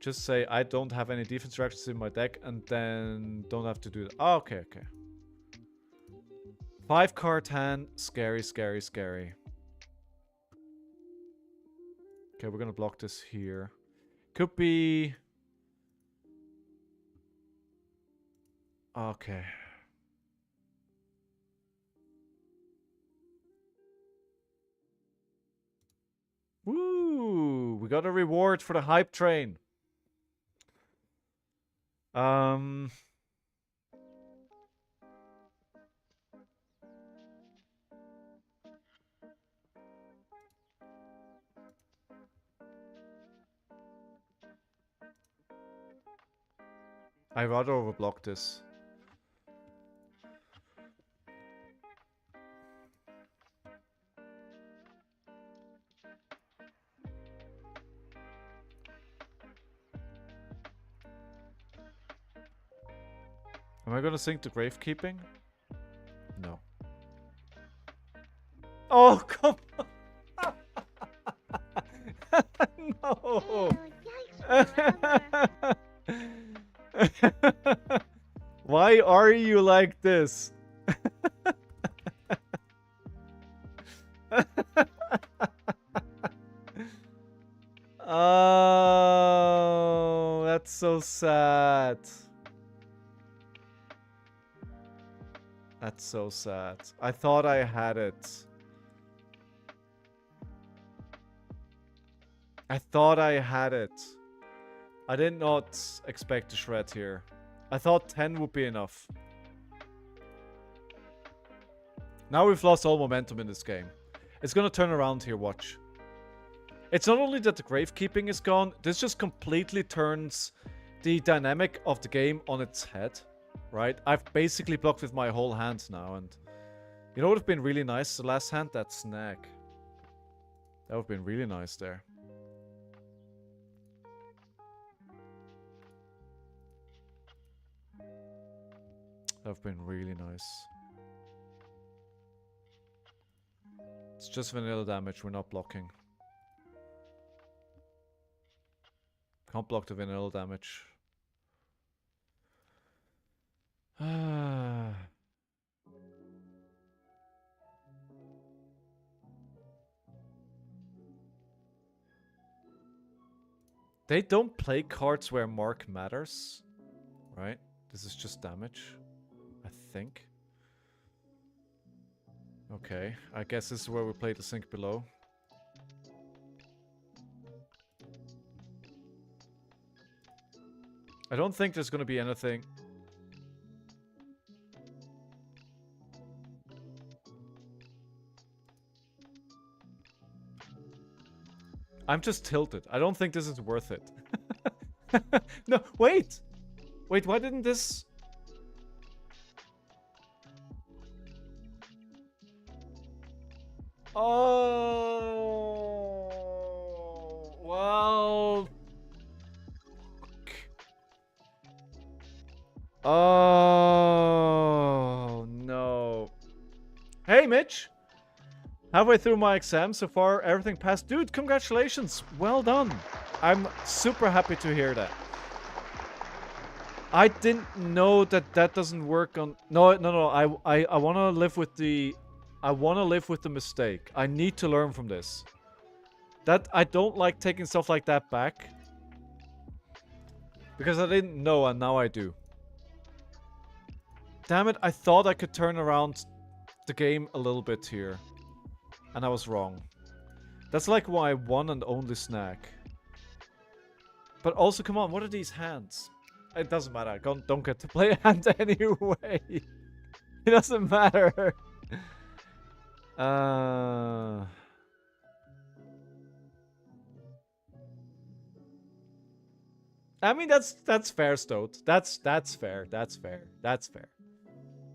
[SPEAKER 1] just say I don't have any defense reactions in my deck and then don't have to do that. Oh, okay, okay. 5 card hand. Scary, scary, scary. Okay, we're gonna block this here. Could be... Okay. Woo! We got a reward for the hype train. I'd rather overblock this. Am I gonna sink to Gravekeeping? No. Oh, come on! No!
[SPEAKER 2] Yikes forever.
[SPEAKER 1] Why are you like this? Oh, that's so sad. That's so sad. I thought I had it. I thought I had it. I did not expect a shred here. I thought 10 would be enough. Now we've lost all momentum in this game. It's gonna turn around here, watch. It's not only that the Gravekeeping is gone, this just completely turns the dynamic of the game on its head. Right? I've basically blocked with my whole hand now, and... You know what would have been really nice the last hand? That snag. That would have been really nice there. That would have been really nice. It's just vanilla damage, we're not blocking. Can't block the vanilla damage. They don't play cards where mark matters, right? This is just damage, I think. Okay, I guess this is where we play the sink below. I don't think there's gonna be anything. I'm just tilted. I don't think this is worth it. No, wait! Wait, why didn't this... Oh... Well... Oh... No. Hey, Mitch! Halfway through my exam so far, everything passed. Dude, congratulations! Well done! I'm super happy to hear that. I didn't know that that doesn't work on... No. I want to live with the... I want to live with the mistake. I need to learn from this. That... I don't like taking stuff like that back. Because I didn't know, and now I do. Damn it, I thought I could turn around the game a little bit here. And I was wrong. That's like why I won and only snack. But also, come on, what are these hands? It doesn't matter. I don't get to play a hand anyway. It doesn't matter. I mean, that's fair, Stoat. That's fair. That's fair. That's fair.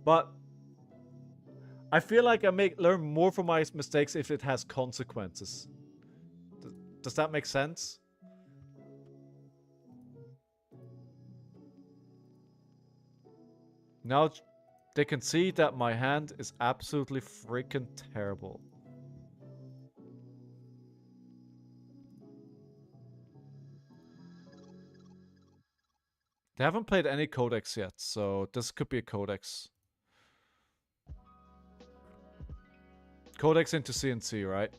[SPEAKER 1] But I feel like I learn more from my mistakes if it has consequences. Does that make sense? Now they can see that my hand is absolutely freaking terrible. They haven't played any codex yet, so this could be a codex. Codex into CNC, right?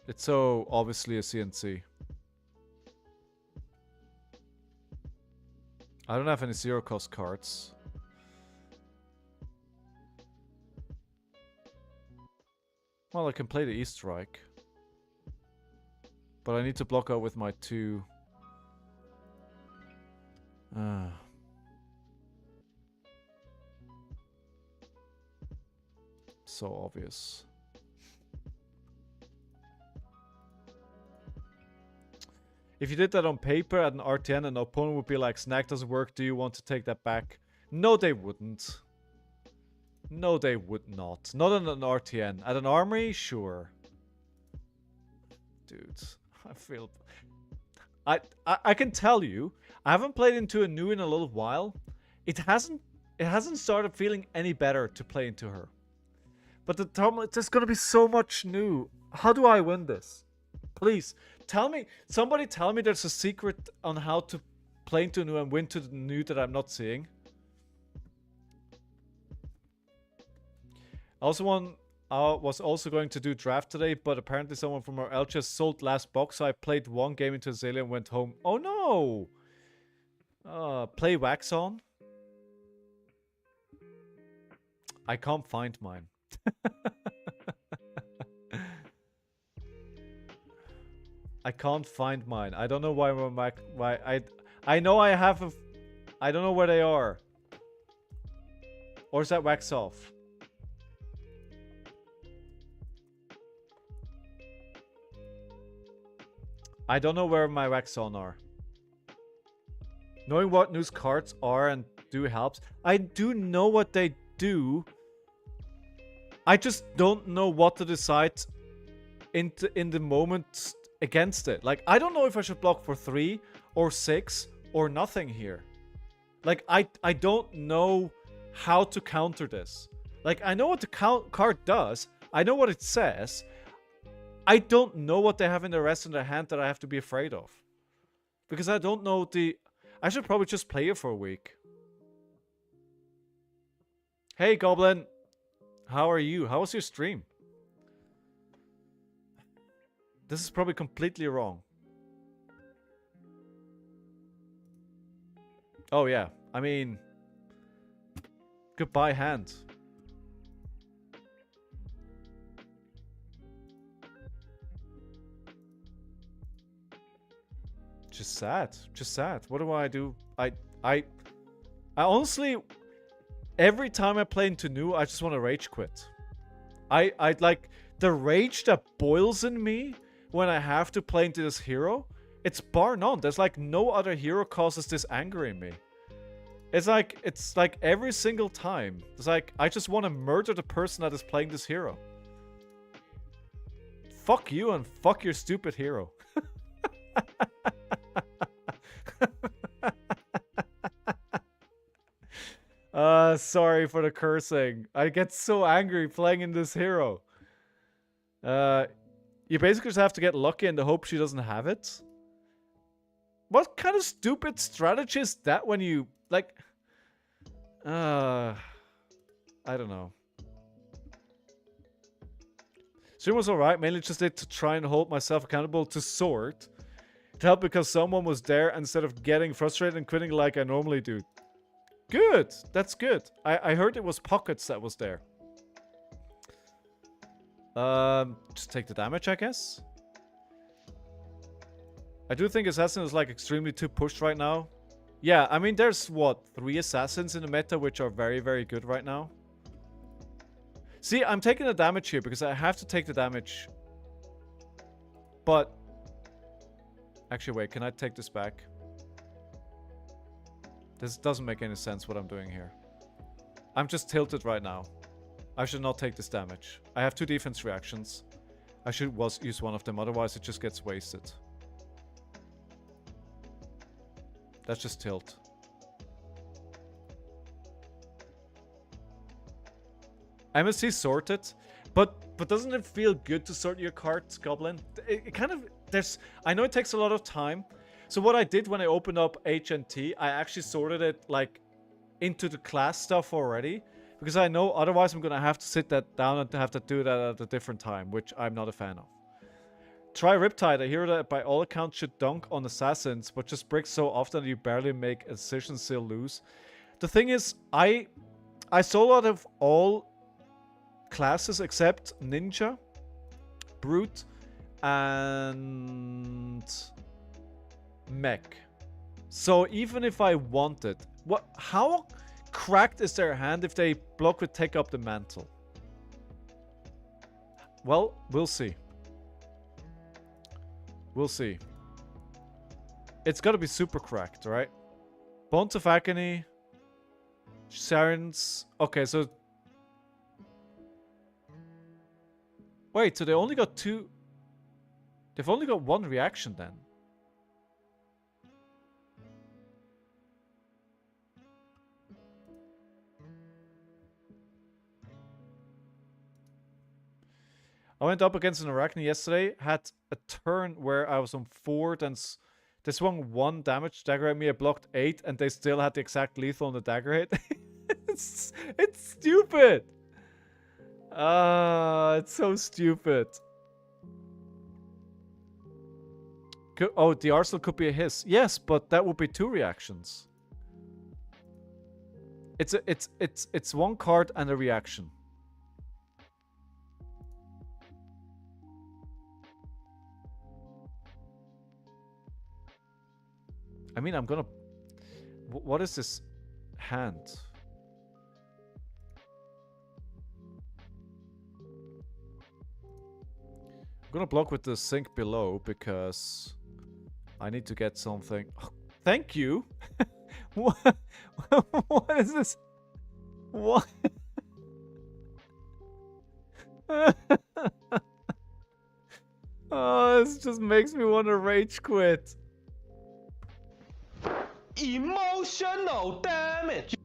[SPEAKER 1] It's so obviously a CNC. I don't have any zero cost cards. Well, I can play the East Strike. But I need to block out with my 2. So obvious. If you did that on paper at an RtN, an opponent would be like, Snack doesn't work, do you want to take that back? No, they wouldn't. No, they would not. Not on an RtN. At an armory, sure. Dude, I feel... I can tell you, I haven't played into a new in a little while. It hasn't started feeling any better to play into her. But there's gonna be so much new. How do I win this? Please, tell me, somebody tell me there's a secret on how to play into new and win to the new that I'm not seeing. I was also going to do draft today, but apparently someone from our L just sold last box, so I played one game into Azalea and went home. Oh no! Play Wax on? I can't find mine. I can't find mine. I don't know why I know I have a... I don't know where they are. Or is that Wax off? I don't know where my Wax on are. Knowing what news cards are and do helps. I do know what they do. I just don't know what to decide in the moment against it. Like, I don't know if I should block for 3 or 6 or nothing here. Like, I don't know how to counter this. Like, I know what the card does. I know what it says. I don't know what they have in the rest in their hand that I have to be afraid of. Because I don't know the... I should probably just play it for a week. Hey, Goblin. How are you? How was your stream? This is probably completely wrong. Oh, yeah. I mean... Goodbye, hand. Just sad. Just sad. What do I do? I honestly... Every time I play into new, I just want to rage quit. I like... The rage that boils in me when I have to play into this hero, it's bar none. There's like no other hero causes this anger in me. It's like every single time. It's like, I just want to murder the person that is playing this hero. Fuck you and fuck your stupid hero. Sorry for the cursing. I get so angry playing in this hero. You basically just have to get lucky in the hope she doesn't have it. What kind of stupid strategy is that when you, like... I don't know. Stream was alright, mainly just did to try and hold myself accountable to Sword. It helped because someone was there instead of getting frustrated and quitting like I normally do. Good! That's good. I heard it was Pockets that was there. Just take the damage, I guess. I do think Assassin is like extremely too pushed right now. Yeah, I mean there's what, 3 Assassins in the meta which are very, very good right now. See, I'm taking the damage here because I have to take the damage. But... Actually, wait, can I take this back? This doesn't make any sense what I'm doing here. I'm just tilted right now. I should not take this damage. I have 2 defense reactions. I should use one of them, otherwise it just gets wasted. That's just tilt. MSC sorted, but doesn't it feel good to sort your cards, Goblin? It kind of... I know it takes a lot of time. So what I did when I opened up HNT, I actually sorted it like into the class stuff already. Because I know otherwise I'm going to have to sit that down and have to do that at a different time, which I'm not a fan of. Try Riptide. I hear that by all accounts should dunk on assassins, but just bricks so often that you barely make a decision, still lose. The thing is, I solo out of all classes except Ninja, Brute, and Mech. So even if I wanted, how cracked is their hand if they block with Take Up the Mantle? Well, we'll see. We'll see. It's gotta be super cracked, right? Bones of Agony. Sirens. Okay, so... Wait, so they only got 2... They've only got 1 reaction then. I went up against an Arakni yesterday, had a turn where I was on 4, then they swung 1 damage dagger at me, I blocked 8, and they still had the exact lethal on the dagger hit. it's stupid! It's so stupid. Oh, the arsenal could be a hiss. Yes, but that would be 2 reactions. It's 1 card and a reaction. I mean, I'm gonna... What is this hand? I'm gonna block with the sink below because I need to get something. Oh, thank you. What is this? What? Oh, this just makes me want to rage quit.
[SPEAKER 3] Emotional damage.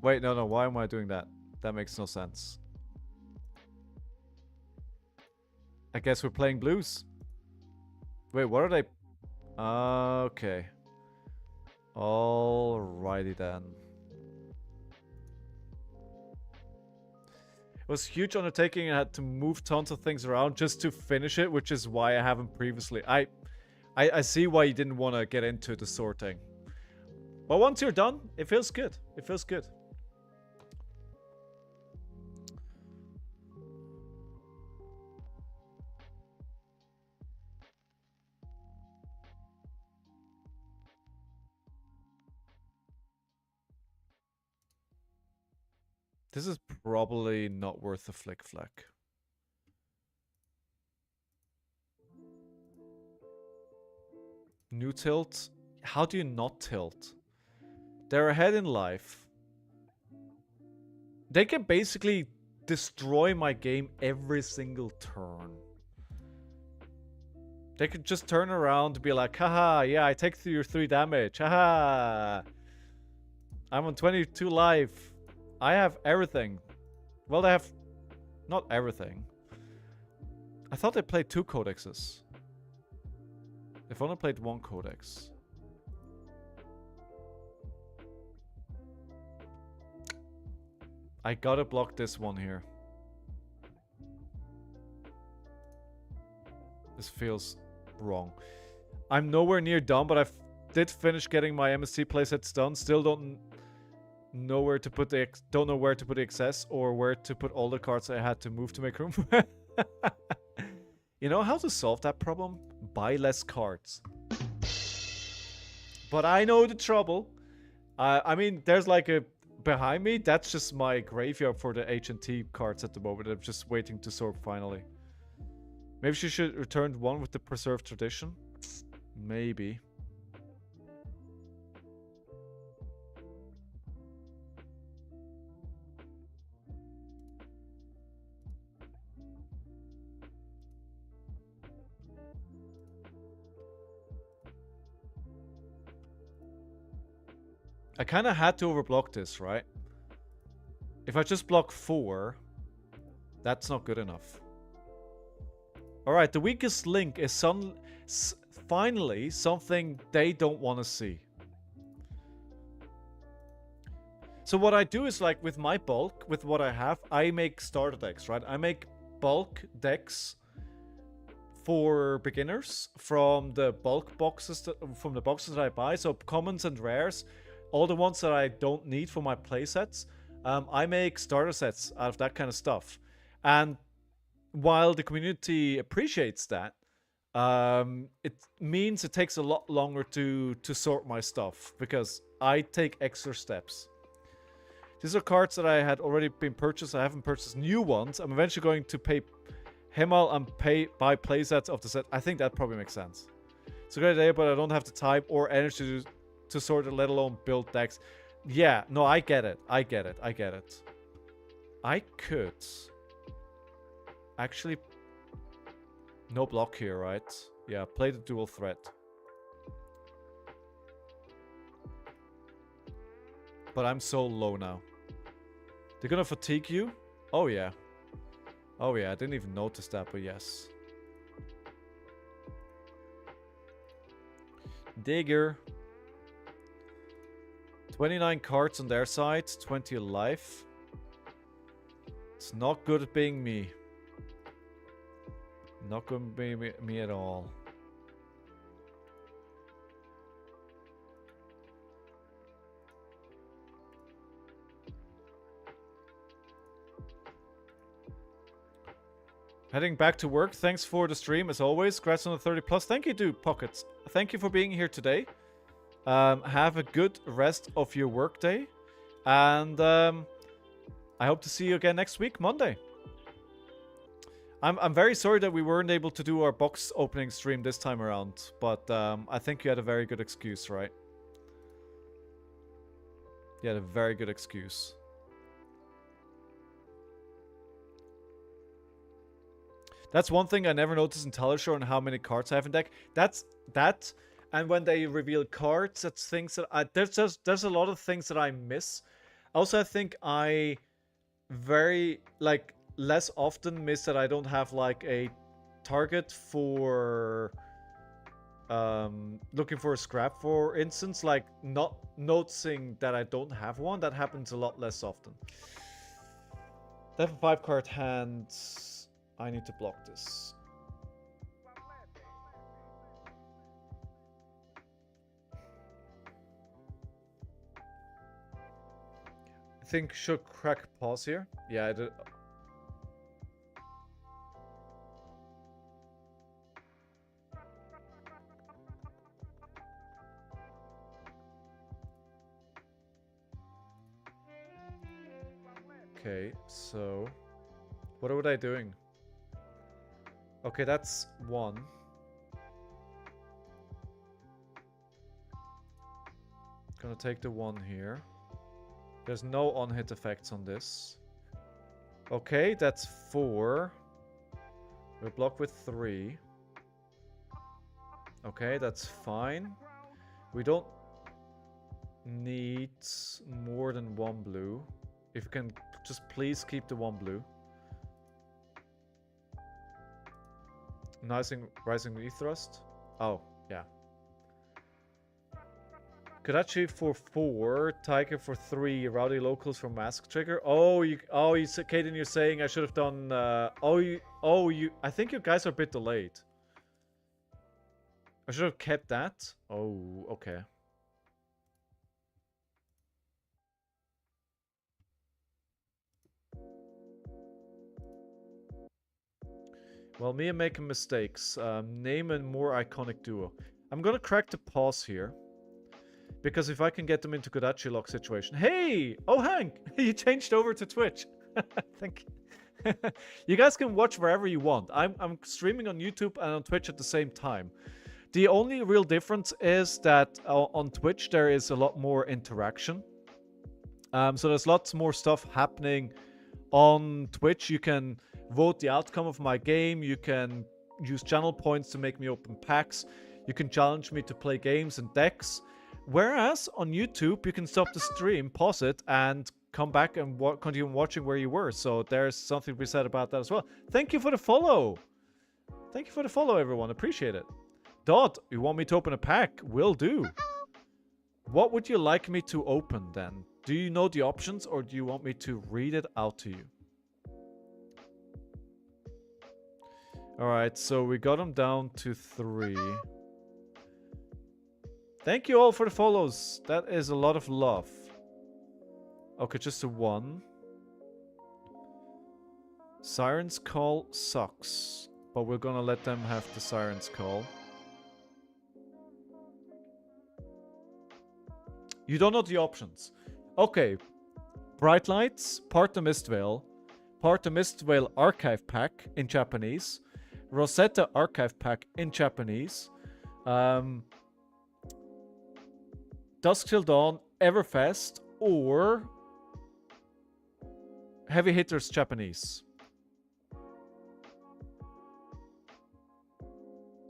[SPEAKER 1] Wait, no. Why am I doing that? That makes no sense. I guess we're playing blues. Wait, what are they? Okay. Alrighty then. It was a huge undertaking. I had to move tons of things around just to finish it, which is why I haven't previously. I see why you didn't want to get into the sorting. But once you're done, it feels good. It feels good. This is probably not worth a flick flack. New tilt? How do you not tilt? They're ahead in life. They can basically destroy my game every single turn. They could just turn around and be like, haha, yeah, I take your 3 damage. Haha. I'm on 22 life. I have everything. Well, they have not everything. I thought they played 2 codexes. They've only played 1 codex. I gotta block this one here. This feels wrong. I'm nowhere near done, but I did finish getting my MSC playsets done. Still don't know where to put the excess or where to put all the cards I had to move to make room. You know how to solve that problem? Buy less cards. But I know the trouble. I mean, there's like a behind me. That's just my graveyard for the H&T cards at the moment. I'm just waiting to sort finally. Maybe she should return one with the preserved tradition. Maybe. I kind of had to overblock this, right? If I just block 4, that's not good enough. Alright, the weakest link is finally something they don't want to see. So what I do is, like, with my bulk, with what I have, I make starter decks, right? I make bulk decks for beginners from the bulk boxes, from the boxes that I buy. So commons and rares, all the ones that I don't need for my playsets. I make starter sets out of that kind of stuff. And while the community appreciates that, it means it takes a lot longer to sort my stuff because I take extra steps. These are cards that I had already been purchased. I haven't purchased new ones. I'm eventually going to pay Himal and buy playsets of the set. I think that probably makes sense. It's a great idea, but I don't have the time or energy to sort it, let alone build decks. Yeah, no, I get it. I get it. I get it. I could actually... No block here, right? Yeah, play the dual threat. But I'm so low now. They're gonna fatigue you? Oh yeah. Oh yeah, I didn't even notice that, but yes. Digger. 29 cards on their side, 20 life. It's not good at being me. Not going to be me at all. Heading back to work. Thanks for the stream as always. Congrats on the 30 plus. Thank you, dude. Pockets. Thank you for being here today. Have a good rest of your workday. And I hope to see you again next week, Monday. I'm very sorry that we weren't able to do our box opening stream this time around. But I think you had a very good excuse, right? You had a very good excuse. That's one thing I never noticed in Talishore and how many cards I have in deck. That's that, and when they reveal cards, that's things that there's a lot of things that I miss. Also, I think I less often miss that I don't have like a target for looking for a scrap, for instance, like not noticing that I don't have one. That happens a lot less often. They have a 5-card hand. I need to block this. I think should crack pause here. Yeah, I did. Okay, so what are they doing? Okay, that's one. Gonna take the one here. There's no on-hit effects on this. Okay, that's 4. We're blocked with 3. Okay, that's fine. We don't need more than 1 blue. If you can just please keep the 1 blue. Rising Ethrust? Oh, yeah. Karachi for 4, Tiger for 3, Rowdy Locals for Mask Trigger. Kaden, you're saying I should have done. I think you guys are a bit delayed. I should have kept that. Oh, okay. Well, me and making mistakes. Name a more iconic duo. I'm gonna crack the pause here. Because if I can get them into Kodachi lock situation. Hey! Oh, Hank! You changed over to Twitch. Thank you. You guys can watch wherever you want. I'm streaming on YouTube and on Twitch at the same time. The only real difference is that on Twitch there is a lot more interaction. So there's lots more stuff happening on Twitch. You can vote the outcome of my game. You can use channel points to make me open packs. You can challenge me to play games and decks. Whereas on YouTube, you can stop the stream, pause it, and come back and continue watching where you were. So there's something to be said about that as well. Thank you for the follow. Thank you for the follow, everyone. Appreciate it. Dot, you want me to open a pack? Will do. What would you like me to open then? Do you know the options or do you want me to read it out to you? Alright, so we got them down to 3. Thank you all for the follows. That is a lot of love. Okay, just a 1. Siren's Call sucks, but we're gonna let them have the Siren's Call. You don't know the options. Okay. Bright Lights, Part the Mistvale, Part the Mistvale Archive Pack in Japanese, Rosetta Archive Pack in Japanese, Dusk Till Dawn, Everfest, or Heavy Hitters Japanese.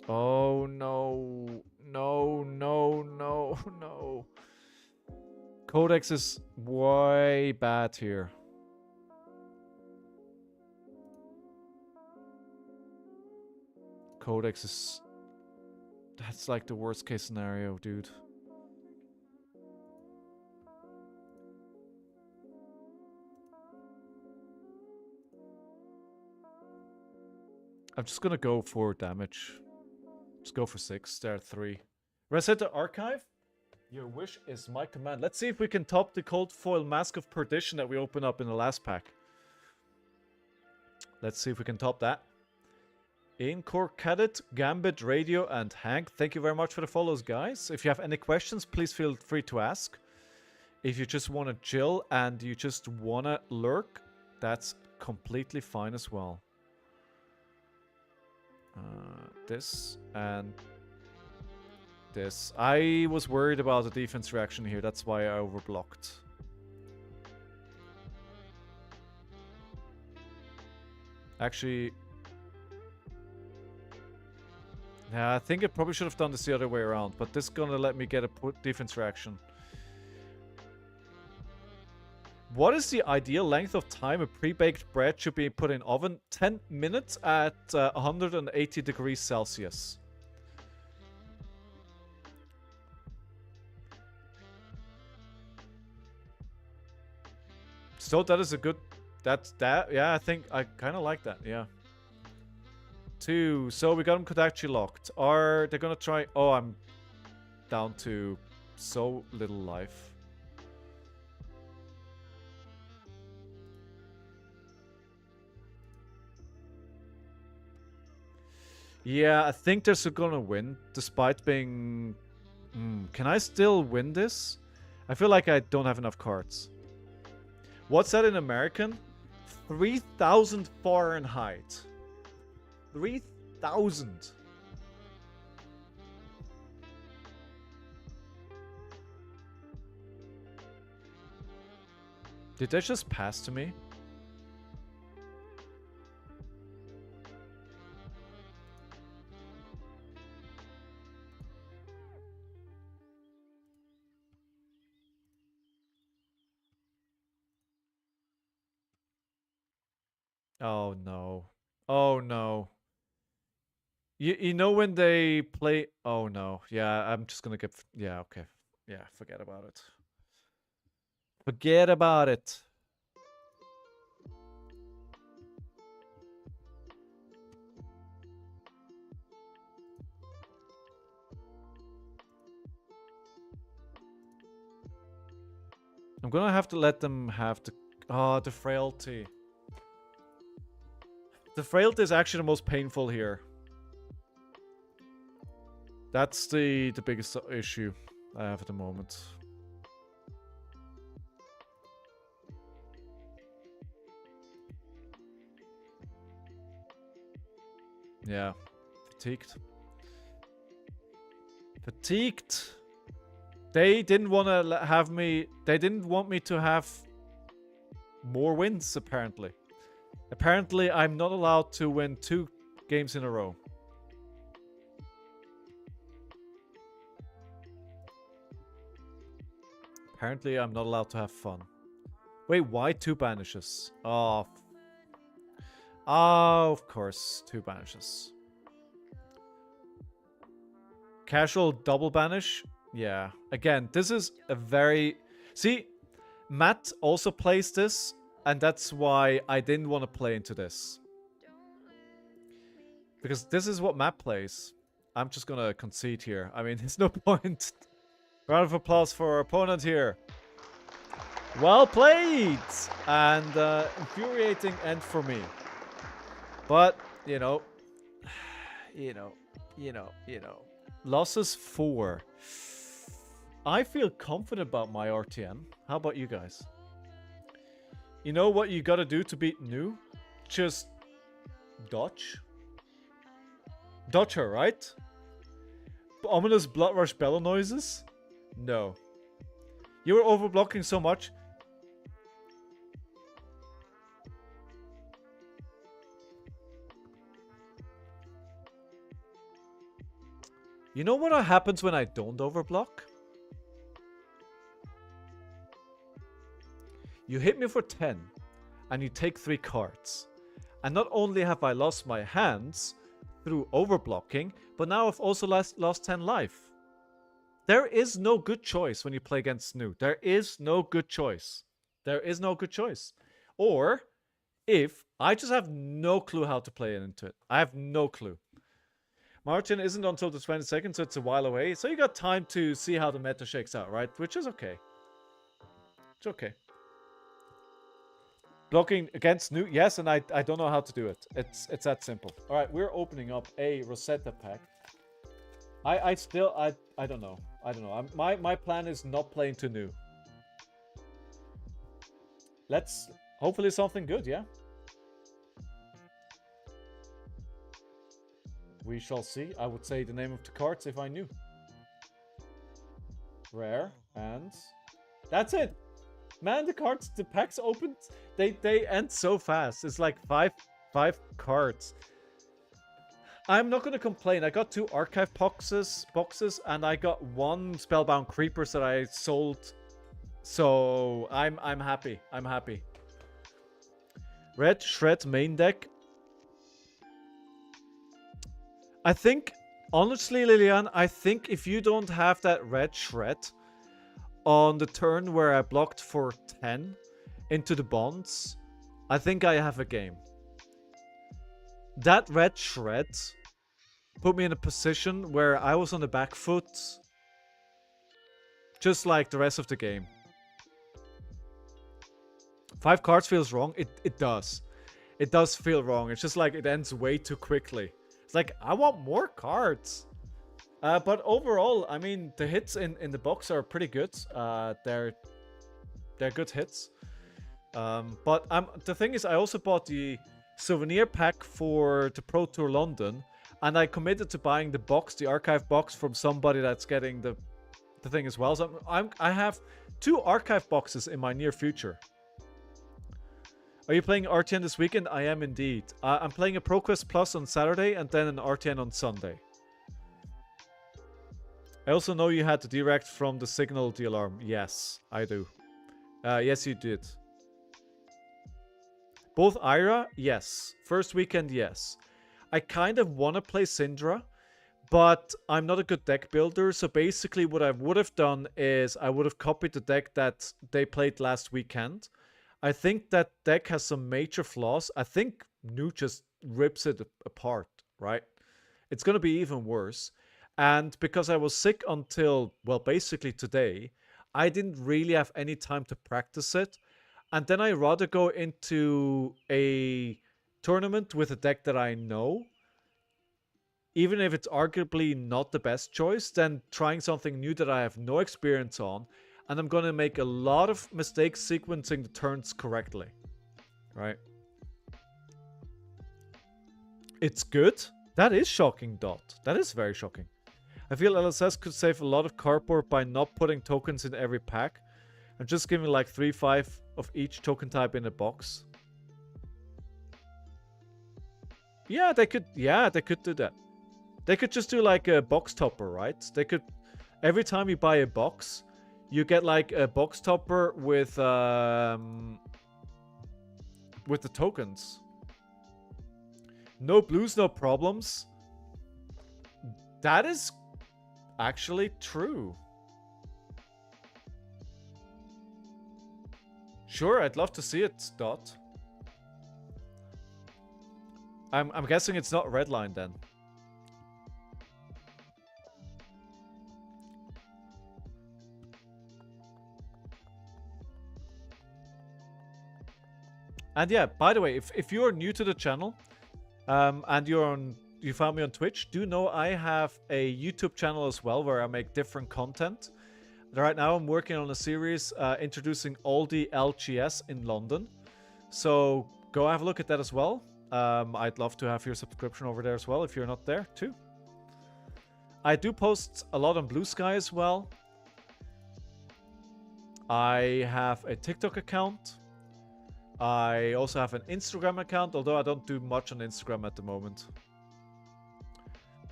[SPEAKER 1] Oh no. No, no, no, no. Codex is way bad here. Codex is... That's like the worst case scenario, dude. I'm just gonna go for damage. Just go for 6. There are 3. Reset the archive? Your wish is my command. Let's see if we can top the Cold Foil Mask of Perdition that we opened up in the last pack. Let's see if we can top that. Incore Cadet, Gambit, Radio, and Hank. Thank you very much for the follows, guys. If you have any questions, please feel free to ask. If you just want to chill and you just want to lurk, that's completely fine as well. This and this. I was worried about the defense reaction here. That's why I overblocked. Actually... Yeah, I think I probably should have done this the other way around, but this is gonna let me get a defense reaction. What is the ideal length of time a pre-baked bread should be put in oven? 10 minutes at 180 degrees Celsius. So that is a good... Yeah, I think I kind of like that, yeah. 2. So we got them Kodachi locked. Are they gonna try... Oh, I'm down to so little life. Yeah, I think they're still gonna win, despite being... can I still win this? I feel like I don't have enough cards. What's that in American? 3,000 Fahrenheit. 3,000. Did they just pass to me? Oh no. Oh no. You know when they play... Oh no. Yeah, I'm just gonna get... Yeah, okay. Yeah, forget about it. Forget about it. I'm gonna have to let them have the... Oh, the frailty. The frailty is actually the most painful here. That's the biggest issue I have at the moment. Yeah. Fatigued. Fatigued. They didn't want to have me... They didn't want me to have more wins, apparently. Apparently, I'm not allowed to win 2 games in a row. Apparently, I'm not allowed to have fun. Wait, why 2 banishes? Oh. Oh, of course. 2 banishes. Casual double banish. Yeah. Again, this is a very... See, Matt also plays this, and that's why I didn't want to play into this. Because this is what Matt plays. I'm just gonna concede here. I mean, there's no point. Round of applause for our opponent here. Well played! And infuriating end for me. But, you know. Losses 4. I feel confident about my RtN. How about you guys? You know what you gotta do to beat New? Just dodge. Dodge her, right? Ominous blood rush bellow noises? No. You were overblocking so much. You know what happens when I don't overblock? You hit me for 10, and you take 3 cards. And not only have I lost my hands through overblocking, but now I've also lost 10 life. There is no good choice when you play against Snoo. There is no good choice. There is no good choice. Or, if I just have no clue how to play into it. I have no clue. Martin isn't until the 22nd, so it's a while away. So you got time to see how the meta shakes out, right? Which is okay. It's okay. Blocking against New, yes, and I don't know how to do it. It's that simple. All right, we're opening up a Rosetta pack. I don't know. I don't know. My plan is not playing to New. Let's hopefully something good, yeah. We shall see. I would say the name of the cards if I knew. Rare and that's it. Man, the cards, the packs opened, they end so fast. It's like five cards. I'm not gonna complain. I got 2 archive boxes, and I got 1 spellbound creepers that I sold. So I'm happy. I'm happy. Red Shred main deck. I think, honestly, Lilian, I think if you don't have that red shred on the turn where I blocked for 10 into the bonds, I think I have a game. That red shred put me in a position where I was on the back foot, just like the rest of the game. 5 cards feels wrong. It does. It does feel wrong. It's just like it ends way too quickly. It's like, I want more cards. But overall, I mean, the hits in the box are pretty good. They're good hits. But the thing is, I also bought the souvenir pack for the Pro Tour London. And I committed to buying the box, the archive box, from somebody that's getting the thing as well. So I have 2 archive boxes in my near future. Are you playing RtN this weekend? I am indeed. I'm playing a ProQuest Plus on Saturday and then an RtN on Sunday. I also know you had the direct from the signal, the alarm. Yes, I do. Yes, you did. Both Ira? Yes. First weekend, yes. I kind of want to play Syndra, but I'm not a good deck builder. So basically what I would have done is I would have copied the deck that they played last weekend. I think that deck has some major flaws. I think New just rips it apart, right? It's going to be even worse. And because I was sick until, well, basically today, I didn't really have any time to practice it. And then I'd rather go into a tournament with a deck that I know, even if it's arguably not the best choice, than trying something new that I have no experience on. And I'm going to make a lot of mistakes sequencing the turns correctly. Right? It's good. That is shocking, Dot. That is very shocking. I feel LSS could save a lot of cardboard by not putting tokens in every pack. And just giving like 3-5 of each token type in a box. Yeah, they could do that. They could just do like a box topper, right? They could, every time you buy a box, you get like a box topper with the tokens. No blues, no problems. That is actually true. Sure, I'd love to see it, Dot. I'm guessing it's not redline then. And yeah, by the way, if you're new to the channel, and you found me on Twitch, do know I have a YouTube channel as well where I make different content. Right now I'm working on a series introducing all the LGS in London. So go have a look at that as well. I'd love to have your subscription over there as well if you're not there too. I do post a lot on Blue Sky as well. I have a TikTok account. I also have an Instagram account, although I don't do much on Instagram at the moment.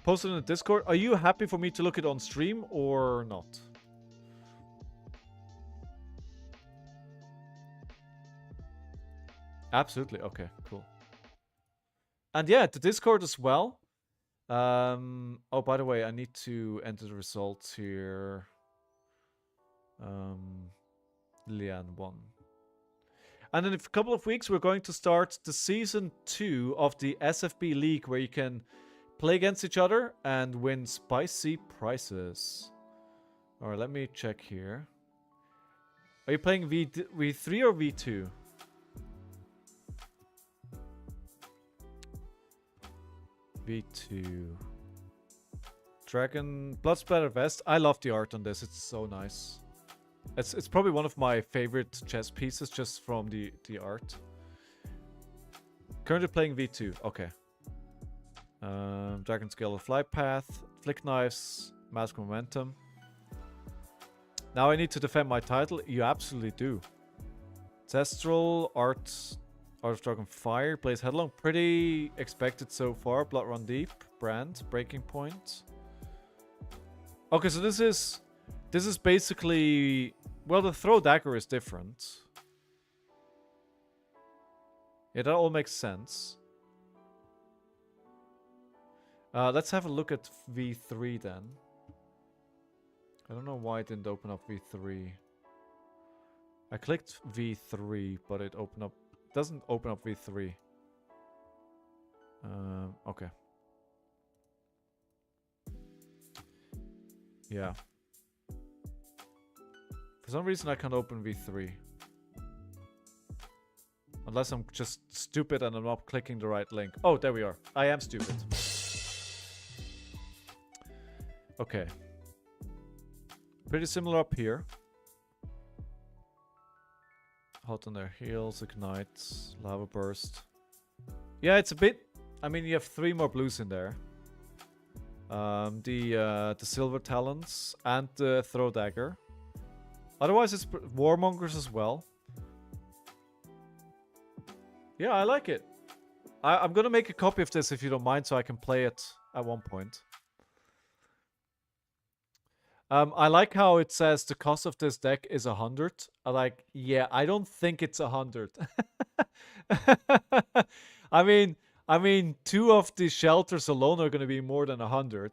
[SPEAKER 1] Posted in the Discord. Are you happy for me to look it on stream or not? Absolutely. Okay, cool. And yeah, the Discord as well. Oh, by the way, I need to enter the results here. Lian won. And in a couple of weeks, we're going to start the Season 2 of the SFB League, where you can play against each other and win spicy prizes. Alright, let me check here. Are you playing V3 or V2? V2. Dragon Blood Splatter Vest. I love the art on this. It's so nice. It's probably one of my favorite chess pieces just from the art. Currently playing V2. Okay. Dragon Scale of Flight Path, Flick Knives, Mask Momentum. Now I need to defend my title. You absolutely do. Ancestral, Art of Dragon Fire, Blaze Headlong. Pretty expected so far. Blood Run Deep, Brand, Breaking Point. Okay, so this is basically, well, the throw dagger is different. Yeah, that all makes sense. Let's have a look at V3 then. I don't know why it didn't open up V3. I clicked V3, but it doesn't open up V3. Okay. Yeah. For some reason I can't open V3. Unless I'm just stupid and I'm not clicking the right link. Oh, there we are. I am stupid. Okay. Pretty similar up here. Hot on their heels, Ignite, Lava Burst. Yeah, it's a bit... I mean, you have 3 more blues in there. The Silver Talons and the Throw Dagger. Otherwise, it's Warmongers as well. Yeah, I like it. I'm gonna make a copy of this if you don't mind, so I can play it at one point. I like how it says the cost of this deck is 100. Yeah, I don't think it's 100. I mean, 2 of the shelters alone are going to be more than 100.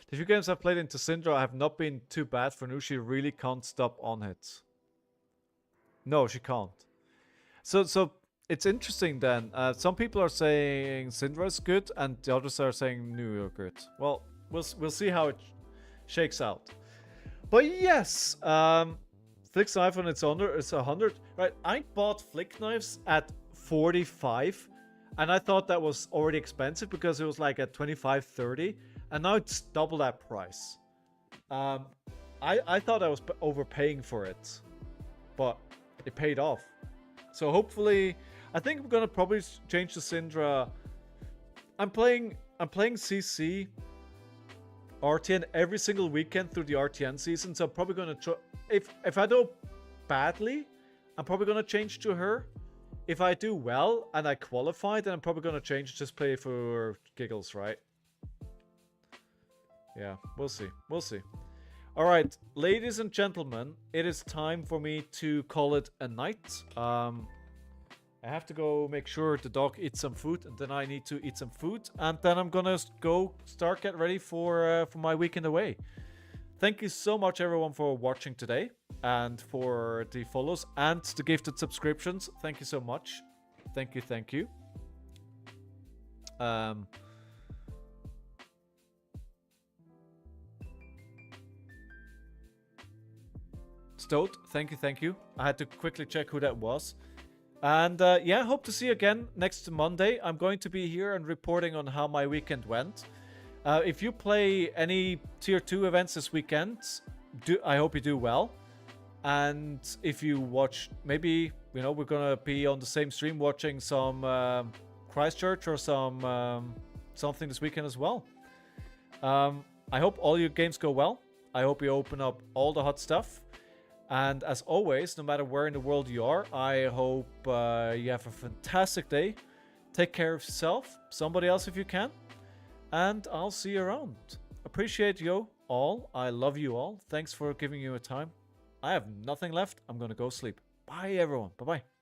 [SPEAKER 1] The few games I've played into Syndra have not been too bad for Nu. She really can't stop on hits. No, she can't. So it's interesting then. Some people are saying Syndra is good, and the others are saying Nu are good. Well, we'll see how it shakes out. But yes, Flick's knife on its under is 100. Right, I bought Flick knives at 45, and I thought that was already expensive because it was like at 25, 30, and now it's double that price. I thought I was overpaying for it, but it paid off. So hopefully, I think I'm gonna probably change to Syndra. I'm playing CC RtN every single weekend through the RtN season, so I'm probably gonna try. If I do badly, I'm probably gonna change to her. If I do well and I qualify, then I'm probably gonna change, just play for giggles, right? Yeah, we'll see. We'll see. All right, ladies and gentlemen, it is time for me to call it a night. I have to go make sure the dog eats some food, and then I need to eat some food, and then I'm gonna go start get ready for my weekend away. Thank you so much, everyone, for watching today, and for the follows and the gifted subscriptions. Thank you so much. Thank you, thank you. Stoat, thank you, thank you. I had to quickly check who that was. And yeah, hope to see you again next Monday. I'm going to be here and reporting on how my weekend went. If you play any tier 2 events this weekend, I hope you do well. And if you watch, maybe, you know, we're gonna be on the same stream watching some Christchurch or some something this weekend as well. I hope all your games go well. I hope you open up all the hot stuff. And as always, no matter where in the world you are, I hope you have a fantastic day. Take care of yourself, somebody else if you can. And I'll see you around. Appreciate you all. I love you all. Thanks for giving me your time. I have nothing left. I'm gonna go sleep. Bye, everyone. Bye-bye.